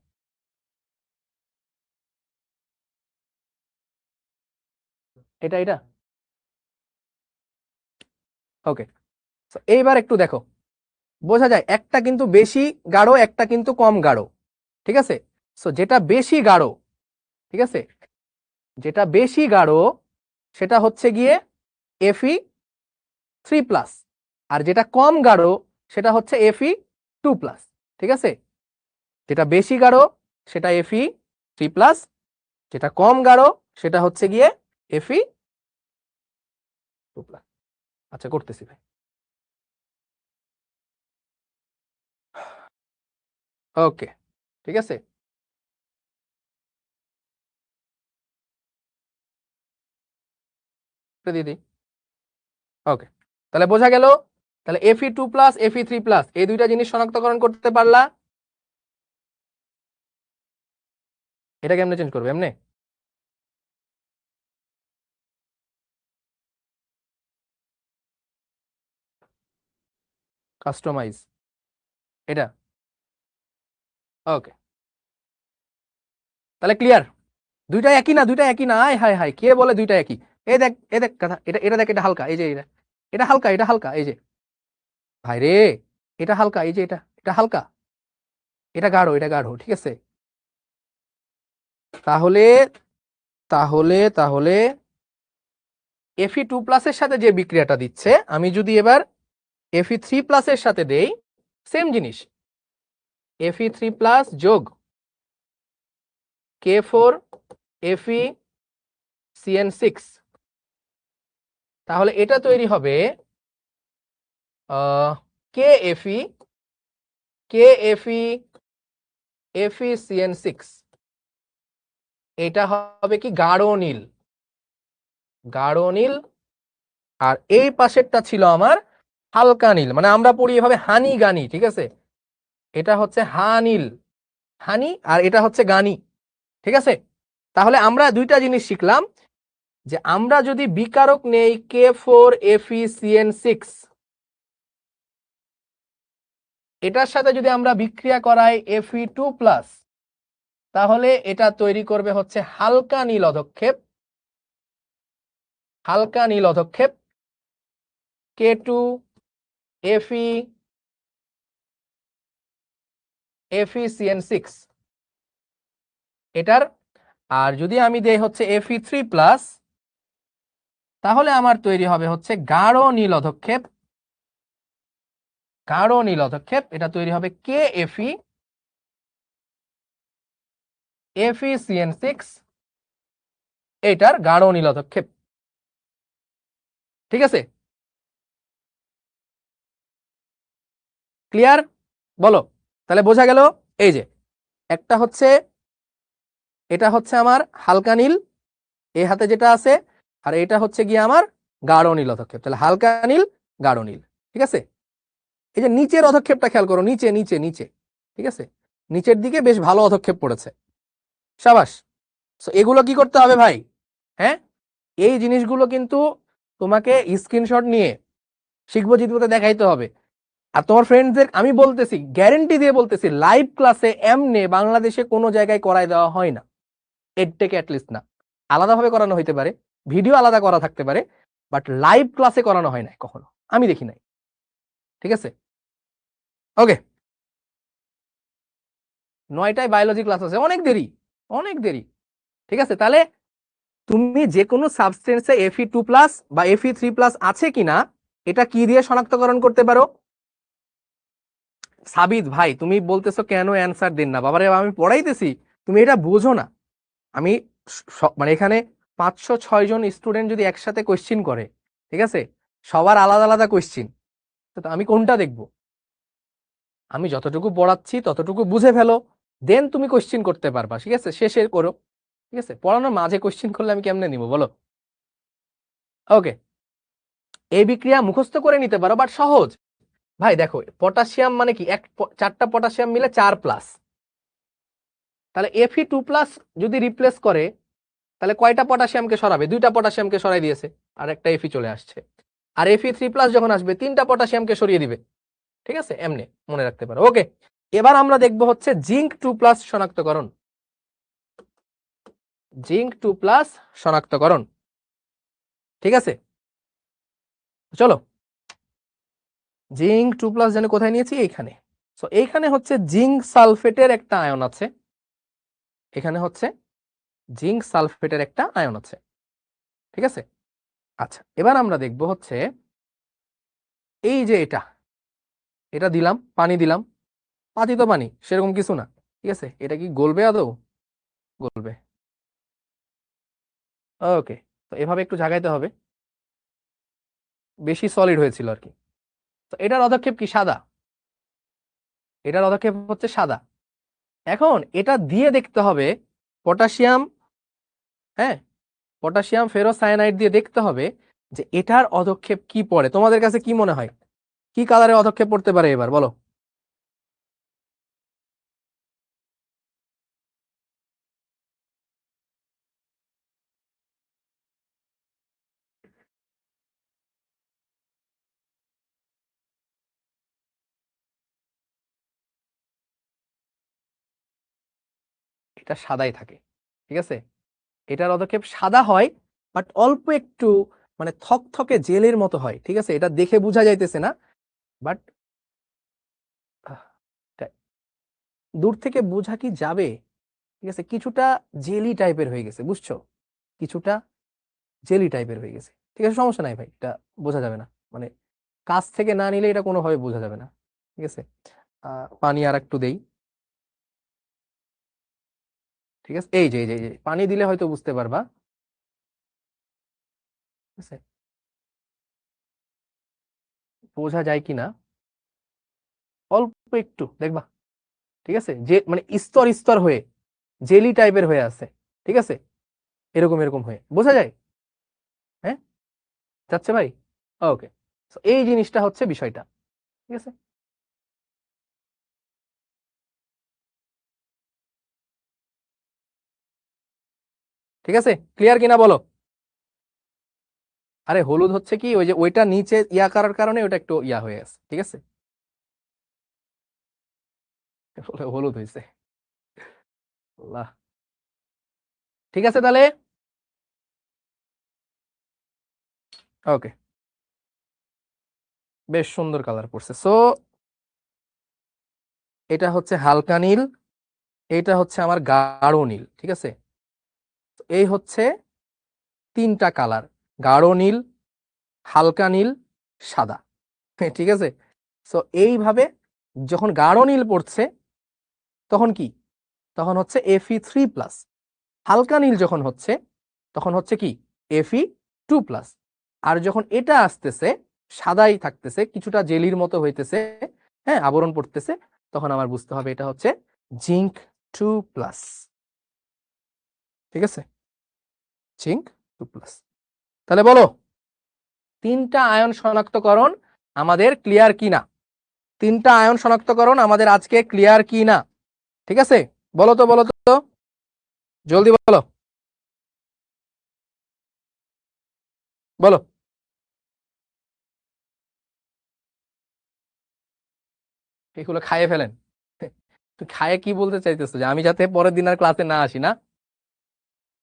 এটা এটা ওকে। এইবার একটু দেখো, বোঝা যায় একটা কিন্তু বেশি গাঢ়, একটা কিন্তু কম গাঢ়, ঠিক আছে। সো যেটা বেশি গাঢ়, ঠিক আছে, যেটা বেশি গাঢ় সেটা হচ্ছে গিয়ে Fe3+, আর যেটা কম গাঢ় সেটা হচ্ছে Fe2+, ঠিক আছে। যেটা বেশি গাঢ় সেটা Fe3+, যেটা কম গাঢ় সেটা হচ্ছে গিয়ে Fe2+। আচ্ছা করতেছি ভাই। ওকে, ঠিক আছে। দিদি ওকে, তাহলে বোঝা গেল। তাহলে Fe2+, Fe3+, এই দুইটা জিনিস শনাক্তকরণ করতে পারলা। এটা কেমনে চেঞ্জ করবে? এমনি কাস্টমাইজ এটা। ওকে, তাহলে ক্লিয়ার। দুইটা একই না, দুইটা একই না, আয় হায় হায়, কে বলে দুইটা একই? এই দেখ, এই দেখ কথা, এটা এটা দেখ, এটা হালকা, এই যে এটা, এটা হালকা, এটা হালকা, এই যে ভাই রে, এটা হালকা, এই যে এটা, এটা হালকা, এটা গাঢ়, এটা গাঢ়, ঠিক আছে। তাহলে তাহলে তাহলে Fe2+ এর সাথে যে বিক্রিয়াটা দিচ্ছে, আমি যদি এবার Fe3+ এর সাথে দেই, সেম জিনিস, Fe3+ যোগ K4FeCN6, তাহলে এটা তৈরি হবে KFe FeCN6। এটা হবে কি গাঢ় নীল, গাঢ় নীল। আর এই পাশেরটা ছিল আমার হালকা নীল, মানে আমরা পড়ি এভাবে হানি গানি, ঠিক আছে। এটা হচ্ছে হানিল, হানি, আর এটা হচ্ছে গানি, ঠিক আছে। তাহলে আমরা দুইটা জিনিস শিখলাম, যে আমরা যদি বিকারক নেই K4FeCN6, এটার সাথে যদি আমরা বিক্রিয়া করাই Fe2+, তাহলে এটা তৈরি করবে হচ্ছে হালকা নীল অধক্ষেপ, হালকা নীল অধক্ষেপ K2FeCN6 এটার। আর যদি আমি দেই হচ্ছে Fe3+, তাহলে আমার তৈরি হবে হচ্ছে গাঢ় নীল অধক্ষেপ, গাঢ় নীল অধক্ষেপ, এটা তৈরি হবে KFeFeCN6, এটার গাঢ় নীল অধক্ষেপ, ঠিক আছে। ক্লিয়ার? বলো। তাহলে বোঝা গেল, এই যে একটা হচ্ছে, এটা হচ্ছে আমার হালকা নীল, এই হাতে যেটা আছে, আর এটা হচ্ছে গিয়ে আমার গাঢ় নীল অধক্ষেপ। তাহলে হালকা নীল, গাঢ় নীল, ঠিক আছে। এই যে নিচের অধক্ষেপটা খেয়াল করো, নিচে নিচে নিচে, ঠিক আছে, নিচের দিকে বেশ ভালো অধক্ষেপ পড়েছে, সাবাস। এগুলো কি করতে হবে ভাই? হ্যাঁ, এই জিনিসগুলো কিন্তু তোমাকে স্ক্রিনশট নিয়ে শিখবো জিতবোতে দেখাইতে হবে। আর তোমার ফ্রেন্ডসদের আমি বলতেছি, গ্যারেন্টি দিয়ে বলতেছি, লাইভ ক্লাসে এমনে বাংলাদেশে কোনো জায়গায় করাই দেওয়া হয় না, এডটেকে অ্যাটলিস্ট না। আলাদাভাবে করানো হইতে পারে, ভিডিও আলাদা করা থাকতে পারে, বাট লাইভ ক্লাসে করানো হয় না কখনো, আমি দেখি নাই, ঠিক আছে। ওকে, 9টায় বায়োলজি ক্লাস আছে, অনেক দেরি, অনেক দেরি, ঠিক আছে। তাহলে তুমি যে কোনো সাবস্টেন্সে Fe2+ বা Fe3+ আছে কিনা, এটা কি দিয়ে শনাক্তকরণ করতে পারো? সাবিত ভাই, তুমি বলতেছো কেন অ্যান্সার দিন না, বাবারে আমি পড়াইতেছি, তুমি এটা বোঝো না। আমি মানে এখানে 506 জন স্টুডেন্ট যদি একসাথে কোশ্চিন করে, ঠিক আছে, সবার আলাদা আলাদা কোশ্চিন, তো আমি কোনটা দেখব? আমি যতটুকু পড়াচ্ছি ততটুকু বুঝে ফেলো, দেন তুমি কোশ্চিন করতে পারবা, ঠিক আছে, শেষে করো, ঠিক আছে। পড়ানোর মাঝে কোশ্চিন করলে আমি কেমনে নিব বলো? ওকে, এই বিক্রিয়া মুখস্থ করে নিতে পারো, বাট সহজ ভাই। দেখো, পটাশিয়াম মানে কি, 4টা পটাশিয়াম মিলে 4+, তাহলে Fe2+ যদি রিপ্লেস করে, তাহলে কয়টা পটাশিয়ামকে সরাবে? 2টা পটাশিয়ামকে সরাই দিয়েছে, আর একটা Fe চলে আসছে। আর Fe3+ যখন আসবে 3টা পটাশিয়ামকে সরিয়ে দিবে, ঠিক আছে, এমনি মনে রাখতে পারো। ওকে, এবার আমরা দেখব হচ্ছে জিঙ্ক 2+ শনাক্তকরণ, জিঙ্ক 2+ শনাক্তকরণ। ঠিক আছে, চলো জিঙ্ক 2+ জানে কোথায় নিয়েছি, এইখানে। সো এইখানে হচ্ছে জিঙ্ক সালফেটের একটা আয়ন আছে, এখানে হচ্ছে জিঙ্ক সালফেটের একটা আয়ন আছে, ঠিক আছে। আচ্ছা, এবার আমরা দেখব হচ্ছে এই যে এটা দিলাম, পানি দিলাম, পাতি তো পানি, সেরকম কিছু না, ঠিক আছে। এটা কি গলবে আদৌ? গলবে। ওকে, তো এভাবে একটু জাগাইতে হবে, বেশি সলিড হয়েছিল আর কি। তো এটার অধক্ষেপ কি? সাদা। এটার অধক্ষেপ হচ্ছে সাদা। এখন এটা দিয়ে দেখতে হবে পটাশিয়াম, হ্যাঁ, পটাশিয়াম ফেরোসায়ানাইড দিয়ে দেখতে হবে যে এটার অধক্ষেপ কি পড়ে। তোমাদের কাছে কি মনে হয়, কি কালারে অধক্ষেপ পড়তে পারে এবার বলো? এটা সাদাই থাকে, ঠিক আছে। এটার অধক্ষেপ সাদা হয়, বাট অল্প একটু মানে থকথকে জেলের মতো হয়, ঠিক আছে। এটা দেখে বোঝা যাইতেছে না, বাট দূর থেকে বোঝা কি যাবে, ঠিক আছে। কিছুটা জেলি টাইপের হয়ে গেছে, বুঝছো, কিছুটা জেলি টাইপের হয়ে গেছে, ঠিক আছে। সমস্যা নাই ভাই, এটা বোঝা যাবে না, মানে কাছ থেকে না নিলে এটা কোনোভাবে বোঝা যাবে না, ঠিক আছে। পানি আর একটু দেই, ঠিক আছে। এই যে পানি দিলে হয়তো বুঝতে পারবা, ঠিক আছে, বোঝা যায় কিনা, অল্প একটু দেখবা, ঠিক আছে। যে মানে স্তর স্তর হয়ে জেলি টাইপের হয়ে আছে, ঠিক আছে, এরকম এরকম হয়ে বোঝা যায়, হ্যাঁ, যাচ্ছে ভাই। ওকে, এই জিনিসটা হচ্ছে বিষয়টা, ঠিক আছে। ঠিক আছে, ক্লিয়ার কিনা বলো? আরে হলুদ হচ্ছে কি, ওই যে ওইটা নিচে ইয়া করার কারণে ওটা একটু ইয়া হয়ে আছে, ঠিক আছে, হলুদ হয়েছে। আল্লাহ। ঠিক আছে তাহলে, ওকে, বেশ সুন্দর কালার করছে। সো এটা হচ্ছে হালকা নীল, এটা হচ্ছে আমার গাঢ় নীল, ঠিক আছে। এই হচ্ছে তিনটা কালার, গাঢ় নীল, হালকা নীল, সাদা, ঠিক আছে। সো এইভাবে যখন গাঢ় নীল পড়ছে তখন কি, তখন হচ্ছে Fe3+। হালকা নীল যখন হচ্ছে তখন হচ্ছে কি, Fe2+। আর যখন এটা আসতেছে সাদাই থাকতেছে, কিছুটা জেলির মতো হইতেছে, হ্যাঁ, আবরণ পড়তেছে, তখন আমার বুঝতে হবে এটা হচ্ছে জিঙ্ক 2+, ঠিক আছে, জিঙ্ক 2+। তাহলে বলো, তিনটা আয়ন শনাক্তকরণ আমাদের ক্লিয়ার কিনা? তিনটা আয়ন শনাক্তকরণ আমাদের আজকে ক্লিয়ার কিনা? ঠিক আছে, বলো তো বলো তো, জলদি বলো, বলো। এগুলো খাইয়ে ফেলেন। তুই খায়ে কি বলতে চাইতেছো, যে আমি যাতে পরের দিন আর ক্লাসে না আসি না?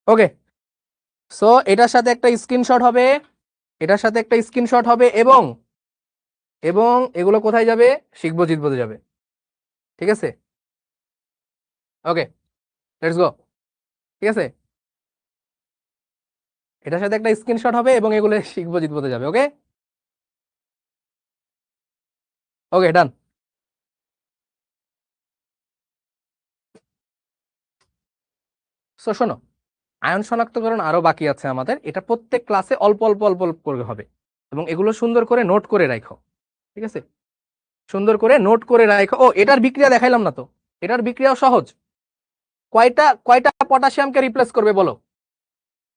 ওকে, সো এটার সাথে একটা স্ক্রিনশট হবে, এটার সাথে একটা স্ক্রিনশট হবে, এবং এবং এগুলো কোথায় যাবে? শিখবো জিতবোতে যাবে, ঠিক আছে। ওকে, লেটস গো, ঠিক আছে। এটার সাথে একটা স্ক্রিনশট হবে এবং এগুলো শিখবো জিতবোতে যাবে। ওকে, ওকে, ডান। সো শোনো, আয়ন শনাক্তকরণ আরো বাকি আছে আমাদের, এটা প্রত্যেক ক্লাসে অল্প অল্প অল্প অল্প করে হবে, এবং এগুলো সুন্দর করে নোট করে রাখো, ঠিক আছে, সুন্দর করে নোট করে রাখো। ও, এটার বিক্রিয়া দেখাইলাম না তো, এটার বিক্রিয়াও সহজ। কয়টা কয়টা পটাশিয়ামকে রিপ্লেস করবে বলো?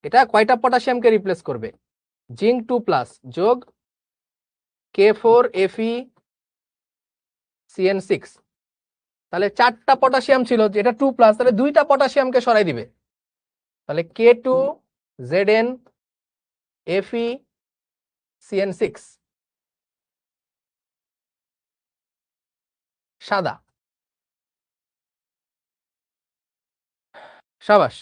এটা কয়টা পটাশিয়ামকে রিপ্লেস করবে? জিঙ্ক 2+ যোগ K4Fe তাহলে চারটা পটাশিয়াম ছিল, যেটা 2+, তাহলে দুইটা পটাশিয়ামকে সরাই দিবে, তাহলে K2ZnFeCN6 সাদা। সাবাস,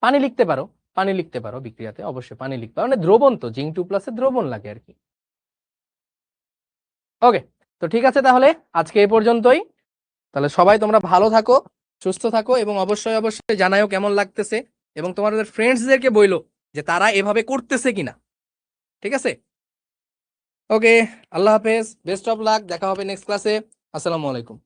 পানি লিখতে পারো, পানি লিখতে পারো বিক্রিয়াতে, অবশ্যই পানি লিখতে পারো, মানে দ্রবণ তো, জিঙ্ক 2+ দ্রবণ লাগে আর কি। ওকে, তো ঠিক আছে, তাহলে আজকে এই পর্যন্তই। তাহলে সবাই তোমরা ভালো থাকো, সুস্থ থাকো, এবং অবশ্যই অবশ্যই জানাও কেমন লাগতেছে, এবং তোমাদের ফ্রেন্ডসদেরকে বইলো যে তারা এভাবে করতেছে কিনা। ঠিক আছে, ওকে, আল্লাহ হাফেজ, বেস্ট অফ লাক, দেখা হবে নেক্সট ক্লাসে। আসসালামু আলাইকুম।